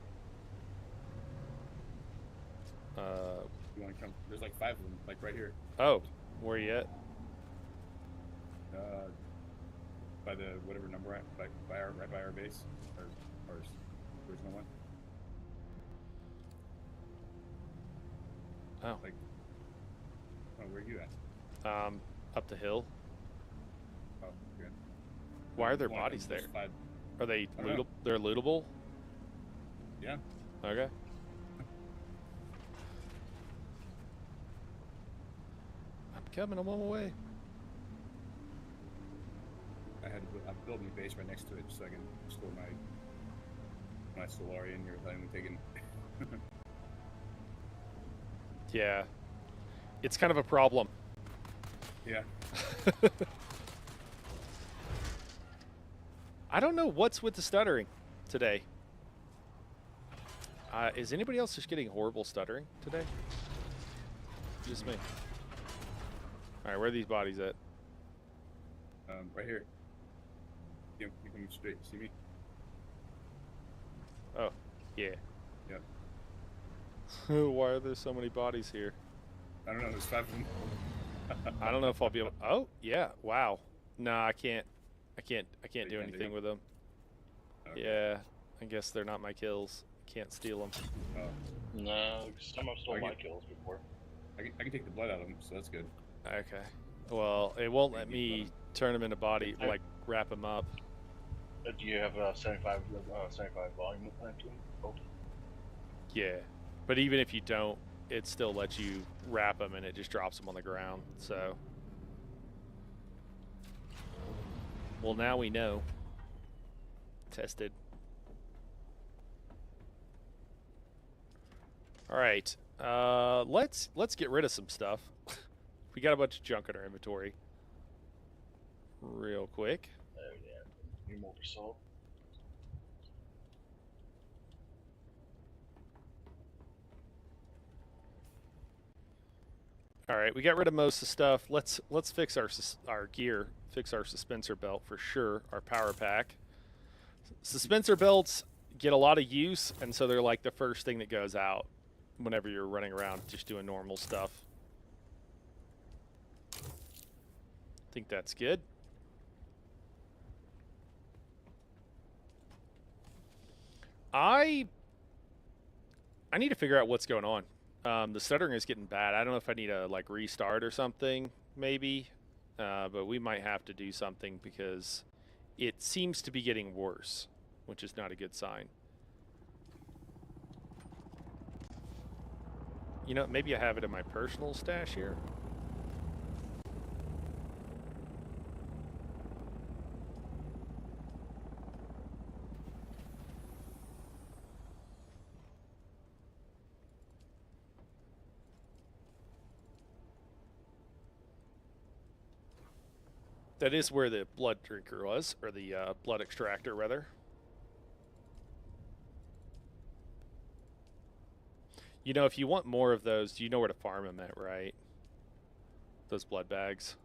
Speaker 2: You want to come? There's like 5 of them, like right here.
Speaker 1: Oh, where you at?
Speaker 2: By the whatever number right by our base, or our original one.
Speaker 1: Oh,
Speaker 2: Like, oh, where are you at?
Speaker 1: up the hill.
Speaker 2: Oh, good.
Speaker 1: Why are there
Speaker 2: One of
Speaker 1: bodies
Speaker 2: them
Speaker 1: there?
Speaker 2: was 5.
Speaker 1: Are they
Speaker 2: I don't know.
Speaker 1: they're lootable?
Speaker 2: Yeah.
Speaker 1: Okay. I'm coming. I'm on my way.
Speaker 2: I'm building a base right next to it so I can store my my Solarian here without even taking.
Speaker 1: Yeah. It's kind of a problem.
Speaker 2: Yeah.
Speaker 1: I don't know what's with the stuttering today. Is anybody else just getting horrible stuttering today? Just me. Alright, where are these bodies at?
Speaker 2: Right here. You can straight. See me?
Speaker 1: Oh, yeah.
Speaker 2: Yep.
Speaker 1: Why are there so many bodies here?
Speaker 2: I don't know. There's 5 of them.
Speaker 1: I don't know if I'll be able. Oh, yeah. Wow. Nah, I can't do
Speaker 2: can't do
Speaker 1: anything
Speaker 2: it?
Speaker 1: with them.
Speaker 2: Okay.
Speaker 1: Yeah, I guess they're not my kills. Can't steal them.
Speaker 2: Oh,
Speaker 4: No, some have stole
Speaker 2: I
Speaker 4: my
Speaker 2: get-
Speaker 4: kills before.
Speaker 2: I can take the blood out of them, so that's good.
Speaker 1: Okay. Well, it won't let
Speaker 2: Maybe
Speaker 1: me turn them into body, like wrap them up.
Speaker 4: Do you have 75 volume to them? Oh,
Speaker 1: Yeah, but even if you don't, it still lets you wrap them, and it just drops them on the ground. So, well, now we know. Tested. All right. Let's get rid of some stuff. We got a bunch of junk in our inventory. Real quick.
Speaker 4: oh yeah. Need more for salt.
Speaker 1: All right, we got rid of most of the stuff. Let's fix our gear. Fix our suspensor belt for sure. Our power pack. Suspensor belts get a lot of use, and so they're like the first thing that goes out whenever you're running around just doing normal stuff. I think that's good. I need to figure out what's going on. The stuttering is getting bad. I don't know if I need to like restart or something, maybe, but we might have to do something because it seems to be getting worse, which is not a good sign. You know, maybe I have it in my personal stash here. That is where the blood drinker was, or the blood extractor, rather. You know, if you want more of those, you know where to farm them at, right? Those blood bags.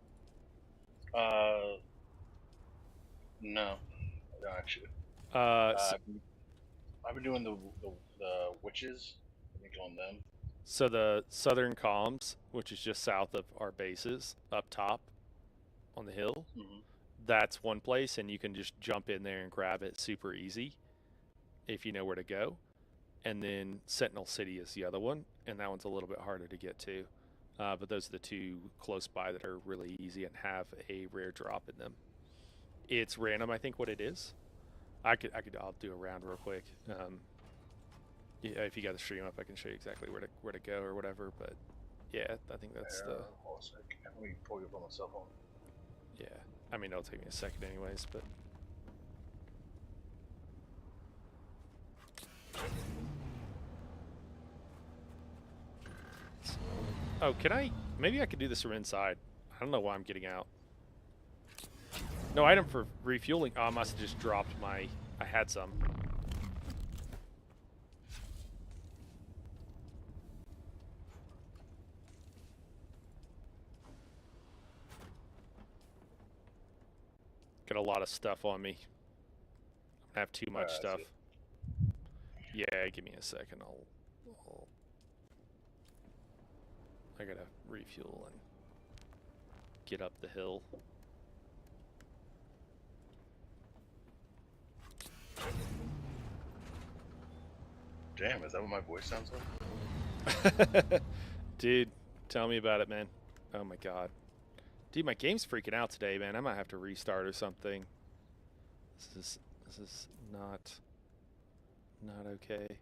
Speaker 4: No, I don't actually.
Speaker 1: So,
Speaker 4: I've been doing the witches. I've been killing them.
Speaker 1: so the southern comms, which is just south of our bases, up top on the hill,
Speaker 4: Mm-hmm.
Speaker 1: that's one place, and you can just jump in there and grab it super easy if you know where to go. And then Sentinel City is the other one, and that one's a little bit harder to get to. But those are the two close by that are really easy and have a rare drop in them. It's random, I think, what it is. I'll do a round real quick. Yeah, if you got the stream up, I can show you exactly where to go or whatever. But yeah, I think that's the.
Speaker 4: Hold on a sec. Let me pull you up on my cell phone.
Speaker 1: Yeah, I mean it'll take me a second anyways, but. Oh, can I? Maybe I could do this from inside. I don't know why I'm getting out. No item for refueling. Oh, I must have just dropped my. I had some. Got a lot of stuff on me. I have too much stuff. Yeah, give me a second. I gotta refuel and get up the hill.
Speaker 4: Damn, is that what my voice sounds like?
Speaker 1: Dude, tell me about it, man. Oh my god. Dude, my game's freaking out today, man. I might have to restart or something. This is not okay.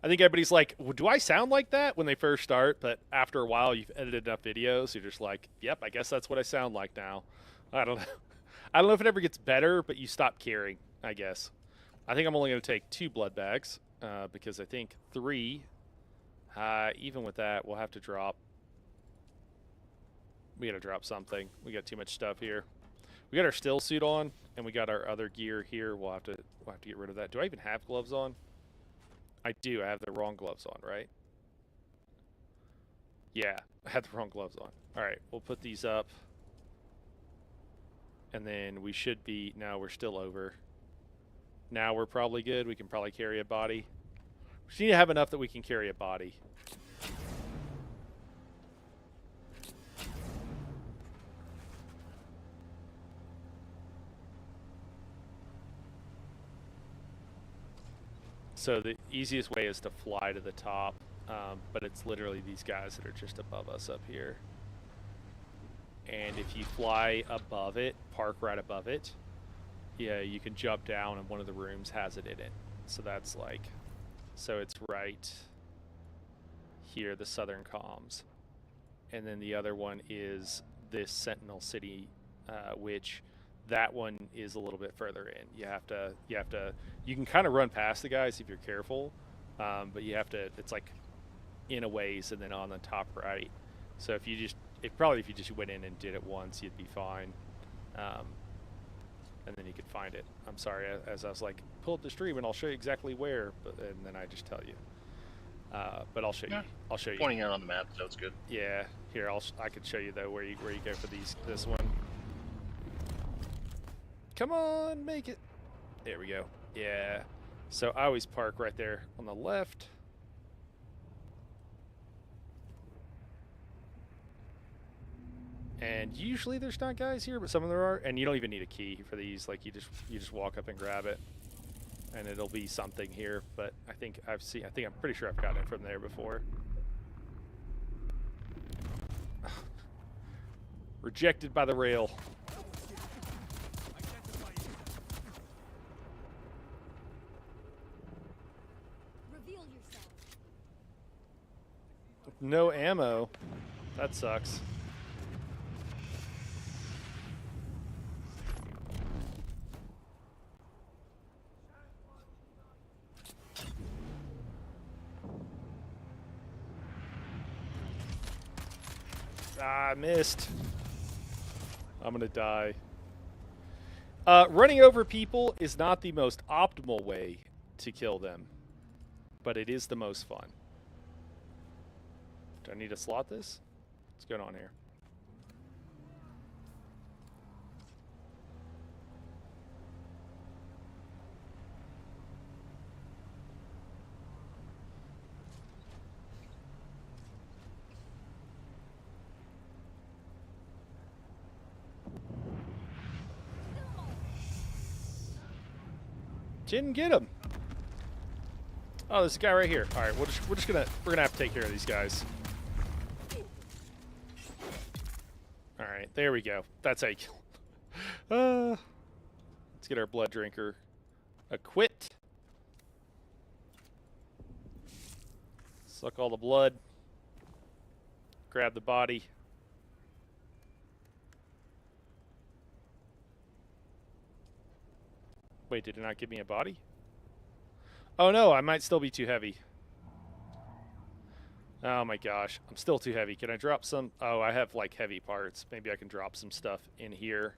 Speaker 1: I think everybody's like, well, do I sound like that when they first start? But after a while, you've edited enough videos, you're just like, yep, I guess that's what I sound like now. I don't know. I don't know if it ever gets better, but you stop caring, I guess. I think I'm only going to take 2 blood bags because I think 3, even with that, we'll have to drop. We got to drop something. We got too much stuff here. We got our still suit on, and we got our other gear here. We'll have to get rid of that. Do I even have gloves on? I do. I have the wrong gloves on, right? Yeah, I had the wrong gloves on. All right, we'll put these up. And then we should be... No, we're still over. Now we're probably good. We can probably carry a body. We just need to have enough that we can carry a body. So the easiest way is to fly to the top, but it's literally these guys that are just above us up here. And if you fly above it, park right above it, yeah, you can jump down and one of the rooms has it in it. So that's like, so it's right here, the southern comms. And then the other one is this Sentinel City, which that one is a little bit further in. You can kind of run past the guys if you're careful, but you have to, it's like in a ways and then on the top right. So if you just went in and did it once, you'd be fine. And then you could find it. I'm sorry, as I was like, pull up the stream and I'll show you exactly where, and then I just tell you. But I'll show you. I'll show you.
Speaker 4: Pointing out on the map, so it's good.
Speaker 1: Yeah, here I could show you though where you go for this one. Come on, make it. There we go. Yeah. So I always park right there on the left. And usually there's not guys here, but some of them are. And you don't even need a key for these. Like you just walk up and grab it, and it'll be something here. But I think I'm pretty sure I've gotten it from there before. Rejected by the rail.
Speaker 6: Reveal yourself.
Speaker 1: No ammo. That sucks. Ah, I missed. I'm gonna die. Running over people is not the most optimal way to kill them, but it is the most fun. Do I need to slot this? What's going on here? Didn't get him. Oh, there's a guy right here. All right, we're gonna have to take care of these guys. All right, there we go. That's how you kill him. Let's get our blood drinker equipped. Suck all the blood. Grab the body. Wait, did it not give me a body? Oh no, I might still be too heavy. Oh my gosh, I'm still too heavy. Can I drop some? Oh, I have like heavy parts. Maybe I can drop some stuff in here.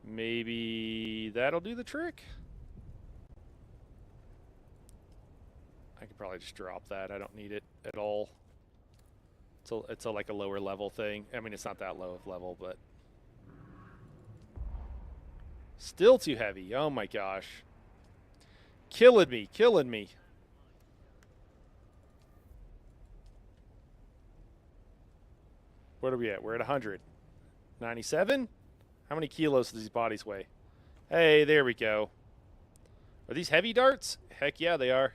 Speaker 1: Maybe that'll do the trick. I could probably just drop that. I don't need it at all. It's like a lower level thing. I mean, it's not that low of level, but still too heavy. Oh my gosh. Killing me, killing me. What are we at? We're at 100. 97? How many kilos do these bodies weigh? Hey, there we go. Are these heavy darts? Heck yeah, they are.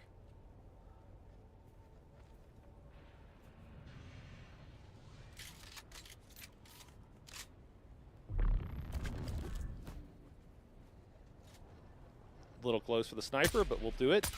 Speaker 1: A little close for the sniper, but we'll do it.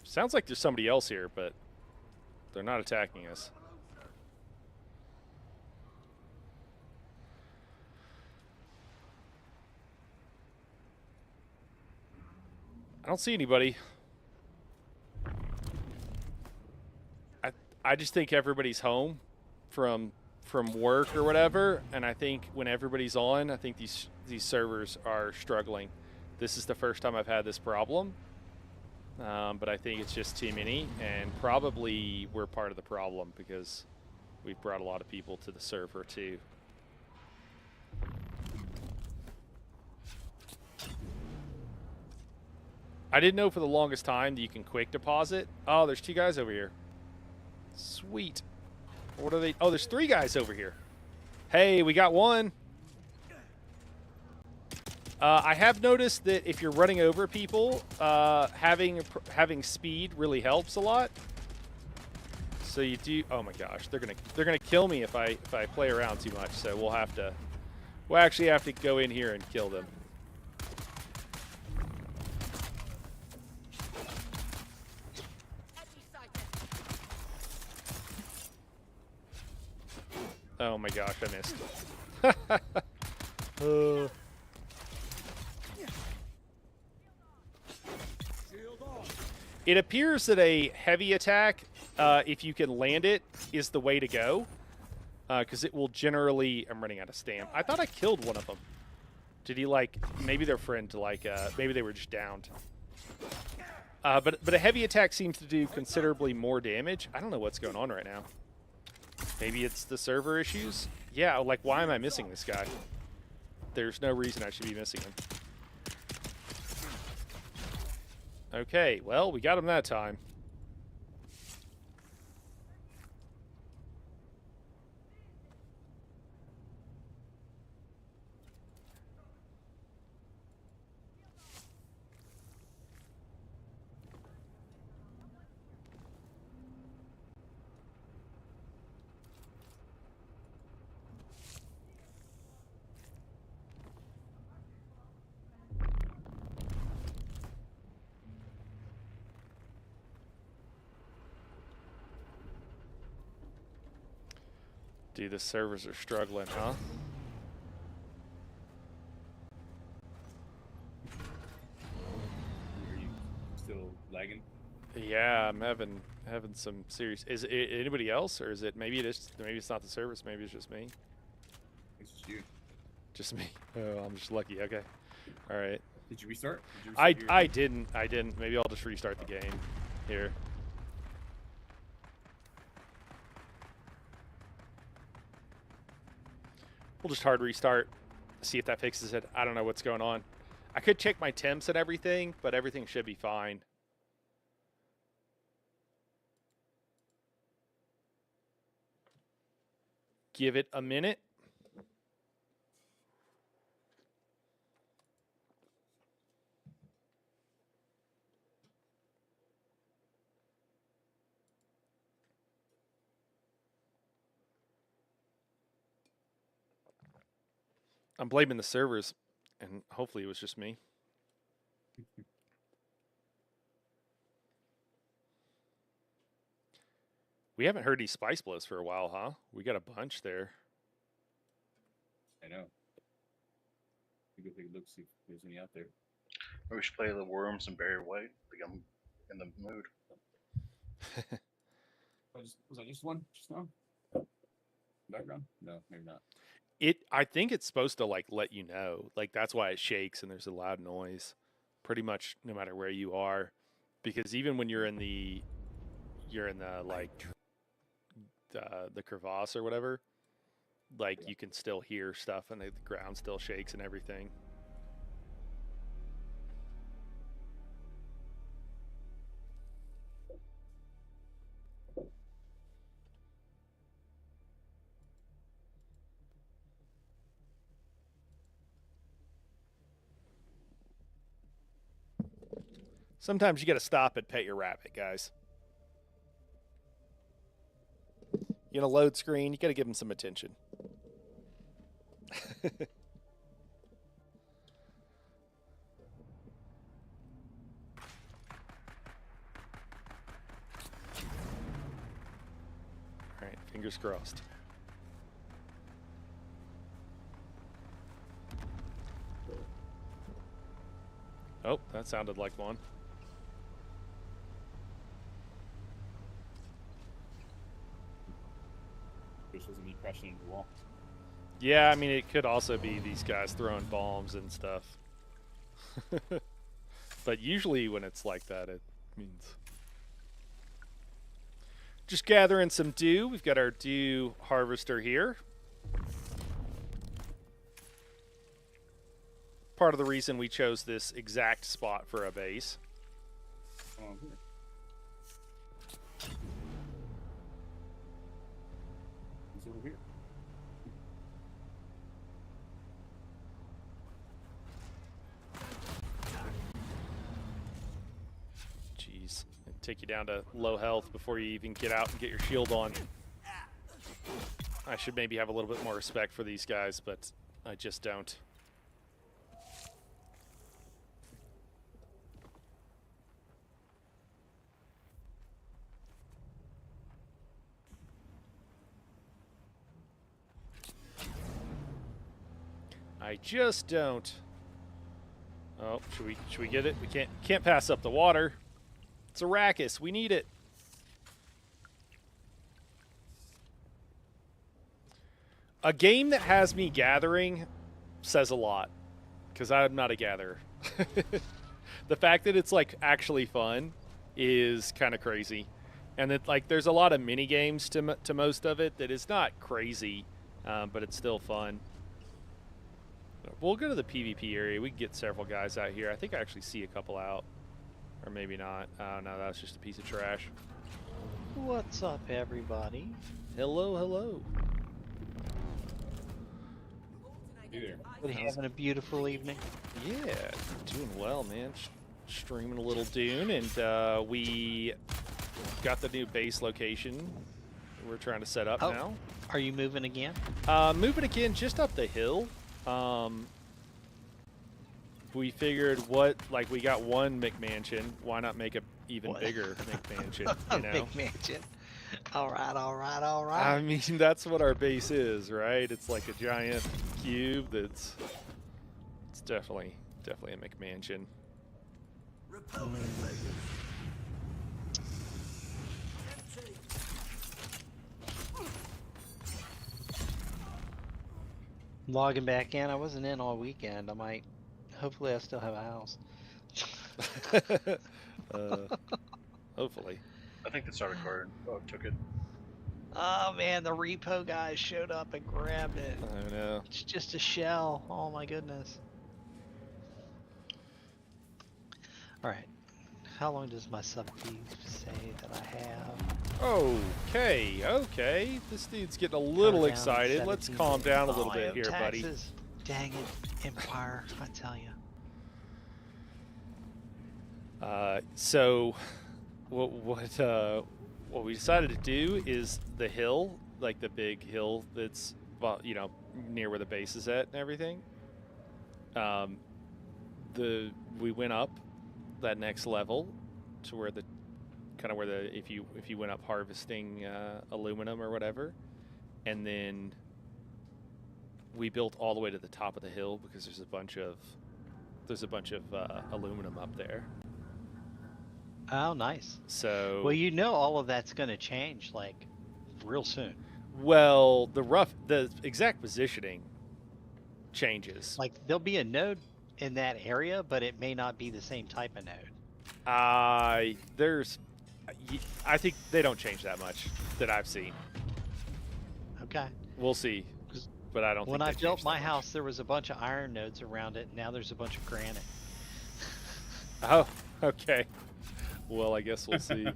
Speaker 1: Sounds like there's somebody else here, but they're not attacking us. I don't see anybody. I just think everybody's home from work or whatever, and I think when everybody's on, I think these servers are struggling. This is the first time I've had this problem, but I think it's just too many, and probably we're part of the problem because we've brought a lot of people to the server too. I didn't know for the longest time that you can quick deposit. Oh, there's 2 guys over here. Sweet. What are they? Oh, there's 3 guys over here. Hey, we got one. I have noticed that if you're running over people, having speed really helps a lot. So you do. Oh my gosh, they're gonna kill me if I play around too much. So we'll actually have to go in here and kill them. Oh my gosh, I missed. It appears that a heavy attack, if you can land it, is the way to go. Because it will generally... I'm running out of stamina. I thought I killed one of them. Did he, like... Maybe their friend, like... maybe they were just downed. But a heavy attack seems to do considerably more damage. I don't know what's going on right now. Maybe it's the server issues? Yeah, like, why am I missing this guy? There's no reason I should be missing him. Okay, well, we got him that time. Dude, the servers are struggling, huh?
Speaker 2: Are you still lagging?
Speaker 1: Yeah, I'm having some serious. Is it anybody else, or is it maybe it's not the servers? Maybe it's just me.
Speaker 2: It's just you.
Speaker 1: Just me. Oh, I'm just lucky. Okay. All right.
Speaker 2: Did you restart? Did you restart
Speaker 1: I didn't. Maybe I'll just restart the game here. We'll just hard restart, see if that fixes it. I don't know what's going on. I could check my temps and everything, but everything should be fine. Give it a minute. I'm blaming the servers, and hopefully it was just me. We haven't heard any spice blows for a while, huh? We got a bunch there.
Speaker 2: I know. We go take a look, see if there's any out there.
Speaker 4: Maybe we should play the Worms and Barry White. I think I'm in the mood.
Speaker 2: Was I just one just now? Background? No, maybe not.
Speaker 1: I think it's supposed to like let you know. Like that's why it shakes and there's a loud noise. Pretty much no matter where you are. Because even when you're in the like the crevasse or whatever, like you can still hear stuff and the ground still shakes and everything. Sometimes you got to stop and pet your rabbit, guys. You know, load screen, you got to give him some attention. All right, fingers crossed. Oh, that sounded like one.
Speaker 2: This wasn't me crashing into the wall.
Speaker 1: Yeah, I mean, it could also be these guys throwing bombs and stuff. But usually when it's like that, it means... Just gathering some dew. We've got our dew harvester here. Part of the reason we chose this exact spot for a base.
Speaker 2: Here. He's over here.
Speaker 1: Jeez, it'd take you down to low health before you even get out and get your shield on. I should maybe have a little bit more respect for these guys, but I just don't. I just don't. Oh, should we get it? We can't pass up the water. It's Arrakis. We need it. A game that has me gathering says a lot, because I'm not a gatherer. The fact that it's like actually fun is kind of crazy, and that like there's a lot of mini games to most of it that is not crazy, but it's still fun. We'll go to the PvP area. We can get several guys out here. I think I actually see a couple out. Or maybe not. Oh, no, that was just a piece of trash.
Speaker 3: What's up, everybody?
Speaker 1: Hello, hello.
Speaker 2: Hey there.
Speaker 3: What, having a beautiful evening?
Speaker 1: Yeah, doing well, man. Streaming a little Dune, and we got the new base location we're trying to set up now.
Speaker 3: Are you moving again?
Speaker 1: Moving again just up the hill. We figured we got one McMansion. Why not make a even bigger McMansion? You know?
Speaker 3: McMansion. All right.
Speaker 1: I mean, that's what our base is, right? It's like a giant cube it's definitely a McMansion.
Speaker 3: Logging back in. I wasn't in all weekend. Hopefully I still have a house.
Speaker 1: Hopefully.
Speaker 4: I think the start recorded. Oh, took it.
Speaker 3: Oh man, the repo guys showed up and grabbed it.
Speaker 1: I know.
Speaker 3: It's just a shell. Oh my goodness. Alright. How long does my sub fee say that I have?
Speaker 1: Okay. This dude's getting a little
Speaker 3: Down
Speaker 1: excited. Let's
Speaker 3: 17.
Speaker 1: calm down a
Speaker 3: Oh,
Speaker 1: little
Speaker 3: I
Speaker 1: bit
Speaker 3: owe
Speaker 1: here, buddy.
Speaker 3: taxes. Dang it, Empire, I tell you.
Speaker 1: So what we decided to do is the hill, like the big hill that's, well, you know, near where the base is at and everything. We went up that next level to where if you went up harvesting aluminum or whatever, and then we built all the way to the top of the hill because there's a bunch of aluminum up there.
Speaker 3: Oh, nice.
Speaker 1: So
Speaker 3: Well, you know all of that's going to change, like, real soon.
Speaker 1: well, the exact positioning changes.
Speaker 3: Like, there'll be a node in that area, but it may not be the same type of node.
Speaker 1: I think they don't change that much that I've seen.
Speaker 3: Okay.
Speaker 1: We'll see,
Speaker 3: 'Cause
Speaker 1: but I don't.
Speaker 3: When
Speaker 1: think
Speaker 3: I
Speaker 1: they
Speaker 3: built
Speaker 1: change
Speaker 3: my
Speaker 1: that much.
Speaker 3: house, there was a bunch of iron nodes around it. Now there's a bunch of granite.
Speaker 1: Oh, okay. Well, I guess we'll see.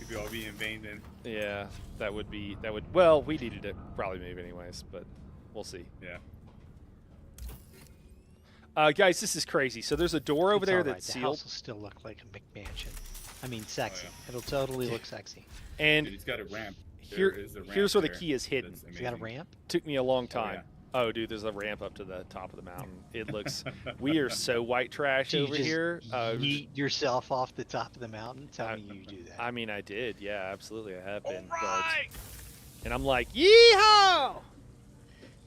Speaker 2: Could all be in vain then.
Speaker 1: Yeah, that would. Well, we needed to probably move anyways, but we'll see.
Speaker 2: Yeah.
Speaker 1: Guys, this is crazy. So there's a door over
Speaker 3: It's
Speaker 1: there
Speaker 3: all right.
Speaker 1: that's
Speaker 3: The
Speaker 1: sealed,
Speaker 3: house will still look like a McMansion. I mean, sexy.
Speaker 2: yeah.
Speaker 3: It'll totally look sexy.
Speaker 1: and
Speaker 2: Dude, he's got a ramp.
Speaker 1: here,
Speaker 2: There is a ramp
Speaker 1: here's where the
Speaker 2: there.
Speaker 1: key is hidden.
Speaker 2: That's
Speaker 3: You got a
Speaker 2: amazing.
Speaker 3: ramp?
Speaker 1: Took me a long
Speaker 2: Oh,
Speaker 1: time.
Speaker 2: yeah.
Speaker 1: Oh, dude, there's a ramp up to the top of the mountain. It looks. We are so white trash
Speaker 3: Do you
Speaker 1: over
Speaker 3: just
Speaker 1: here.
Speaker 3: yeet yourself off the top of the mountain? Tell me you do that.
Speaker 1: I mean, I did. Yeah, absolutely, I have been. And I'm like, yeehaw!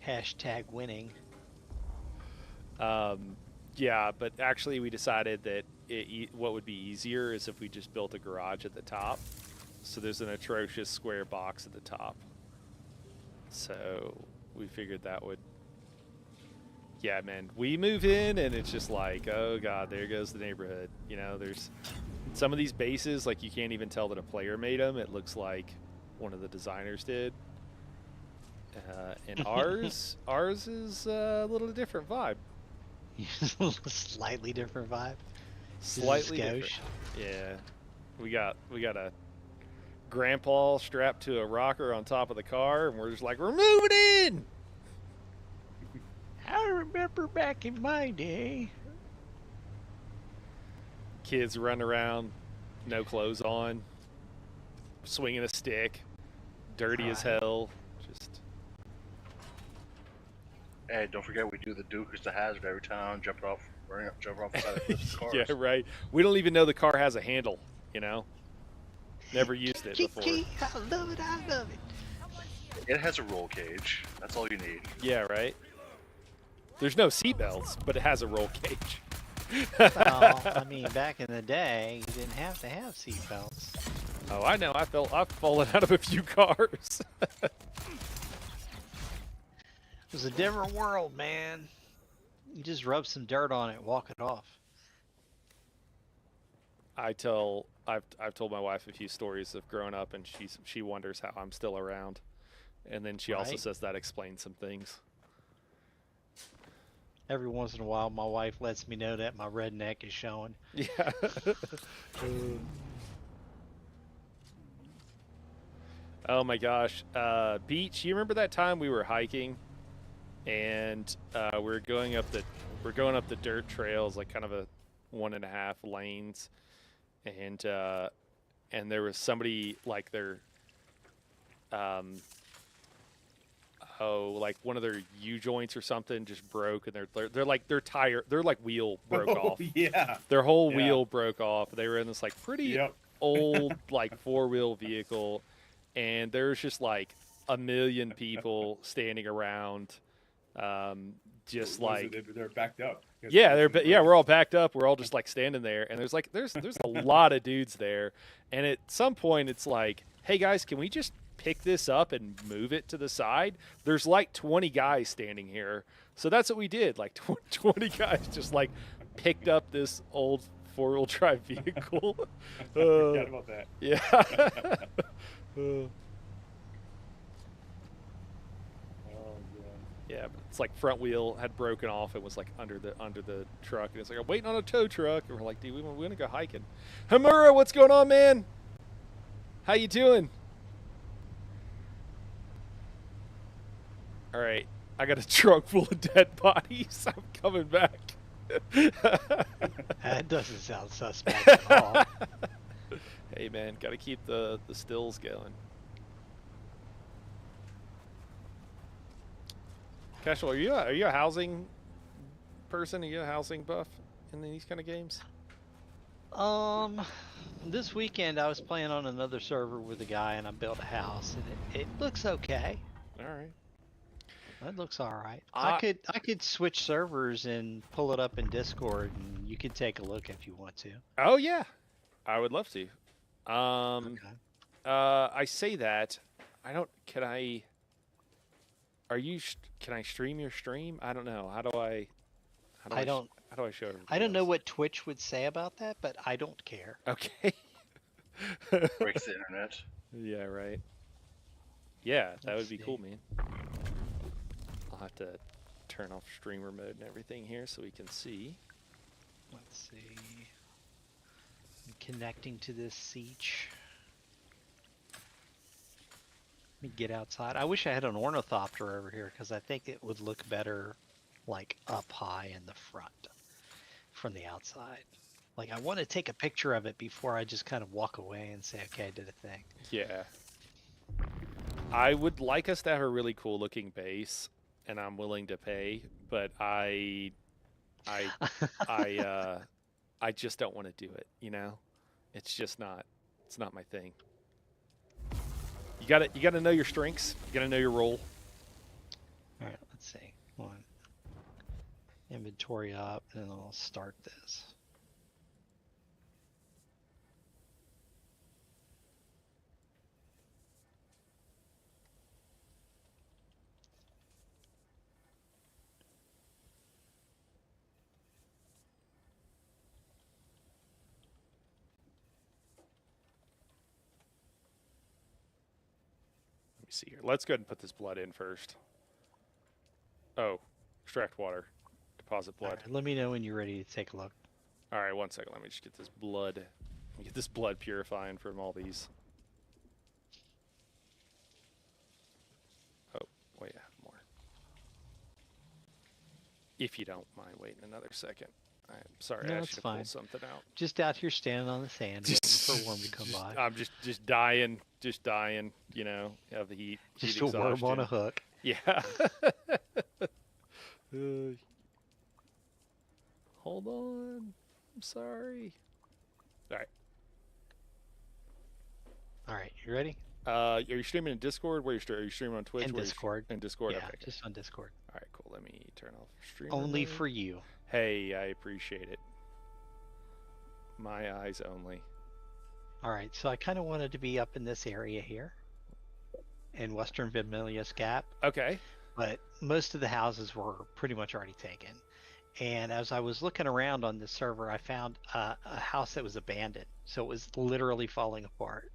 Speaker 3: Hashtag winning.
Speaker 1: Yeah, but actually, we decided that what would be easier is if we just built a garage at the top. So there's an atrocious square box at the top. So we figured that would. Yeah, man, we move in and it's just like, oh god, there goes the neighborhood. You know, there's some of these bases, like you can't even tell that a player made them. It looks like one of the designers did. And ours is a little different vibe.
Speaker 3: Slightly different vibe.
Speaker 1: Slightly different.
Speaker 3: Skosh.
Speaker 1: Yeah, we got a grandpa strapped to a rocker on top of the car, and we're just like, we're moving in.
Speaker 3: I remember back in my day.
Speaker 1: Kids running around, no clothes on, swinging a stick, dirty as
Speaker 3: Right.
Speaker 1: hell. Just
Speaker 4: Hey, don't forget we do the Duke is the hazard every time. Jump off the side of the cars.
Speaker 1: yeah, right. We don't even know the car has a handle. You know, never used it before.
Speaker 3: I love it. I love it.
Speaker 4: It has a roll cage. That's all you need.
Speaker 1: Yeah, right. There's no seatbelts, but it has a roll cage.
Speaker 3: Well, I mean, back in the day, you didn't have to have seatbelts.
Speaker 1: Oh, I know. I've fallen out of a few cars.
Speaker 3: It was a different world, man. You just rub some dirt on it, walk it off.
Speaker 1: I've told my wife a few stories of growing up, and she wonders how I'm still around, and then she also
Speaker 3: Right.
Speaker 1: says that explains some things.
Speaker 3: Every once in a while, my wife lets me know that my redneck is showing.
Speaker 1: Yeah. Oh my gosh, Beach! You remember that time we were hiking, and we're going up the dirt trails, like kind of a 1.5 lanes, and there was somebody like like one of their U joints or something just broke, and their tire, their like wheel broke off.
Speaker 2: Yeah.
Speaker 1: Their whole
Speaker 2: Yeah.
Speaker 1: wheel broke off. They were in this like pretty
Speaker 2: Yep.
Speaker 1: old like 4-wheel vehicle, and there's just like a million people standing around, just like
Speaker 2: they're backed up.
Speaker 1: yeah, we're all backed up. We're all just like standing there, and there's a lot of dudes there, and at some point it's like, hey guys, can we just pick this up and move it to the side? There's like 20 guys standing here, so that's what we did. Like 20 guys just like picked up this old 4-wheel drive vehicle.
Speaker 2: I forgot about that.
Speaker 1: Yeah.
Speaker 2: Oh,
Speaker 1: Yeah, but it's like front wheel had broken off and was like under the truck, and it's like I'm waiting on a tow truck, and we're like, dude, we want to go hiking. Hamura, what's going on, man? How you doing? All right, I got a trunk full of dead bodies. I'm coming back.
Speaker 3: That doesn't sound suspect at all.
Speaker 1: Hey man, got to keep the stills going. Casual, are you a housing person? Are you a housing buff in these kind of games?
Speaker 3: This weekend I was playing on another server with a guy, and I built a house, and it looks okay.
Speaker 1: All right.
Speaker 3: It looks all right. I could switch servers and pull it up in Discord, and you could take a look if you want to.
Speaker 1: Oh yeah, I would love to.
Speaker 3: Okay.
Speaker 1: I say that. I don't. Can I? Are you? Can I stream your stream? I don't know. How do I?
Speaker 3: I don't.
Speaker 1: How do I show everybody
Speaker 3: I don't know
Speaker 1: else?
Speaker 3: what Twitch would say about that, but I don't care.
Speaker 1: Okay.
Speaker 4: Breaks the internet.
Speaker 1: Yeah. Right. Yeah, that
Speaker 3: Let's
Speaker 1: would be cool,
Speaker 3: see.
Speaker 1: man. I'll have to turn off streamer mode and everything here so we can see.
Speaker 3: Let's see. I'm connecting to this siege. Let me get outside. I wish I had an ornithopter over here because I think it would look better like up high in the front from the outside. Like I want to take a picture of it before I just kind of walk away and say, okay, I did a thing.
Speaker 1: Yeah. I would like us to have a really cool looking base, and I'm willing to pay, but I, I just don't want to do it. You know, it's just not. It's not my thing. You gotta know your strengths. You gotta know your role.
Speaker 3: All right, let's see. One inventory up, and then I'll start this.
Speaker 1: Let me see here. Let's go ahead and put this blood in first. Oh, extract water, deposit
Speaker 3: All
Speaker 1: blood.
Speaker 3: right, let me know when you're ready to take a look.
Speaker 1: All right, 1 second. Let me just get this blood. Let me get this blood purifying from all these. Oh, wait, I have more. If you don't mind waiting another second. I'm sorry,
Speaker 3: No,
Speaker 1: I
Speaker 3: it's
Speaker 1: should have
Speaker 3: fine.
Speaker 1: pulled something out.
Speaker 3: Just out here standing on the sand waiting for a worm to come by.
Speaker 1: I'm just dying, you know, of the heat.
Speaker 3: Just
Speaker 1: heat
Speaker 3: a worm on a
Speaker 1: exhaustion.
Speaker 3: hook.
Speaker 1: Yeah. Hold on. I'm sorry. All right.
Speaker 3: All right, you ready?
Speaker 1: Are you streaming in Discord? Where are you streaming on Twitch?
Speaker 3: In
Speaker 1: Where
Speaker 3: Discord.
Speaker 1: In Discord.
Speaker 3: Yeah,
Speaker 1: Okay.
Speaker 3: just on Discord.
Speaker 1: All right. Cool. Let me turn off stream.
Speaker 3: Only for you.
Speaker 1: Hey, I appreciate it. My eyes only.
Speaker 3: All right, so I kind of wanted to be up in this area here, in Western Vermilius Gap,
Speaker 1: Okay.
Speaker 3: but most of the houses were pretty much already taken. And as I was looking around on this server, I found a house that was abandoned, so it was literally falling apart.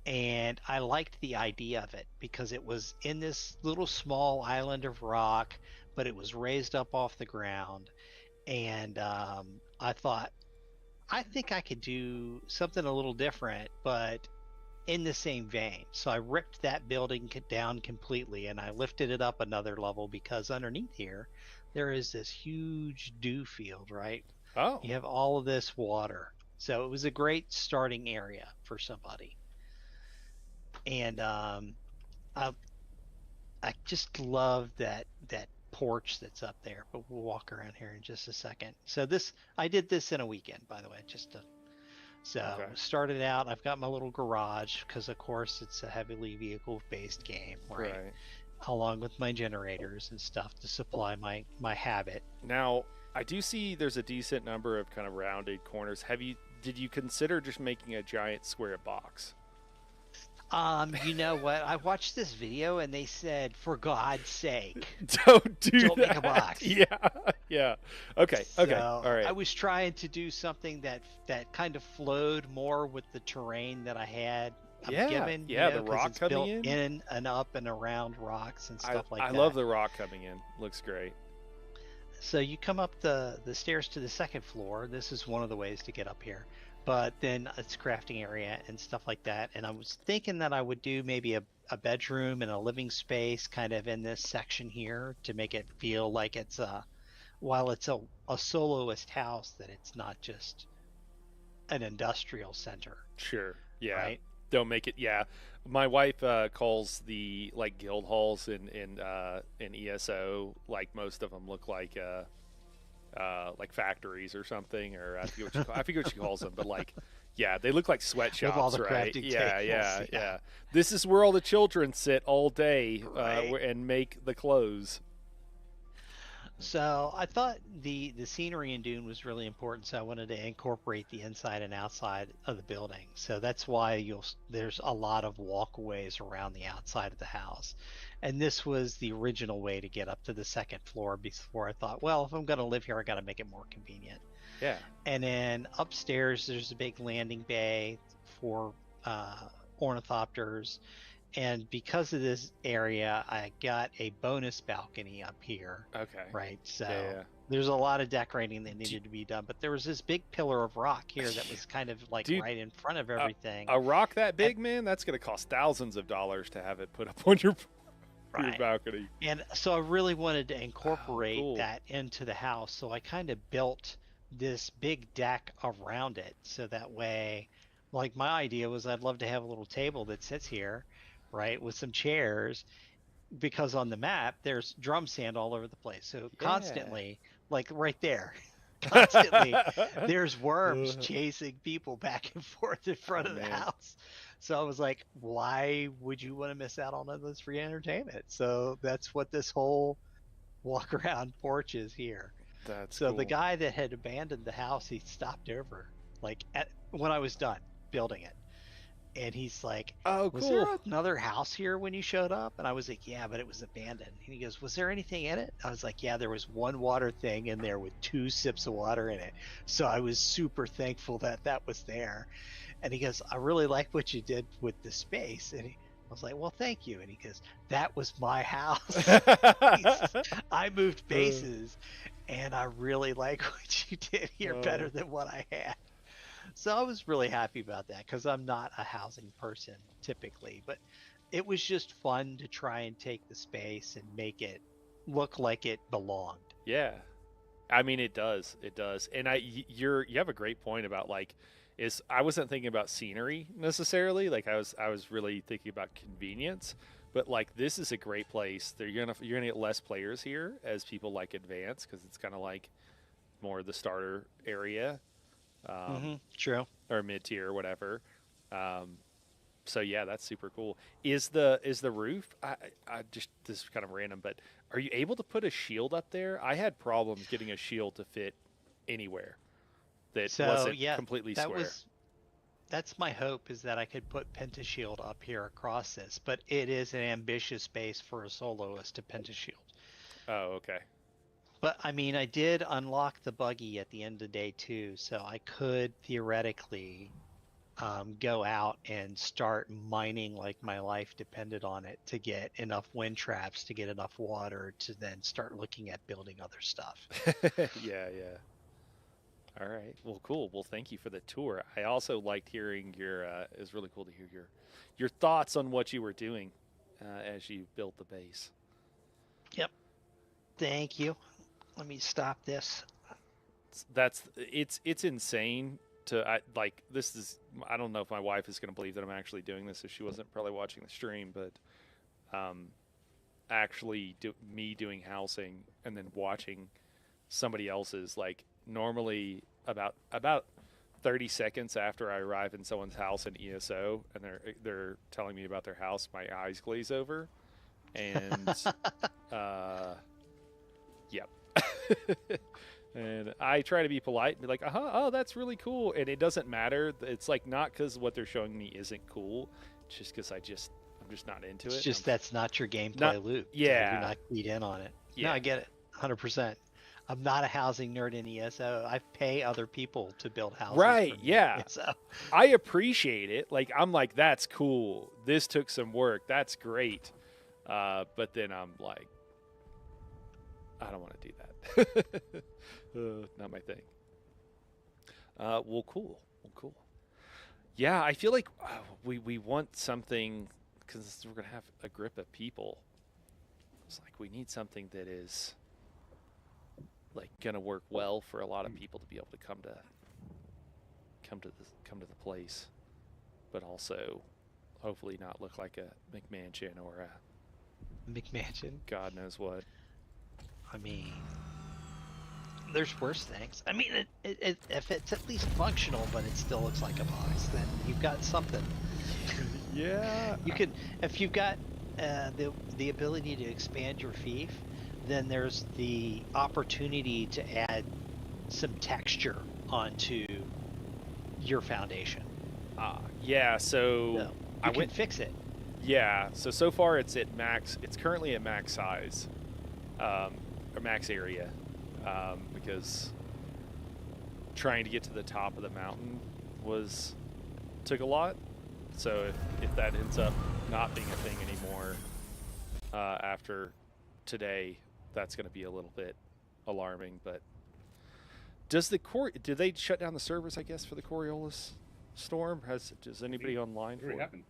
Speaker 3: And I liked the idea of it because it was in this little small island of rock, but it was raised up off the ground. And I thought, I think I could do something a little different, but in the same vein. So I ripped that building down completely and I lifted it up another level because underneath here, there is this huge dew field, right?
Speaker 1: Oh.
Speaker 3: You have all of this water. So it was a great starting area for somebody. And I just love that porch that's up there, but we'll walk around here in just a second. So I did this in a weekend, by the way,
Speaker 1: Okay.
Speaker 3: started out, I've got my little garage because of course it's a heavily vehicle based game, right? Along with my generators and stuff to supply my habit.
Speaker 1: Now, I do see there's a decent number of kind of rounded corners. Did you consider just making a giant square box?
Speaker 3: You know what? I watched this video and they said, for God's sake,
Speaker 1: Don't
Speaker 3: don't make a box.
Speaker 1: Yeah, yeah. Okay, okay,
Speaker 3: So
Speaker 1: all right.
Speaker 3: I was trying to do something that kind of flowed more with the terrain that I had.
Speaker 1: Yeah,
Speaker 3: given,
Speaker 1: yeah,
Speaker 3: you know,
Speaker 1: the
Speaker 3: 'cause
Speaker 1: rock
Speaker 3: it's
Speaker 1: coming
Speaker 3: built
Speaker 1: in.
Speaker 3: and up and around rocks and stuff like
Speaker 1: I
Speaker 3: that.
Speaker 1: love the rock coming in. Looks great.
Speaker 3: So you come up the stairs to the second floor. This is one of the ways to get up here. But then it's crafting area and stuff like that. And I was thinking that I would do maybe a bedroom and a living space kind of in this section here to make it feel like it's while it's a soloist house, that it's not just an industrial center.
Speaker 1: Sure. Yeah.
Speaker 3: Right?
Speaker 1: Don't make it. Yeah. My wife calls the like guild halls in ESO, like most of them look like factories or something, or I forget what she calls them, but like, yeah, they look like sweatshops,
Speaker 3: all the
Speaker 1: right?
Speaker 3: crafting
Speaker 1: Yeah,
Speaker 3: tables,
Speaker 1: yeah. This is where all the children sit all day
Speaker 3: Right.
Speaker 1: and make the clothes.
Speaker 3: So I thought the scenery in Dune was really important, so I wanted to incorporate the inside and outside of the building. So that's why there's a lot of walkways around the outside of the house. And this was the original way to get up to the second floor before I thought, well, if I'm going to live here, I got to make it more convenient.
Speaker 1: Yeah.
Speaker 3: And then upstairs, there's a big landing bay for ornithopters. And because of this area, I got a bonus balcony up here.
Speaker 1: Okay.
Speaker 3: Right. So
Speaker 1: Yeah.
Speaker 3: there's a lot of decorating that needed to be done. But there was this big pillar of rock here that was kind of like
Speaker 1: Dude,
Speaker 3: right in front of everything.
Speaker 1: A rock that big, man, that's going to cost thousands of dollars to have it put up on your. your
Speaker 3: Right.
Speaker 1: balcony.
Speaker 3: And so I really wanted to incorporate
Speaker 1: cool.
Speaker 3: that into the house. So I kind of built this big deck around it. So that way, like my idea was I'd love to have a little table that sits here, right, with some chairs, because on the map there's drum sand all over the place. So
Speaker 1: Yeah.
Speaker 3: constantly, like right there, constantly there's worms chasing people back and forth in front
Speaker 1: Oh
Speaker 3: of the
Speaker 1: man,
Speaker 3: house. So I was like, why would you want to miss out on all this free entertainment? So that's what this whole walk around porch is here.
Speaker 1: that's
Speaker 3: So the
Speaker 1: cool.
Speaker 3: guy that had abandoned the house, he stopped over when I was done building it. And he's like,
Speaker 1: Oh,
Speaker 3: "Was there
Speaker 1: cool.
Speaker 3: another house here when you showed up?" And I was like, "Yeah, but it was abandoned." And he goes, "Was there anything in it?" I was like, "Yeah, there was one water thing in there with 2 sips of water in it." So I was super thankful that that was there. And he goes, "I really like what you did with the space." And I was like, "Well, thank you." And he goes, "That was my house." He says, "I moved bases, and I really like what you did here better than what I had." So I was really happy about that because I'm not a housing person typically, but it was just fun to try and take the space and make it look like it belonged.
Speaker 1: Yeah. I mean, it does. It does. And you have a great point about like is I wasn't thinking about scenery necessarily. Like I was really thinking about convenience. But like this is a great place. You're gonna get less players here as people like advance because it's kind of like more the starter area,
Speaker 3: True.
Speaker 1: or mid tier or whatever. Um, so yeah, that's super cool. Is the roof? I just this is kind of random, but are you able to put a shield up there? I had problems getting a shield to fit anywhere that
Speaker 3: So
Speaker 1: wasn't
Speaker 3: yeah,
Speaker 1: completely
Speaker 3: that
Speaker 1: square.
Speaker 3: was that's my hope is that I could put Pentashield up here across this, but it is an ambitious base for a soloist to Pentashield.
Speaker 1: Oh, okay.
Speaker 3: But I mean, I did unlock the buggy at the end of day two, so I could theoretically go out and start mining like my life depended on it to get enough wind traps to get enough water to then start looking at building other stuff.
Speaker 1: Yeah, yeah. All right. Well, cool. Well, thank you for the tour. I also liked hearing your. It was really cool to hear your thoughts on what you were doing as you built the base.
Speaker 3: Yep. Thank you. Let me stop this.
Speaker 1: It's insane to like this is I don't know if my wife is going to believe that I'm actually doing this if she wasn't probably watching the stream, but um actually me doing housing and then watching somebody else's like normally about 30 seconds after I arrive in someone's house in ESO and they're telling me about their house, my eyes glaze over and yep. And I try to be polite and be like, oh, that's really cool. And it doesn't matter. It's like not because what they're showing me isn't cool. It's just because I'm just not into
Speaker 3: It's
Speaker 1: it.
Speaker 3: just that's not your gameplay
Speaker 1: not,
Speaker 3: loop. So
Speaker 1: yeah,
Speaker 3: you're not keyed in on it. No,
Speaker 1: yeah,
Speaker 3: I get it. 100%. I'm not a housing nerd in ESO. I pay other people to build houses
Speaker 1: right,
Speaker 3: for me in
Speaker 1: yeah.
Speaker 3: ESO.
Speaker 1: I appreciate it. Like I'm like, that's cool. This took some work. That's great. But then I'm like, I don't want to do that. Not my thing. Well, cool. Well, cool. Yeah, I feel like we want something because we're gonna have a grip of people. It's like we need something that is like gonna work well for a lot of people to be able to come to the place, but also hopefully not look like a McMansion or a
Speaker 3: McMansion.
Speaker 1: God knows what.
Speaker 3: I mean, there's worse things. I mean, if it's at least functional, but it still looks like a box, then you've got something.
Speaker 1: Yeah.
Speaker 3: You can, if you've got the ability to expand your fief, then there's the opportunity to add some texture onto your foundation.
Speaker 1: Yeah. So
Speaker 3: So
Speaker 1: I
Speaker 3: you can
Speaker 1: went.
Speaker 3: fix it.
Speaker 1: Yeah. So far it's at max. It's currently at max size, or max area, because trying to get to the top of the mountain took a lot. So if that ends up not being a thing anymore after today, that's going to be a little bit alarming. But did they shut down the servers? I guess for the Coriolis storm. Does anybody online
Speaker 2: It
Speaker 1: for
Speaker 2: already
Speaker 1: it?
Speaker 2: happened.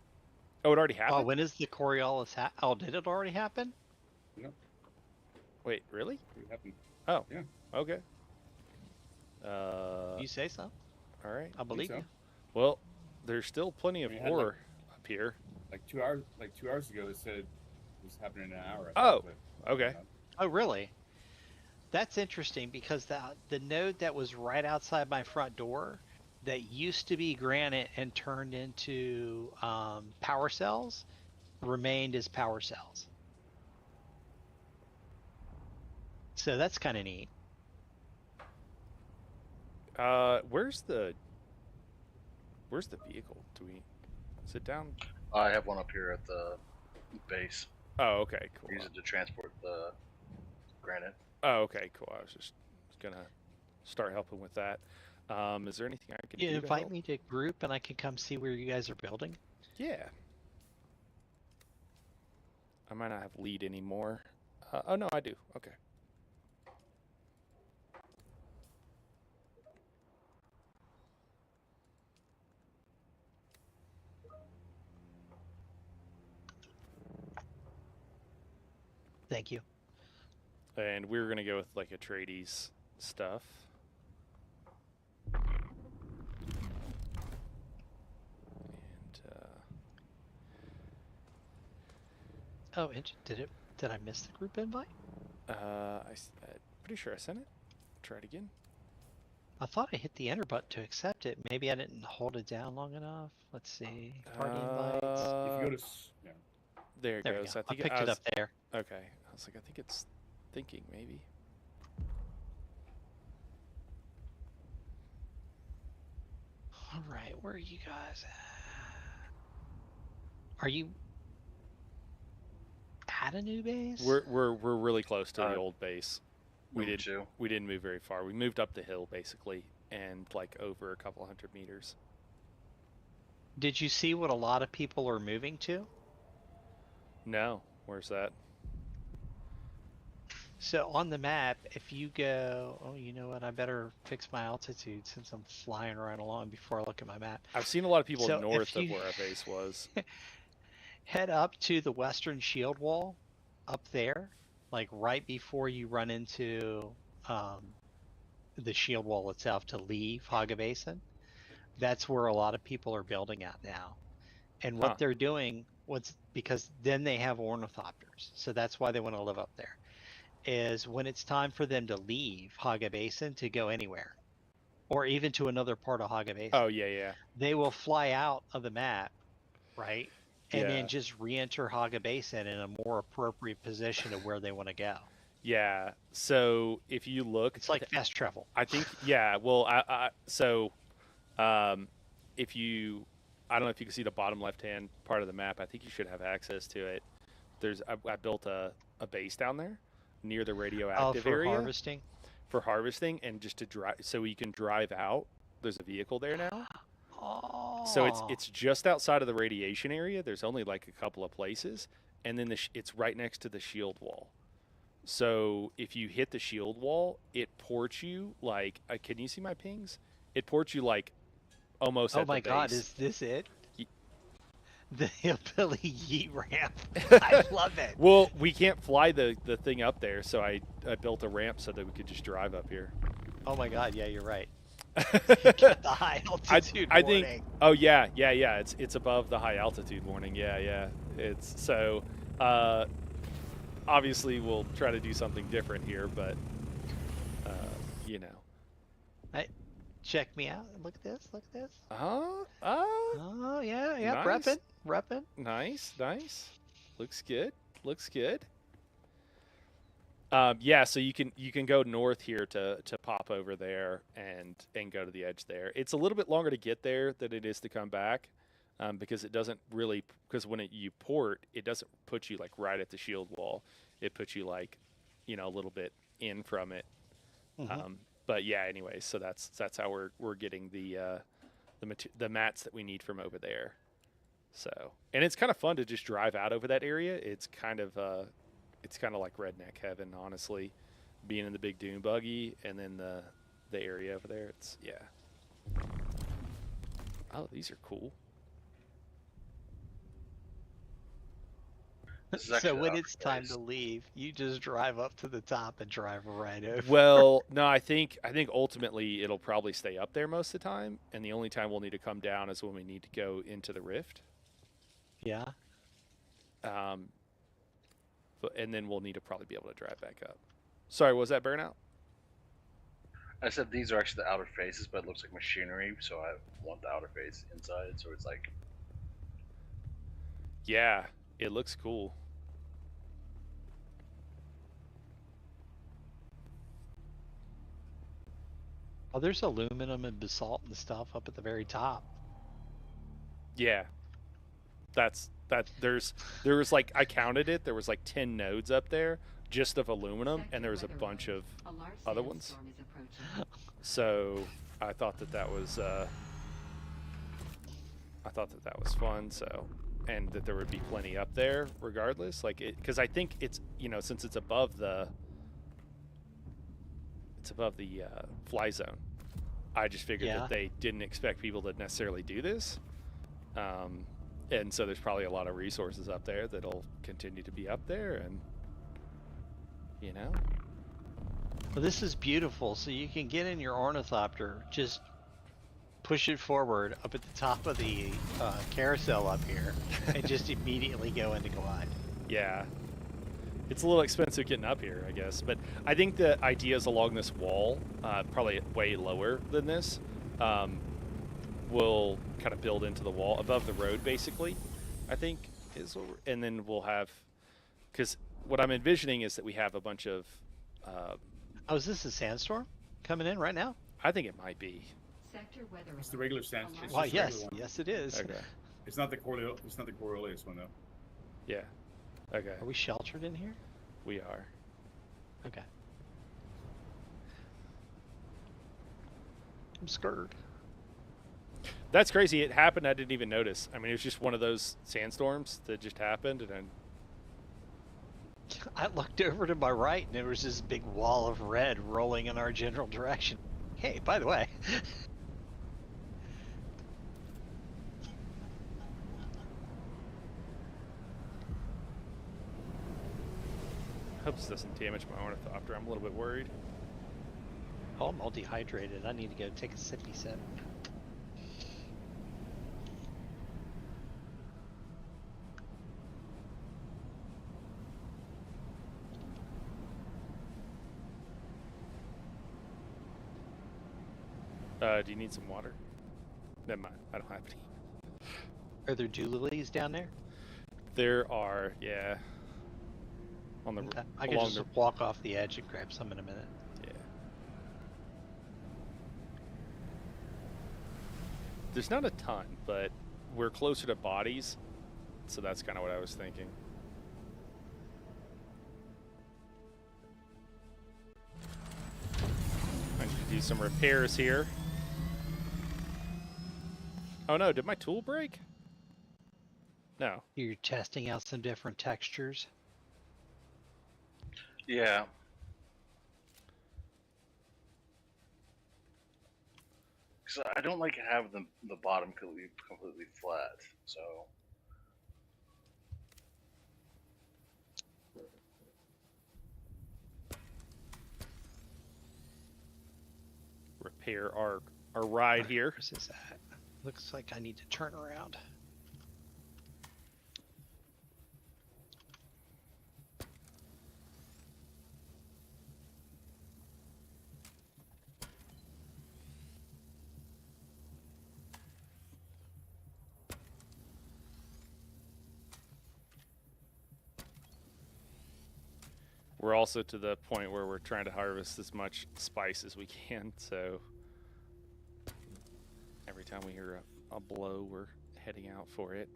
Speaker 1: Oh, it already
Speaker 3: Oh,
Speaker 1: happened.
Speaker 3: when is the Coriolis? Oh, did it already happen?
Speaker 1: Wait, really?
Speaker 2: It happened.
Speaker 1: Oh.
Speaker 2: Yeah.
Speaker 1: Okay.
Speaker 3: You say so?
Speaker 1: All right.
Speaker 3: I believe
Speaker 2: so.
Speaker 3: you.
Speaker 1: Well, there's still plenty of
Speaker 2: We had,
Speaker 1: ore up here.
Speaker 2: Like 2 hours ago, it said it was happening in an hour. I
Speaker 1: Oh,
Speaker 2: thought, but,
Speaker 1: okay.
Speaker 3: Oh, really? That's interesting because the node that was right outside my front door, that used to be granite and turned into power cells, remained as power cells. So that's kind of neat.
Speaker 1: Where's the vehicle? Do we sit down?
Speaker 4: I have one up here at the base.
Speaker 1: Oh, okay, cool.
Speaker 4: Use it to transport the granite.
Speaker 1: Oh, okay, cool. I was just gonna start helping with that. Is there anything I can
Speaker 3: You
Speaker 1: do to
Speaker 3: invite
Speaker 1: help?
Speaker 3: me to group and I can come see where you guys are building.
Speaker 1: Yeah. I might not have lead anymore. Oh no, I do. Okay.
Speaker 3: Thank you.
Speaker 1: And we're gonna go with like Atreides stuff. And
Speaker 3: Oh, did I miss the group invite?
Speaker 1: I'm pretty sure I sent it. Try it again.
Speaker 3: I thought I hit the enter button to accept it. Maybe I didn't hold it down long enough. Let's see. Party invites.
Speaker 2: if you go to,
Speaker 1: There it
Speaker 3: There we
Speaker 1: goes.
Speaker 3: go. I
Speaker 1: think
Speaker 3: picked it
Speaker 1: was-
Speaker 3: up there.
Speaker 1: Okay. I was like, I think it's thinking maybe.
Speaker 3: All right, where are you guys at? Are you at a new base?
Speaker 1: We're really close to the
Speaker 4: Uh,
Speaker 1: old base.
Speaker 4: We
Speaker 1: We didn't move very far. We moved up the hill basically, and like over a couple 100 meters.
Speaker 3: Did you see what a lot of people are moving to?
Speaker 1: No, where's that?
Speaker 3: So on the map, if you go, oh, you know what? I better fix my altitude since I'm flying right along before I look at my map.
Speaker 1: I've seen a lot of people
Speaker 3: So if
Speaker 1: north of
Speaker 3: you-
Speaker 1: where our base was.
Speaker 3: Head up to the western shield wall, up there, like right before you run into the shield wall itself to leave Haga Basin. That's where a lot of people are building at now. And what
Speaker 1: Huh.
Speaker 3: they're doing, because then they have ornithopters, so that's why they want to live up there. Is when it's time for them to leave Haga Basin to go anywhere, or even to another part of Haga Basin,
Speaker 1: Oh yeah.
Speaker 3: they will fly out of the map, right? And
Speaker 1: Yeah.
Speaker 3: then just re-enter Haga Basin in a more appropriate position of where they want to go.
Speaker 1: Yeah. So if you look,
Speaker 3: It's like fast travel.
Speaker 1: I think yeah. Well, if you, I don't know if you can see the bottom left-hand part of the map. I think you should have access to it. I built a base down there near the radioactive
Speaker 3: for
Speaker 1: area
Speaker 3: harvesting.
Speaker 1: for harvesting, and just to drive, so you can drive out. There's a vehicle there now.
Speaker 3: Oh.
Speaker 1: So it's just outside of the radiation area. There's only like a couple of places, and then it's right next to the shield wall. So if you hit the shield wall, it ports you like. Can you see my pings? It ports you like almost.
Speaker 3: Oh
Speaker 1: at
Speaker 3: my
Speaker 1: the
Speaker 3: God!
Speaker 1: base.
Speaker 3: Is this it?
Speaker 1: Ye-
Speaker 3: The hillbilly yeet ramp. I love it.
Speaker 1: Well, we can't fly the thing up there, so I built a ramp so that we could just drive up here.
Speaker 3: Oh my God! Yeah, you're right. Get the high altitude
Speaker 1: I
Speaker 3: warning.
Speaker 1: think. Oh yeah. It's above the high altitude warning. Yeah. It's so. Obviously, we'll try to do something different here, but you know.
Speaker 3: Check me out. Look at this. Look at this.
Speaker 1: Oh,
Speaker 3: Oh yeah,
Speaker 1: Nice.
Speaker 3: repping.
Speaker 1: nice. Looks good. Yeah, so you can go north here to pop over there and go to the edge there. It's a little bit longer to get there than it is to come back, because it doesn't really, because when you port, it doesn't put you like right at the shield wall. It puts you like, a little bit in from it.
Speaker 3: Mhm.
Speaker 1: But yeah, anyways, so that's how we're getting the mats that we need from over there. So, and it's kind of fun to just drive out over that area. It's kind of like redneck heaven, honestly, being in the big dune buggy and then the area over there. It's yeah. Oh, these are cool.
Speaker 4: This is
Speaker 3: So
Speaker 4: actually
Speaker 3: when
Speaker 4: the
Speaker 3: it's time
Speaker 4: place.
Speaker 3: to leave, you just drive up to the top and drive right over.
Speaker 1: Well, no, I think ultimately it'll probably stay up there most of the time, and the only time we'll need to come down is when we need to go into the rift.
Speaker 3: Yeah.
Speaker 1: Um, and then we'll need to probably be able to drive back up. Sorry, was that burnout?
Speaker 4: I said these are actually the outer faces, but it looks like machinery, so I want the outer face inside. So it's like,
Speaker 1: Yeah, it looks cool.
Speaker 3: Oh, there's aluminum and basalt and stuff up at the very top.
Speaker 1: Yeah, that. There was like I counted it. There was like 10 nodes up there just of aluminum, and there was a bunch of
Speaker 5: A large
Speaker 1: other ones.
Speaker 5: sandstorm is approaching.
Speaker 1: So I thought that was fun. So and that there would be plenty up there regardless. Like it because I think it's since it's above the fly zone. I just figured
Speaker 3: Yeah.
Speaker 1: that they didn't expect people to necessarily do this. And so there's probably a lot of resources up there that'll continue to be up there, and
Speaker 3: Well, this is beautiful. So you can get in your ornithopter, just push it forward up at the top of the carousel up here, and just immediately go into glide.
Speaker 1: yeah, it's a little expensive getting up here, I guess. But I think the ideas along this wall, probably way lower than this, will kind of build into the wall above the road, basically. I think is what and then we'll have because what I'm envisioning is that we have a bunch of.
Speaker 3: Oh, is this a sandstorm coming in right now?
Speaker 1: I think it might be.
Speaker 5: Sector weather
Speaker 2: It's the
Speaker 5: alert.
Speaker 2: regular sand.
Speaker 5: Alarm
Speaker 2: It's
Speaker 3: Why,
Speaker 2: just a regular
Speaker 3: yes,
Speaker 2: one.
Speaker 3: yes, it is.
Speaker 1: Okay.
Speaker 2: It's not the Coriolis. It's not the Coriolis one though.
Speaker 1: Yeah. Okay.
Speaker 3: Are we sheltered in here?
Speaker 1: We are.
Speaker 3: Okay. I'm scared.
Speaker 1: That's crazy. It happened. I didn't even notice. I mean, it was just one of those sandstorms that just happened, and then
Speaker 3: I looked over to my right and there was this big wall of red rolling in our general direction. Hey, by the way.
Speaker 1: I hope this doesn't damage my ornithopter. I'm a little bit worried.
Speaker 3: Oh, I'm all dehydrated. I need to go take a sippy sip.
Speaker 1: Do you need some water? Never mind. I don't have any.
Speaker 3: Are there dew lilies down there?
Speaker 1: There are, yeah. On the
Speaker 3: Okay. I can
Speaker 1: along
Speaker 3: just
Speaker 1: the
Speaker 3: walk off the edge and grab some in a minute.
Speaker 1: yeah. There's not a ton, but we're closer to bodies, so that's kind of what I was thinking. I need to do some repairs here. Oh no, did my tool break? No.
Speaker 3: You're testing out some different textures.
Speaker 4: yeah. Because I don't like having the bottom completely flat. So
Speaker 1: Repair our ride here.
Speaker 3: Where's this at? Looks like I need to turn around.
Speaker 1: We're also to the point where we're trying to harvest as much spice as we can, so every time we hear a blow, we're heading out for it.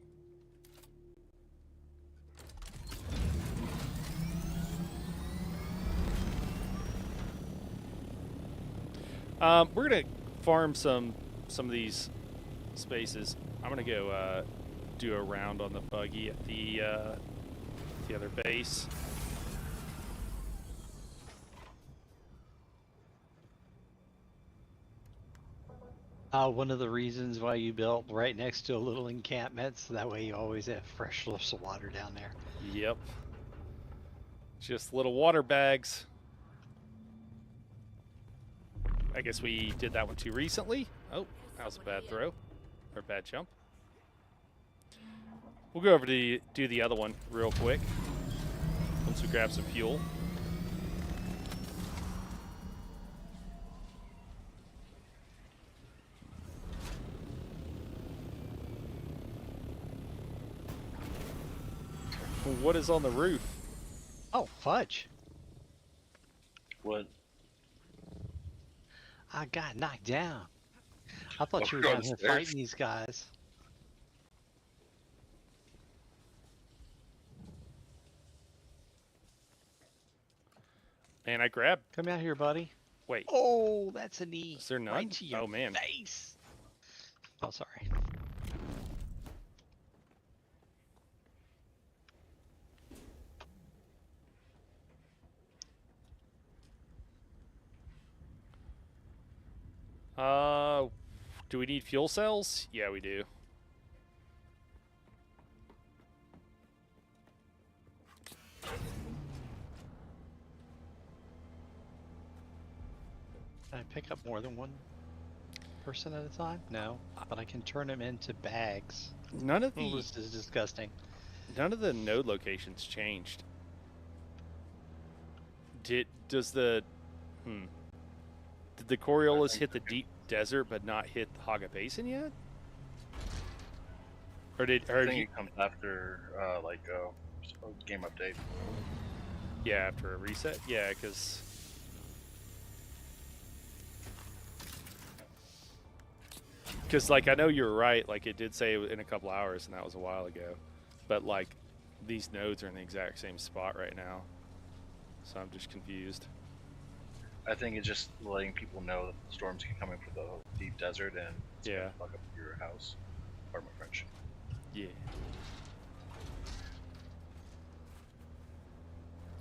Speaker 1: We're gonna farm some of these spaces. I'm gonna go do a round on the buggy at the other base.
Speaker 3: One of the reasons why you built right next to a little encampment, so that way you always have fresh source of water down there.
Speaker 1: Yep. Just little water bags. I guess we did that one too recently. Oh, that was a bad throw. Or bad jump. We'll go over to do the other one real quick. Once we grab some fuel. What is on the roof?
Speaker 3: Oh, fudge!
Speaker 4: What?
Speaker 3: I got knocked down. I thought
Speaker 4: Oh,
Speaker 3: you were
Speaker 4: go
Speaker 3: down here
Speaker 4: upstairs.
Speaker 3: fighting these guys.
Speaker 1: Man, I grabbed.
Speaker 3: Come out here, buddy.
Speaker 1: Wait,
Speaker 3: Oh, that's a knee.
Speaker 1: is there none?
Speaker 3: Right to your
Speaker 1: Oh, man.
Speaker 3: face. Oh, sorry.
Speaker 1: Do we need fuel cells? Yeah, we do.
Speaker 3: Can I pick up more than one person at a time? No, but I can turn them into bags.
Speaker 1: None of
Speaker 3: Oh,
Speaker 1: the
Speaker 3: this is disgusting.
Speaker 1: none of the node locations changed. Does the did the Coriolis hit the deep desert but not hit the Haga Basin yet? Or
Speaker 4: I
Speaker 1: have
Speaker 4: think
Speaker 1: you,
Speaker 4: it comes after a game update.
Speaker 1: yeah, after a reset? Yeah, because like I know you're right, like it did say in a couple hours and that was a while ago. But like these nodes are in the exact same spot right now. So I'm just confused.
Speaker 4: I think it's just letting people know that the storms can come in from the deep desert and it's
Speaker 1: Yeah.
Speaker 4: gonna fuck up your house. Pardon my French.
Speaker 1: Yeah.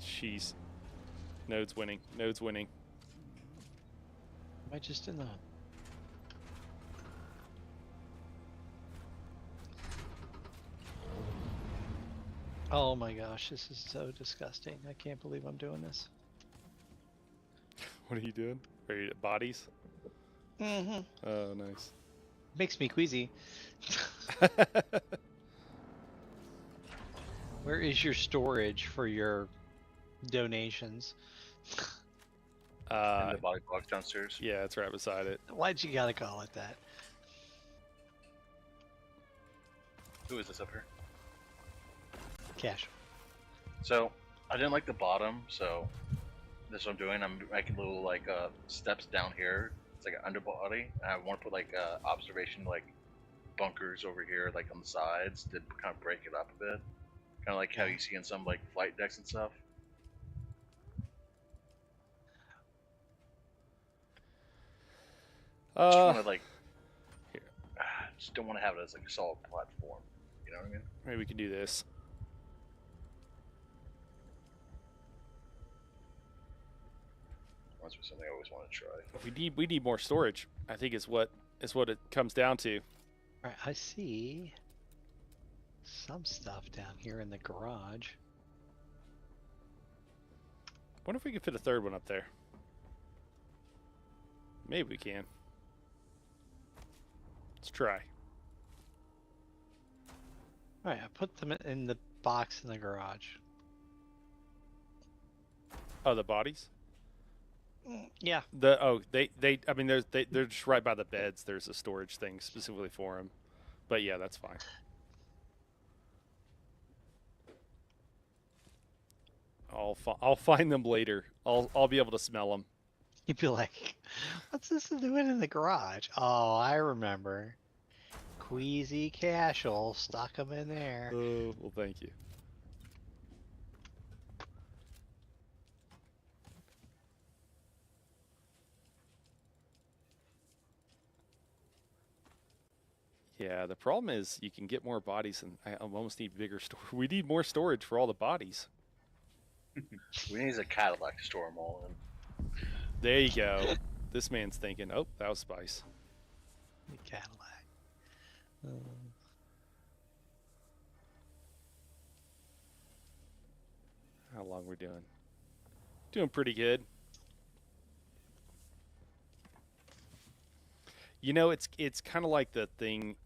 Speaker 1: Jeez. Node's winning. Node's winning.
Speaker 3: Am I just in the... Oh my gosh, this is so disgusting. I can't believe I'm doing this.
Speaker 1: What are you doing? Are you at bodies?
Speaker 3: Mm-hmm.
Speaker 1: Oh, nice.
Speaker 3: Makes me queasy. Where is your storage for your donations?
Speaker 4: In the body box downstairs.
Speaker 1: Yeah, it's right beside it.
Speaker 3: Why'd you gotta call it that?
Speaker 4: Who is this up here?
Speaker 3: Cash.
Speaker 4: So I didn't like the bottom, so this is what I'm doing. I'm making little like steps down here. It's like an underbody, and I want to put like observation like bunkers over here, like on the sides, to kind of break it up a bit. Kind of like how you see in some like flight decks and stuff. Just want to like,
Speaker 1: here.
Speaker 4: just don't want to have it as like a solid platform. You know what I mean?
Speaker 1: Maybe we can do this.
Speaker 4: Must be something I always want to try.
Speaker 1: We need more storage. I think is what it comes down to.
Speaker 3: Alright, I see some stuff down here in the garage.
Speaker 1: Wonder if we can fit a third one up there. Maybe we can. Let's try.
Speaker 3: Alright, I put them in the box in the garage.
Speaker 1: Oh, the bodies?
Speaker 3: Yeah.
Speaker 1: They I mean they're just right by the beds. There's a storage thing specifically for them. But yeah, that's fine. I'll find them later. I'll be able to smell them.
Speaker 3: You'd be like, what's this doing in the garage? Oh, I remember. Queasy Cashel stuck them in there.
Speaker 1: Oh, well, thank you. Yeah, the problem is you can get more bodies, and I almost need bigger storage. We need more storage for all the bodies.
Speaker 4: We need a Cadillac to store them all in.
Speaker 1: There you go. This man's thinking, oh, that was spice.
Speaker 3: The Cadillac.
Speaker 1: How long we're doing? Doing pretty good. You know, it's kind of like the thing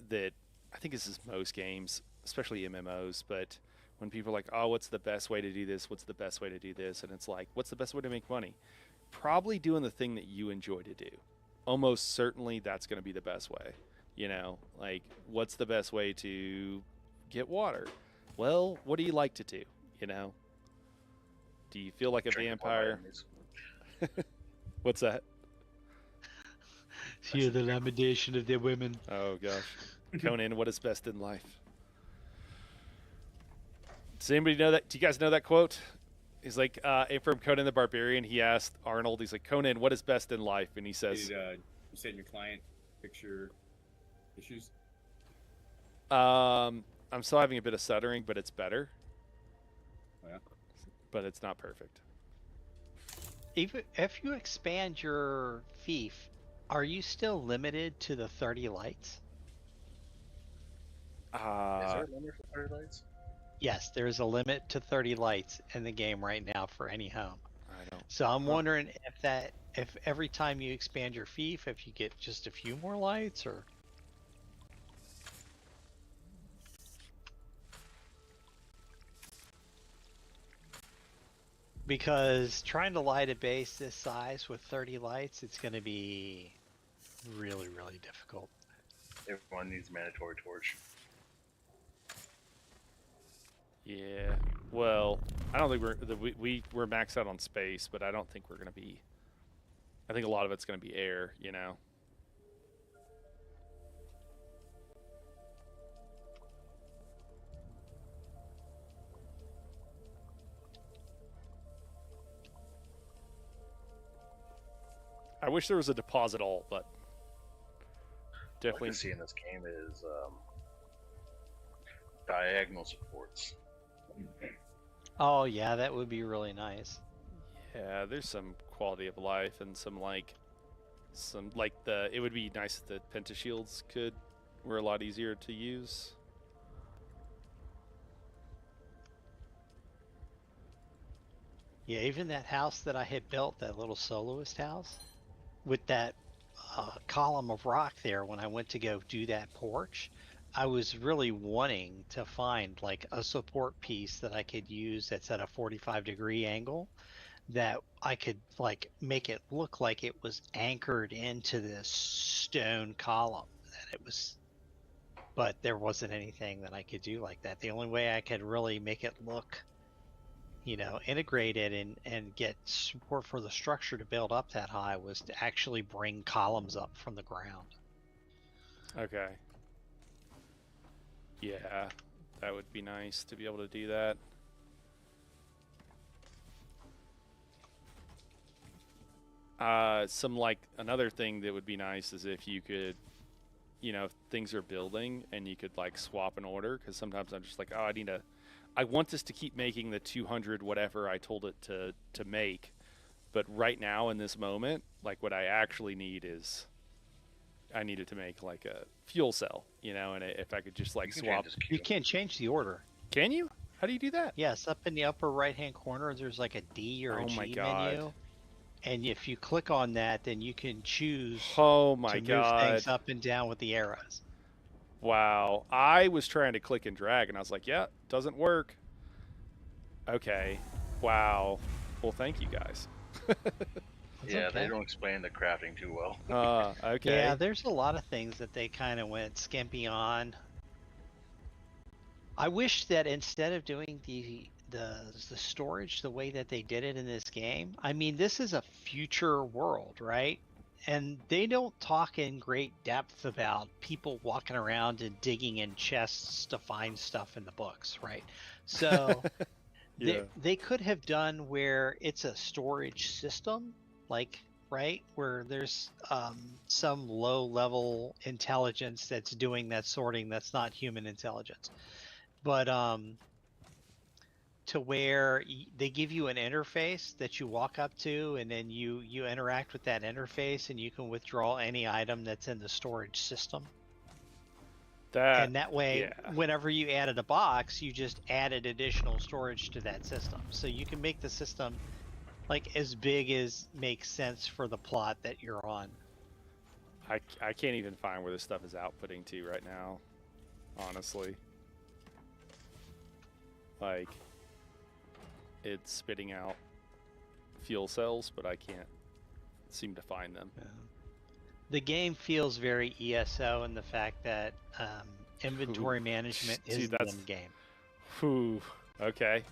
Speaker 1: that I think this is most games, especially MMOs, but when people are like, "Oh, what's the best way to do this? What's the best way to do this?" and it's like, "What's the best way to make money?" Probably doing the thing that you enjoy to do. Almost certainly that's going to be the best way. You know, like what's the best way to get water? Well, what do you like to do? You know, do you feel like a
Speaker 4: Drink before my
Speaker 1: vampire?
Speaker 4: enemies.
Speaker 1: What's that?
Speaker 3: Hear the lamentation of their women.
Speaker 1: Oh gosh, Conan, what is best in life? Does anybody know that? Do you guys know that quote? He's like, from Conan the Barbarian. He asked Arnold, he's like, Conan, what is best in life? And he says,
Speaker 2: Did you send your client picture issues?
Speaker 1: I'm still having a bit of stuttering, but it's better.
Speaker 2: Oh, yeah.
Speaker 1: But it's not perfect.
Speaker 3: Even if you expand your fief, are you still limited to the 30 lights?
Speaker 4: Is there a limit for fire lights?
Speaker 3: Yes, there is a limit to 30 lights in the game right now for any home.
Speaker 1: I don't.
Speaker 3: So I'm wondering if every time you expand your fief, if you get just a few more lights, or because trying to light a base this size with 30 lights, it's going to be really, really difficult.
Speaker 4: Everyone needs a mandatory torch.
Speaker 1: Yeah. Well, I don't think we're maxed out on space, but I don't think we're going to be. I think a lot of it's going to be air. You know. I wish there was a deposit all, but
Speaker 4: What I
Speaker 1: definitely.
Speaker 4: can see in this game is diagonal supports.
Speaker 3: Oh yeah, that would be really nice.
Speaker 1: Yeah, there's some quality of life and some like the. It would be nice if the pentashields were a lot easier to use.
Speaker 3: Yeah, even that house that I had built, that little soloist house, with that column of rock there, when I went to go do that porch, I was really wanting to find like a support piece that I could use that's at a 45-degree angle that I could like make it look like it was anchored into this stone column. That it was, but there wasn't anything that I could do like that. The only way I could really make it look, integrated and get support for the structure to build up that high was to actually bring columns up from the ground.
Speaker 1: Okay. Yeah, that would be nice to be able to do that. Another thing that would be nice is if you could, if things are building and you could like swap an order, because sometimes I'm just like, oh, I want this to keep making the 200 whatever I told it to make, but right now in this moment, like what I actually need is I need it to make like a fuel cell, and if I could just like
Speaker 4: You can
Speaker 1: swap.
Speaker 4: change this queue.
Speaker 3: You can't change the order.
Speaker 1: Can you? How do you do that?
Speaker 3: Yes, up in the upper right-hand corner, there's like a D or a
Speaker 1: Oh my
Speaker 3: G
Speaker 1: God.
Speaker 3: menu. And if you click on that, then you can choose
Speaker 1: Oh my
Speaker 3: to move
Speaker 1: God.
Speaker 3: things up and down with the arrows.
Speaker 1: Wow. I was trying to click and drag and I was like, yeah, doesn't work. Okay. Wow. Well, thank you guys.
Speaker 4: Yeah,
Speaker 3: okay.
Speaker 4: they don't explain the crafting too well.
Speaker 1: Okay.
Speaker 3: Yeah, there's a lot of things that they kind of went skimpy on. I wish that instead of doing the storage the way that they did it in this game, I mean, this is a future world, right? And they don't talk in great depth about people walking around and digging in chests to find stuff in the books, right? So
Speaker 1: Yeah.
Speaker 3: they could have done where it's a storage system, like, right, where there's some low level intelligence that's doing that sorting that's not human intelligence. But to where they give you an interface that you walk up to, and then you interact with that interface, and you can withdraw any item that's in the storage system. And that way,
Speaker 1: yeah.
Speaker 3: whenever you added a box, you just added additional storage to that system. So you can make the system like as big as makes sense for the plot that you're on.
Speaker 1: I can't even find where this stuff is outputting to right now, honestly. Like, it's spitting out fuel cells, but I can't seem to find them.
Speaker 3: The game feels very ESO in the fact that inventory management
Speaker 1: Dude,
Speaker 3: is
Speaker 1: that's-
Speaker 3: in game.
Speaker 1: Whew. Okay.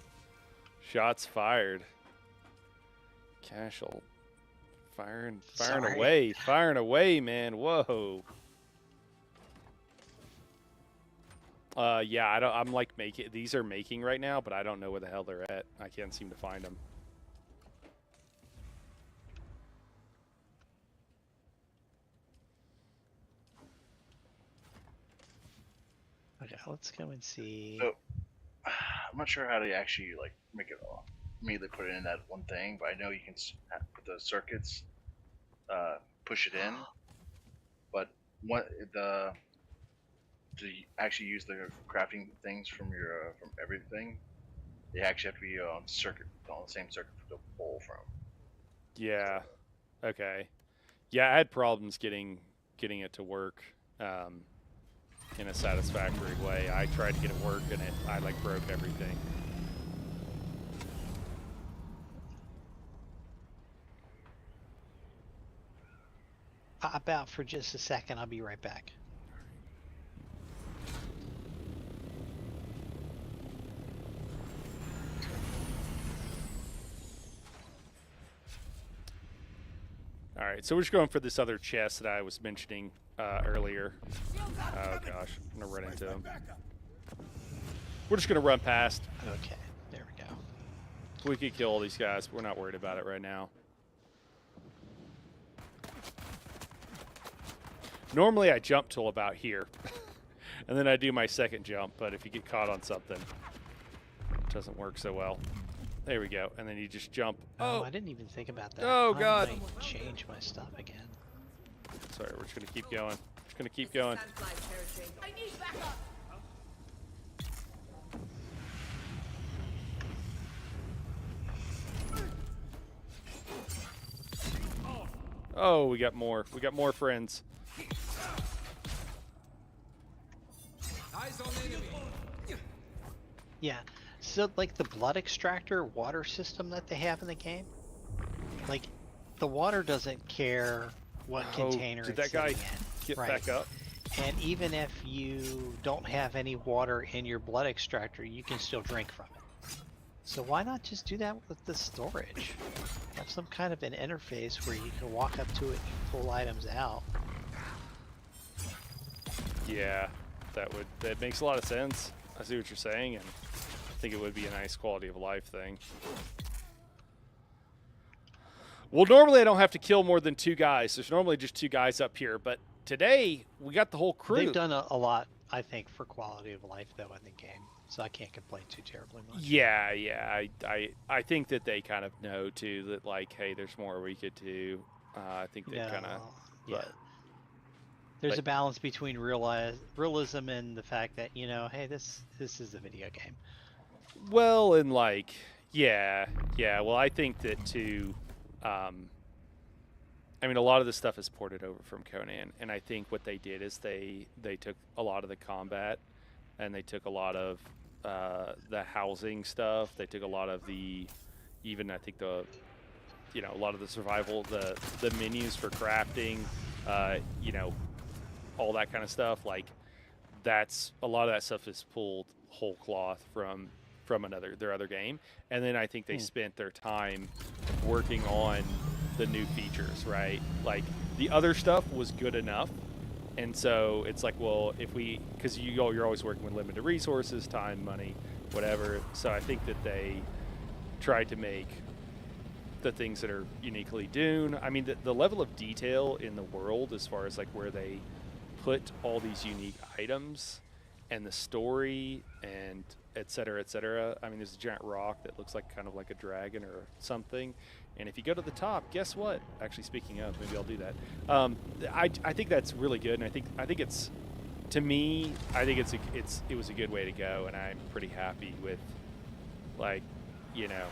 Speaker 1: Shots fired. Cashel. Firing
Speaker 3: Sorry.
Speaker 1: firing away, man. Whoa. Yeah, I'm like making, these are making right now, but I don't know where the hell they're at. I can't seem to find them.
Speaker 3: Okay, let's go and see.
Speaker 4: So, I'm not sure how to actually like make it all immediately put it in that one thing, but I know you can put the circuits, push it in. But what to actually use the crafting things from your from everything, they actually have to be on the same circuit for the pull from.
Speaker 1: Yeah. Okay. Yeah, I had problems getting it to work in a satisfactory way. I tried to get it work and I like broke everything.
Speaker 3: Pop out for just a second. I'll be right back.
Speaker 1: All right, so we're just going for this other chest that I was mentioning earlier. Oh gosh, I'm gonna run into him. We're just gonna run past.
Speaker 3: Okay, there we go.
Speaker 1: We could kill all these guys. We're not worried about it right now. Normally I jump till about here, and then I do my second jump. But if you get caught on something, it doesn't work so well. There we go, and then you just jump.
Speaker 3: Oh, I didn't even think about that.
Speaker 1: Oh,
Speaker 3: I
Speaker 1: God.
Speaker 3: might change my stuff again.
Speaker 1: Sorry, we're just gonna keep going. Just gonna keep going.
Speaker 6: I need backup.
Speaker 1: Oh, we got more. We got more friends.
Speaker 7: Eyes on enemy.
Speaker 3: Yeah. So, like the blood extractor water system that they have in the game, like the water doesn't care what container
Speaker 1: did
Speaker 3: it's
Speaker 1: that guy
Speaker 3: sitting in.
Speaker 1: get
Speaker 3: Right.
Speaker 1: back up?
Speaker 3: And even if you don't have any water in your blood extractor, you can still drink from it. So why not just do that with the storage? Have some kind of an interface where you can walk up to it and pull items out.
Speaker 1: Yeah, that makes a lot of sense. I see what you're saying, and I think it would be a nice quality of life thing. Well, normally I don't have to kill more than 2 guys. There's normally just 2 guys up here, but today we got the whole crew.
Speaker 3: They've done a lot, I think, for quality of life though in the game, so I can't complain too terribly much.
Speaker 1: Yeah. I think that they kind of know too that like, hey, there's more we could do. I think they kind of.
Speaker 3: Yeah.
Speaker 1: But
Speaker 3: There's
Speaker 1: like-
Speaker 3: a balance between realism and the fact that, you know, hey, this is a video game.
Speaker 1: well, and like, yeah. Well, I think that too. I mean, a lot of this stuff is ported over from Conan, and I think what they did is they took a lot of the combat, and they took a lot of the housing stuff. They took a lot of the, even I think a lot of the survival, the menus for crafting, all that kind of stuff. Like, that's a lot of that stuff is pulled whole cloth from their other game, and then I think they spent their time working on the new features, right? Like, the other stuff was good enough, and so it's like, well, if we, because you're always working with limited resources, time, money, whatever. So I think that they tried to make the things that are uniquely Dune. I mean, the level of detail in the world, as far as like where they put all these unique items and the story and et cetera, et cetera. I mean, there's a giant rock that looks like kind of like a dragon or something. And if you go to the top, guess what? Actually, speaking of, maybe I'll do that. I think that's really good, and I think it's, to me, I think it was a good way to go, and I'm pretty happy with, like, you know,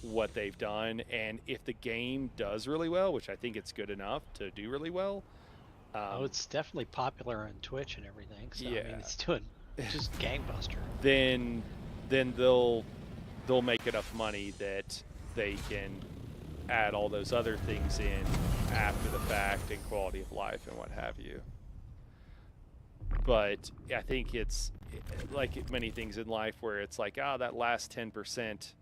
Speaker 1: what they've done. And if the game does really well, which I think it's good enough to do really well,
Speaker 3: Oh, it's definitely popular on Twitch and everything. So I
Speaker 1: Yeah.
Speaker 3: mean, it's doing just gangbuster.
Speaker 1: then they'll make enough money that they can add all those other things in after the fact, and quality of life and what have you. But I think it's like many things in life where it's like, that last 10%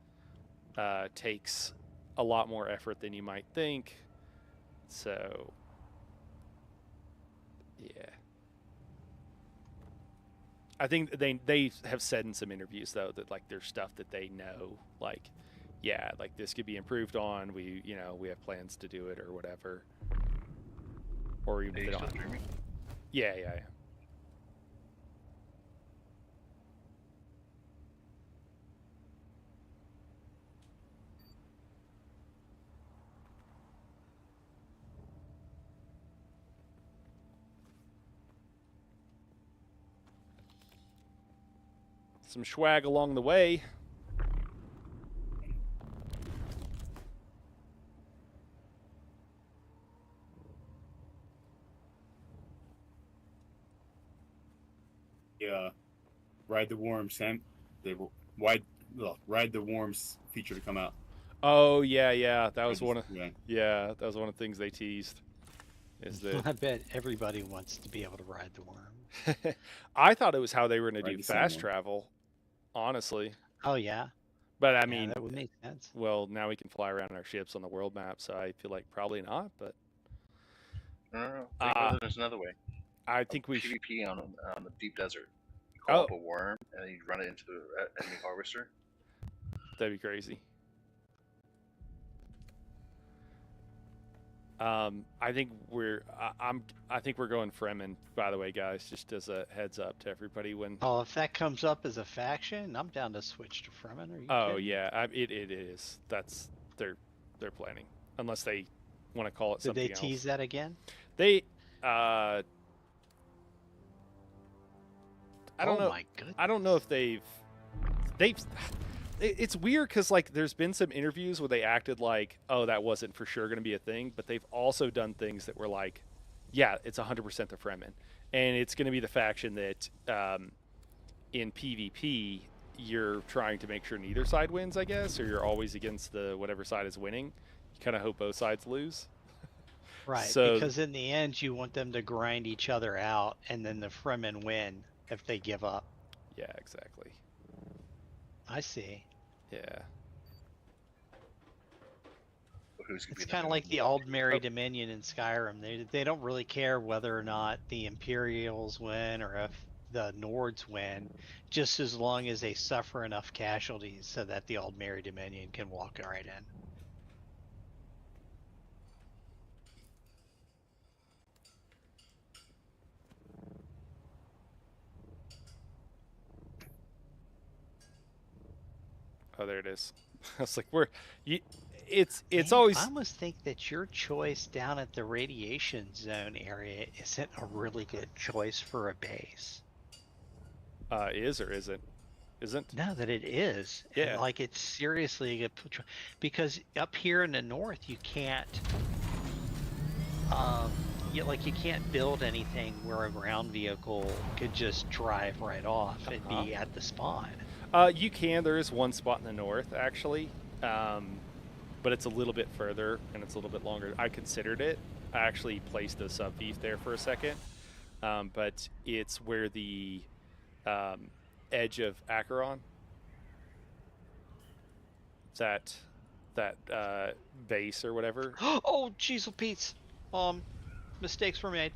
Speaker 1: takes a lot more effort than you might think. So, yeah. I think they have said in some interviews, though, that like there's stuff that they know, like, yeah, like this could be improved on. We have plans to do it or whatever. Or even
Speaker 4: Are
Speaker 1: if
Speaker 4: you
Speaker 1: they
Speaker 4: still
Speaker 1: don't.
Speaker 4: streaming?
Speaker 1: Yeah. Some swag along the way.
Speaker 2: Yeah, Ride the Worms, Sam. They were Ride the Worms feature to come out.
Speaker 1: Oh yeah. That was
Speaker 2: Yeah.
Speaker 1: that was one of the things they teased. Is
Speaker 3: I
Speaker 1: that
Speaker 3: bet everybody wants to be able to ride the worm.
Speaker 1: I thought it was how they were going to
Speaker 2: Ride
Speaker 1: do
Speaker 2: the same
Speaker 1: fast
Speaker 2: one.
Speaker 1: travel, honestly.
Speaker 3: Oh yeah.
Speaker 1: But I
Speaker 3: Yeah,
Speaker 1: mean,
Speaker 3: that would make sense.
Speaker 1: well, now we can fly around in our ships on the world map, so I feel like probably not. But
Speaker 4: No. There's another way.
Speaker 1: I think we should.
Speaker 4: PvP on the deep desert. You call
Speaker 1: Oh.
Speaker 4: up a worm and then you run it into the enemy harvester.
Speaker 1: That'd be crazy. I think I think we're going Fremen, by the way, guys. Just as a heads up to everybody. When
Speaker 3: Oh, if that comes up as a faction, I'm down to switch to Fremen. Are you
Speaker 1: oh
Speaker 3: kidding?
Speaker 1: yeah, it is. That's they're planning, unless they want to call it
Speaker 3: Did
Speaker 1: something
Speaker 3: they
Speaker 1: else.
Speaker 3: tease that again?
Speaker 1: They I don't know.
Speaker 3: Oh my goodness.
Speaker 1: I don't know if they've. It's weird because like there's been some interviews where they acted like, oh, that wasn't for sure going to be a thing, but they've also done things that were like, yeah, it's 100% the Fremen, and it's going to be the faction that in PvP you're trying to make sure neither side wins, I guess, or you're always against the whatever side is winning. You kind of hope both sides lose.
Speaker 3: Right,
Speaker 1: So-
Speaker 3: because in the end, you want them to grind each other out, and then the Fremen win if they give up.
Speaker 1: Yeah, exactly.
Speaker 3: I see.
Speaker 1: Yeah.
Speaker 4: Who's gonna be
Speaker 3: It's
Speaker 4: the
Speaker 3: kind of
Speaker 4: new
Speaker 3: like the
Speaker 4: Lord?
Speaker 3: Aldmeri Dominion in Skyrim. They don't really care whether or not the Imperials win or if the Nords win, just as long as they suffer enough casualties so that the Aldmeri Dominion can walk right in.
Speaker 1: Oh, there it is. I was like, it's
Speaker 3: Man,
Speaker 1: always
Speaker 3: I almost think that your choice down at the radiation zone area isn't a really good choice for a base.
Speaker 1: is or isn't.
Speaker 3: No, that it is.
Speaker 1: Yeah.
Speaker 3: And, like, it's seriously a good because up here in the north you can't you can't build anything where a ground vehicle could just drive right off and be at the spawn.
Speaker 1: You can. There is one spot in the north, actually, but it's a little bit further and it's a little bit longer. I considered it. I actually placed a sub beef there for a second, but it's where the edge of Acheron. That base or whatever.
Speaker 3: Oh, jeez, Pete's. Mistakes were made.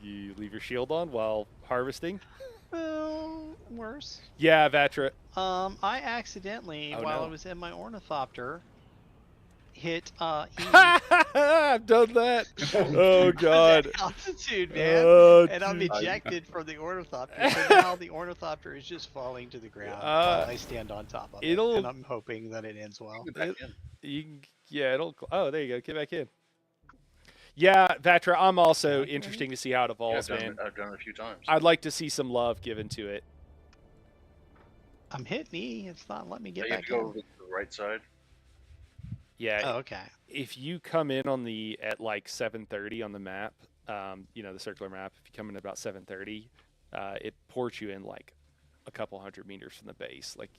Speaker 1: You leave your shield on while harvesting.
Speaker 3: Well, worse.
Speaker 1: Yeah, Vatra.
Speaker 3: I accidentally,
Speaker 1: Oh,
Speaker 3: while
Speaker 1: no.
Speaker 3: I was in my ornithopter, hit E.
Speaker 1: I've done that. Oh God.
Speaker 3: That altitude, man.
Speaker 1: Oh,
Speaker 3: And I'm
Speaker 1: dude.
Speaker 3: ejected from the ornithopter. So now the ornithopter is just falling to the ground while I stand on top of it.
Speaker 1: it'll-
Speaker 3: And I'm hoping that it ends well.
Speaker 4: Get back in.
Speaker 1: You can, yeah, it'll. Oh, there you go. Get back in. Yeah, Vatra, I'm also
Speaker 3: Okay.
Speaker 1: interesting to see how it
Speaker 4: Yeah,
Speaker 1: evolves, man.
Speaker 4: I've done it a few times.
Speaker 1: I'd like to see some love given to it.
Speaker 3: I'm hitting E. It's not letting me get
Speaker 4: you have
Speaker 3: back
Speaker 4: to go
Speaker 3: in.
Speaker 4: over to the right side.
Speaker 1: Yeah,
Speaker 3: Oh, okay.
Speaker 1: if you come in on the at like 7:30 on the map, the circular map. If you come in at about 7:30, it ports you in like a couple hundred meters from the base. Like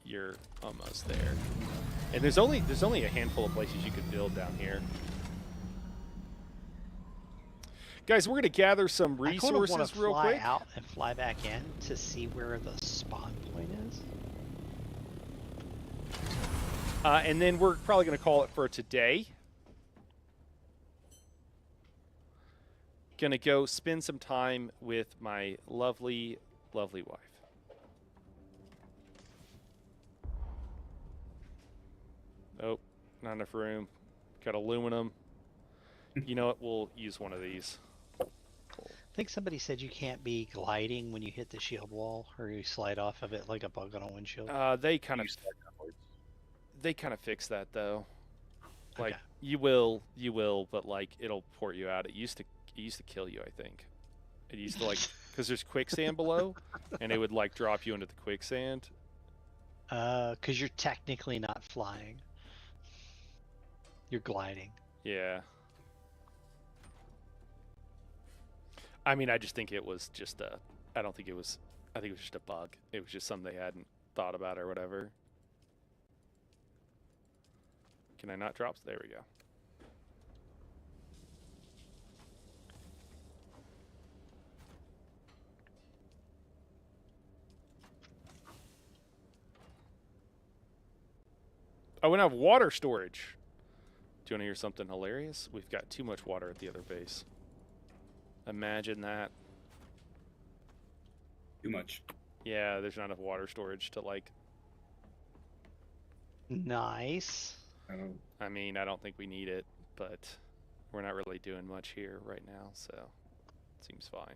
Speaker 1: you're almost there. And there's only a handful of places you could build down here. Guys, we're gonna gather some
Speaker 3: I kind of
Speaker 1: resources
Speaker 3: want to
Speaker 1: real
Speaker 3: fly
Speaker 1: quick.
Speaker 3: out and fly back in to see where the spawn point is.
Speaker 1: And then we're probably going to call it for today. Going to go spend some time with my lovely, lovely wife. Oh, not enough room. Got aluminum. You know what? We'll use one of these.
Speaker 3: I think somebody said you can't be gliding when you hit the shield wall, or you slide off of it like a bug on a windshield.
Speaker 1: They kind
Speaker 4: You
Speaker 1: of
Speaker 4: slide downwards.
Speaker 1: fix that though. Like
Speaker 3: Okay.
Speaker 1: you will, but like it'll port you out. It used to kill you, I think. It used to like because there's quicksand below, and it would like drop you into the quicksand.
Speaker 3: Because you're technically not flying. You're gliding.
Speaker 1: Yeah. I mean, I just think it was just a. I don't think it was. I think it was just a bug. It was just something they hadn't thought about or whatever. Can I not drop? There we go. Oh, we have water storage. Do you want to hear something hilarious? We've got too much water at the other base. Imagine that.
Speaker 2: Too much.
Speaker 1: Yeah, there's not enough water storage to like.
Speaker 3: Nice.
Speaker 1: I mean, I don't think we need it, but we're not really doing much here right now, so it seems fine.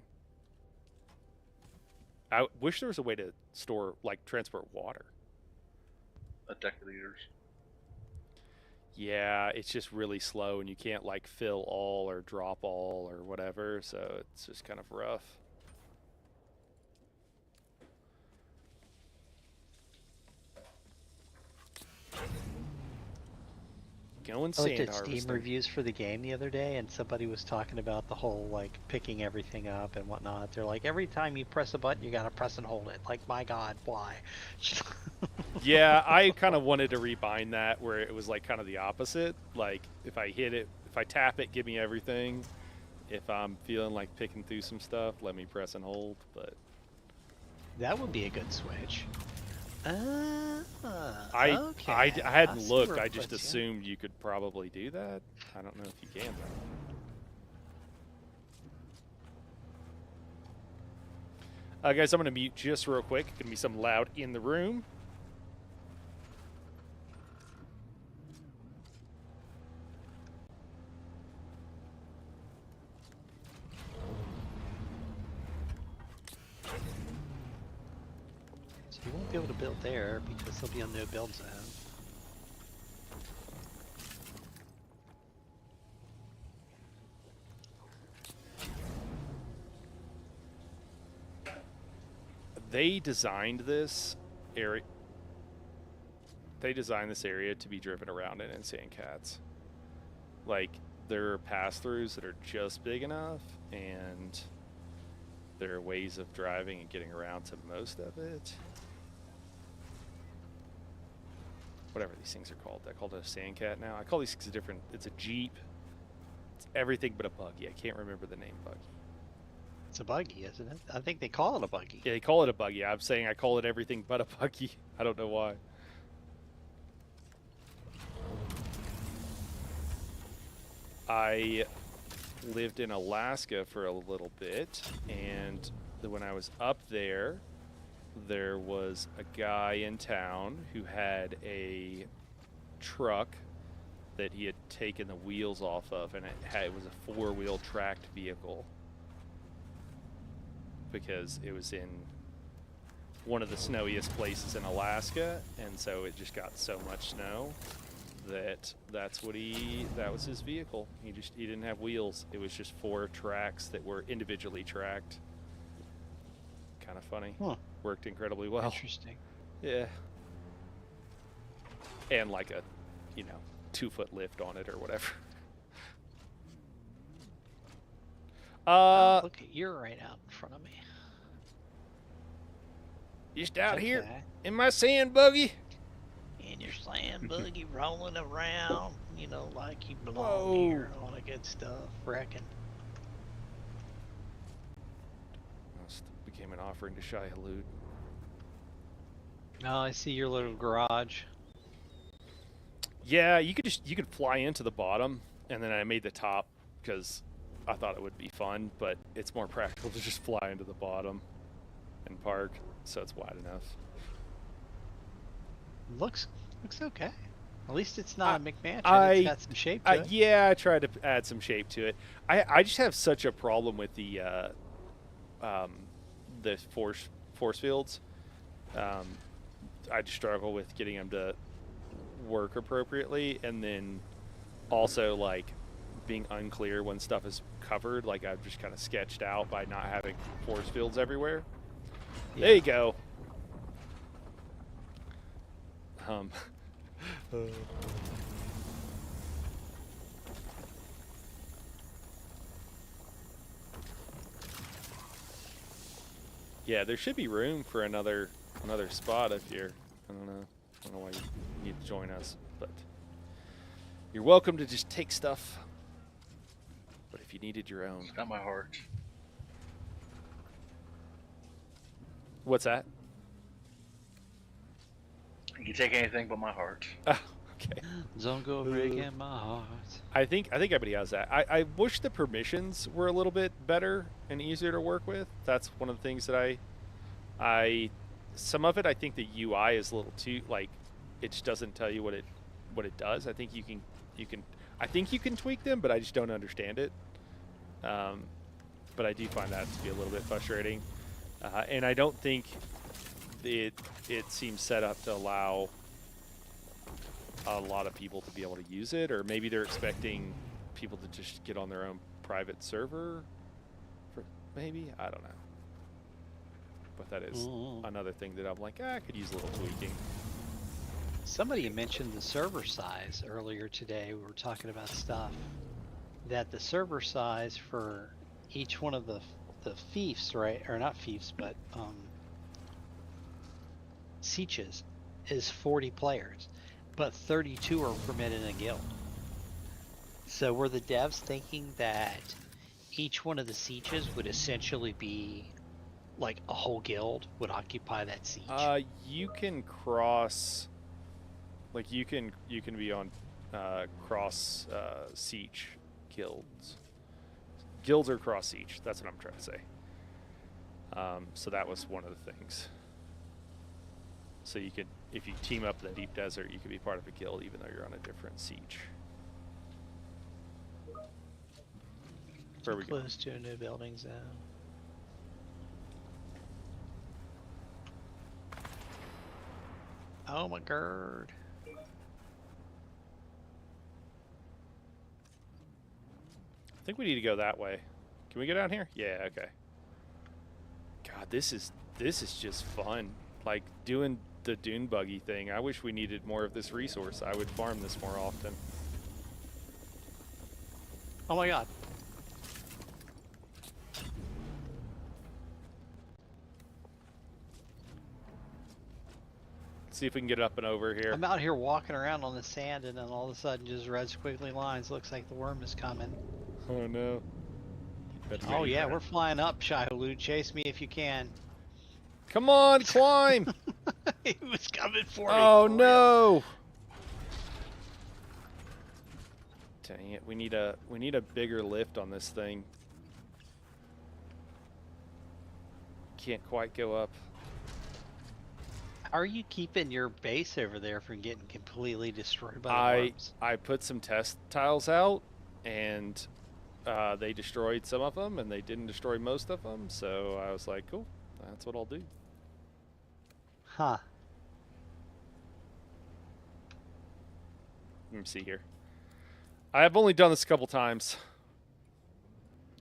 Speaker 1: I wish there was a way to store, like, transport water.
Speaker 4: A deck of liters.
Speaker 1: Yeah, it's just really slow, and you can't, like, fill all or drop all or whatever, so it's just kind of rough. Going
Speaker 3: I looked
Speaker 1: sand
Speaker 3: at Steam
Speaker 1: harvesting.
Speaker 3: reviews for the game the other day, and somebody was talking about the whole like picking everything up and whatnot. They're like, every time you press a button, you gotta press and hold it. Like, my God, why?
Speaker 1: Yeah, I kind of wanted to rebind that where it was like kind of the opposite. Like if I hit it, if I tap it, give me everything. If I'm feeling like picking through some stuff, let me press and hold. But
Speaker 3: That would be a good switch.
Speaker 1: I
Speaker 3: Okay.
Speaker 1: I hadn't
Speaker 3: see
Speaker 1: looked.
Speaker 3: where
Speaker 1: I
Speaker 3: it
Speaker 1: just
Speaker 3: puts you.
Speaker 1: assumed you could probably do that. I don't know if you can though. Guys, I'm gonna mute just real quick. Gonna be some loud in the room.
Speaker 3: So you won't be able to build there because they'll be on no build zone.
Speaker 1: They designed this area. They designed this area to be driven around in sand cats. Like there are pass-throughs that are just big enough, and there are ways of driving and getting around to most of it. Whatever these things are called. I call it a sand cat now. I call these things a different. It's a Jeep. It's everything but a buggy. I can't remember the name buggy.
Speaker 3: It's a buggy, isn't it? I think they call it a buggy.
Speaker 1: Yeah, they call it a buggy. I'm saying I call it everything but a buggy. I don't know why. I lived in Alaska for a little bit, and when I was up there, there was a guy in town who had a truck that he had taken the wheels off of, and it was a 4-wheel tracked vehicle because it was in one of the snowiest places in Alaska, and so it just got so much snow that that was his vehicle. He didn't have wheels. It was just 4 tracks that were individually tracked. Kind of funny.
Speaker 3: Huh.
Speaker 1: Worked incredibly well.
Speaker 3: Interesting.
Speaker 1: Yeah. And like a, 2-foot lift on it or whatever.
Speaker 3: Look at you're right out in front of me.
Speaker 1: Just out here
Speaker 3: Okay.
Speaker 1: in my sand buggy.
Speaker 3: And your sand buggy rolling around, like you belong
Speaker 1: Whoa.
Speaker 3: here and all that good stuff. Reckon.
Speaker 1: Became an offering to Shai Halud.
Speaker 3: Oh, I see your little garage.
Speaker 1: Yeah, you could fly into the bottom, and then I made the top because I thought it would be fun, but it's more practical to just fly into the bottom and park, so it's wide enough.
Speaker 3: Looks okay. At least it's not a McMansion.
Speaker 1: It's
Speaker 3: got some shape to it.
Speaker 1: Yeah, I tried to add some shape to it. I just have such a problem with the force fields. I just struggle with getting them to work appropriately, and then also like being unclear when stuff is covered. Like I've just kind of sketched out by not having force fields everywhere.
Speaker 3: Yeah.
Speaker 1: There you go. Yeah, there should be room for another spot if you're. I don't know why you need to join us, but you're welcome to just take stuff. But if you needed your own,
Speaker 4: It's not my heart.
Speaker 1: what's that?
Speaker 4: You can take anything but my heart.
Speaker 1: Oh, okay.
Speaker 3: Don't go breaking my heart.
Speaker 1: I think everybody has that. I wish the permissions were a little bit better and easier to work with. That's one of the things that I some of it I think the UI is a little too like it just doesn't tell you what it does. I think you can tweak them, but I just don't understand it. But I do find that to be a little bit frustrating, and I don't think it seems set up to allow a lot of people to be able to use it, or maybe they're expecting people to just get on their own private server. Maybe I don't know. But that is another thing that I'm like, I could use a little tweaking.
Speaker 3: Somebody mentioned the server size earlier today. We were talking about stuff that the server size for each one of the fiefs, right? Or not fiefs, but sieges is 40 players, but 32 are permitted in a guild. So were the devs thinking that each one of the sieges would essentially be like a whole guild would occupy that siege?
Speaker 1: You can cross, like you can be on cross siege guilds. Guilds are cross siege. That's what I'm trying to say. So that was one of the things. So you could, if you team up in the deep desert, you could be part of a guild even though you're on a different siege. Where are we going?
Speaker 3: Close to a new building zone. Oh my god.
Speaker 1: I think we need to go that way. Can we go down here? Yeah, okay. God, this is just fun. Like doing the Dune buggy thing. I wish we needed more of this resource. I would farm this more often.
Speaker 3: Oh my god.
Speaker 1: See if we can get up and over here.
Speaker 3: I'm out here walking around on the sand and then all of a sudden just red squiggly lines. Looks like the worm is coming.
Speaker 1: Oh no.
Speaker 3: Oh yeah, we're flying up, Shai-Hulud. Chase me if you can.
Speaker 1: Come on, climb!
Speaker 3: He was coming for me.
Speaker 1: Oh
Speaker 3: for real.
Speaker 1: no! Dang it, we need a bigger lift on this thing. Can't quite go up.
Speaker 3: How are you keeping your base over there from getting completely destroyed by the
Speaker 1: I
Speaker 3: worms?
Speaker 1: I put some test tiles out, and they destroyed some of them, and they didn't destroy most of them. So I was like, cool, that's what I'll do.
Speaker 3: Huh.
Speaker 1: Let me see here. I've only done this a couple times.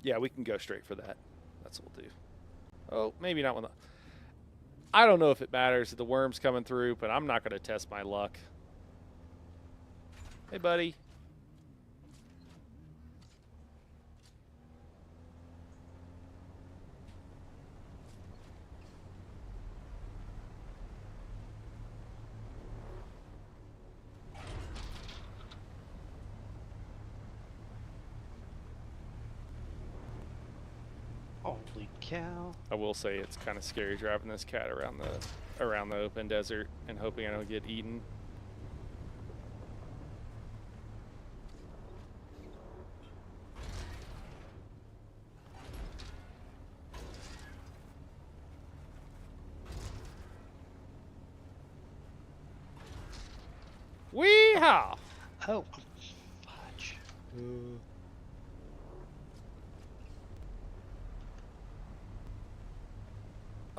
Speaker 1: Yeah, we can go straight for that. That's what we'll do. Oh, maybe not when the... I don't know if it matters if the worm's coming through, but I'm not going to test my luck. Hey, buddy.
Speaker 3: Holy cow.
Speaker 1: I will say it's kind of scary driving this cat around the open desert and hoping I don't get eaten. Weehaw!
Speaker 3: Oh, fudge.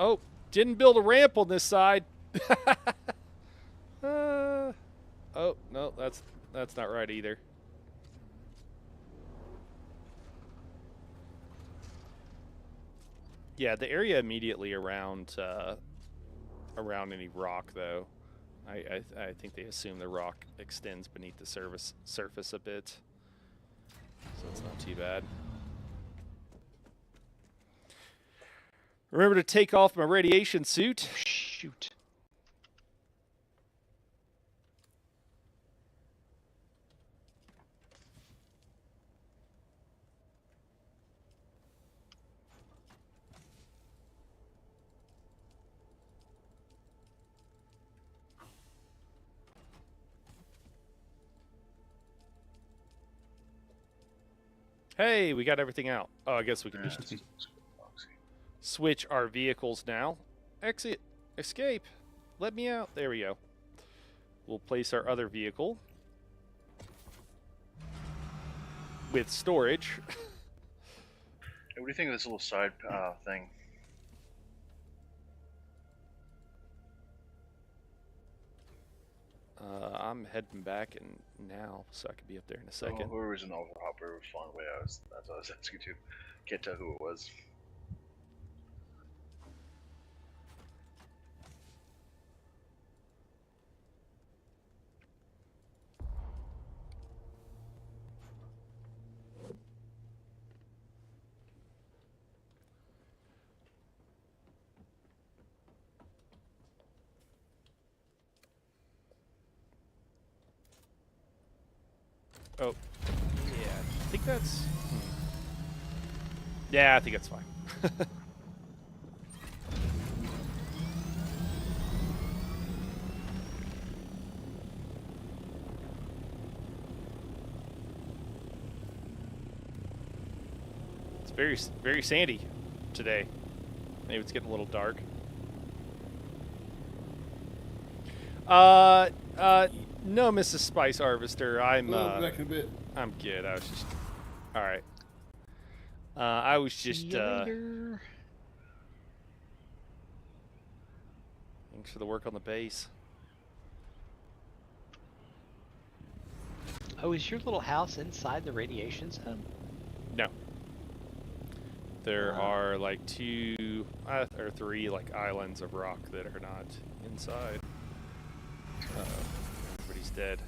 Speaker 1: Oh, didn't build a ramp on this side. Oh no, that's not right either. Yeah, the area immediately around any rock, though, I think they assume the rock extends beneath the surface a bit, so it's not too bad. Remember to take off my radiation suit.
Speaker 3: Shoot.
Speaker 1: Hey, we got everything out. Oh, I guess we can just switch our vehicles now. Exit. Escape. Let me out. There we go. We'll place our other vehicle with storage.
Speaker 4: Hey, what do you think of this little side thing?
Speaker 1: I'm heading back and now, so I could be up there in a
Speaker 4: Oh,
Speaker 1: second.
Speaker 4: whoever was an overhopper was fun. That's what I was asking too. Can't tell who it was.
Speaker 1: Oh, yeah. I think that's. Yeah, I think that's fine. It's very sandy today. Maybe it's getting a little dark. No, Mrs. Spice Harvester. I'm
Speaker 2: back in a bit.
Speaker 1: I'm good. I was just all right. I was
Speaker 3: See
Speaker 1: just
Speaker 3: you later.
Speaker 1: thanks for the work on the base.
Speaker 3: Oh, is your little house inside the radiation zone?
Speaker 1: No. There
Speaker 3: Wow.
Speaker 1: are like 2 or 3 like islands of rock that are not inside. Uh-oh. Everybody's dead.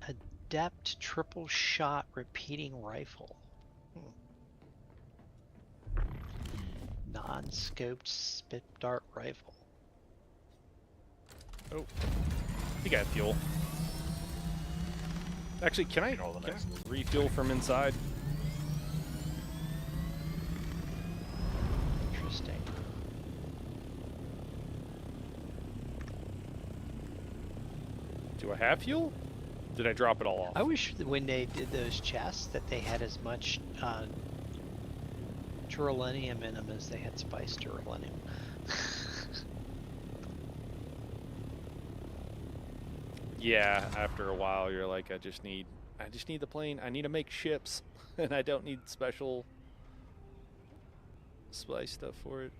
Speaker 3: Adept triple shot repeating rifle. Non-scoped spit dart rifle.
Speaker 1: Oh, you got fuel. Actually, can I
Speaker 4: All the next-
Speaker 1: refuel from inside?
Speaker 3: Interesting.
Speaker 1: Do I have fuel? Did I drop it all off?
Speaker 3: I wish that when they did those chests that they had as much duralinium in them as they had spiced duralinium.
Speaker 1: Yeah, after a while, you're like, I just need the plane. I need to make ships, and I don't need special spice stuff for it.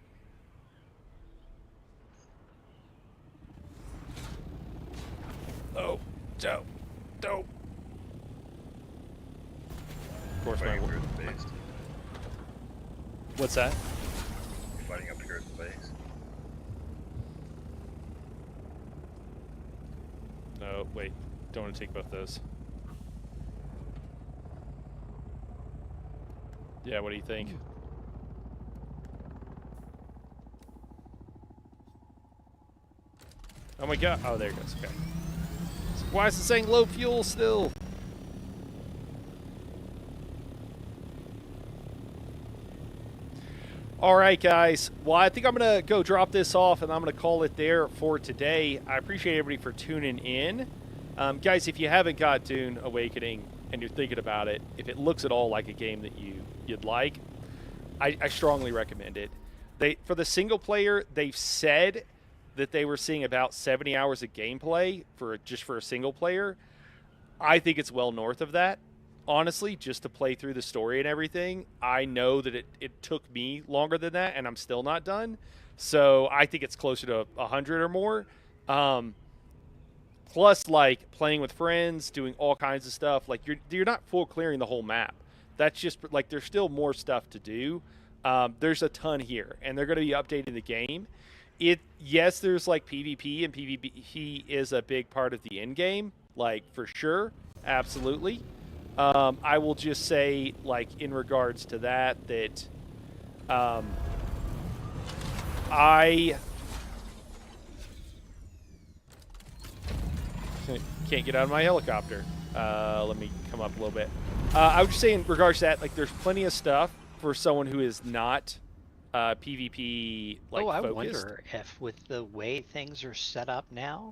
Speaker 1: Oh, dope, dope. Of course, my
Speaker 8: Fighting up here at the base.
Speaker 1: what's that?
Speaker 8: Fighting up here at the base.
Speaker 1: Oh, wait, don't want to take both those. Yeah, what do you think? Oh my god! Oh, there it goes. Okay. Why is it saying low fuel still? All right, guys. Well, I think I'm going to go drop this off, and I'm going to call it there for today. I appreciate everybody for tuning in. Guys, if you haven't got Dune Awakening and you're thinking about it, if it looks at all like a game that you'd like, I strongly recommend it. For the single player, they've said that they were seeing about 70 hours of gameplay for a single player. I think it's well north of that. Honestly, just to play through the story and everything, I know that it took me longer than that, and I'm still not done. So I think it's closer to 100 or more. Plus, like, playing with friends, doing all kinds of stuff. Like, you're not full clearing the whole map. That's just, like, there's still more stuff to do. There's a ton here, and they're going to be updating the game. Yes, there's, like, PvP, and PvP is a big part of the end game, like, for sure. Absolutely. I will just say, like, in regards to that I can't get out of my helicopter. Let me come up a little bit. I would just say in regards to that, like, there's plenty of stuff for someone who is not PvP, like,
Speaker 3: Oh, I
Speaker 1: focused.
Speaker 3: wonder if with the way things are set up now,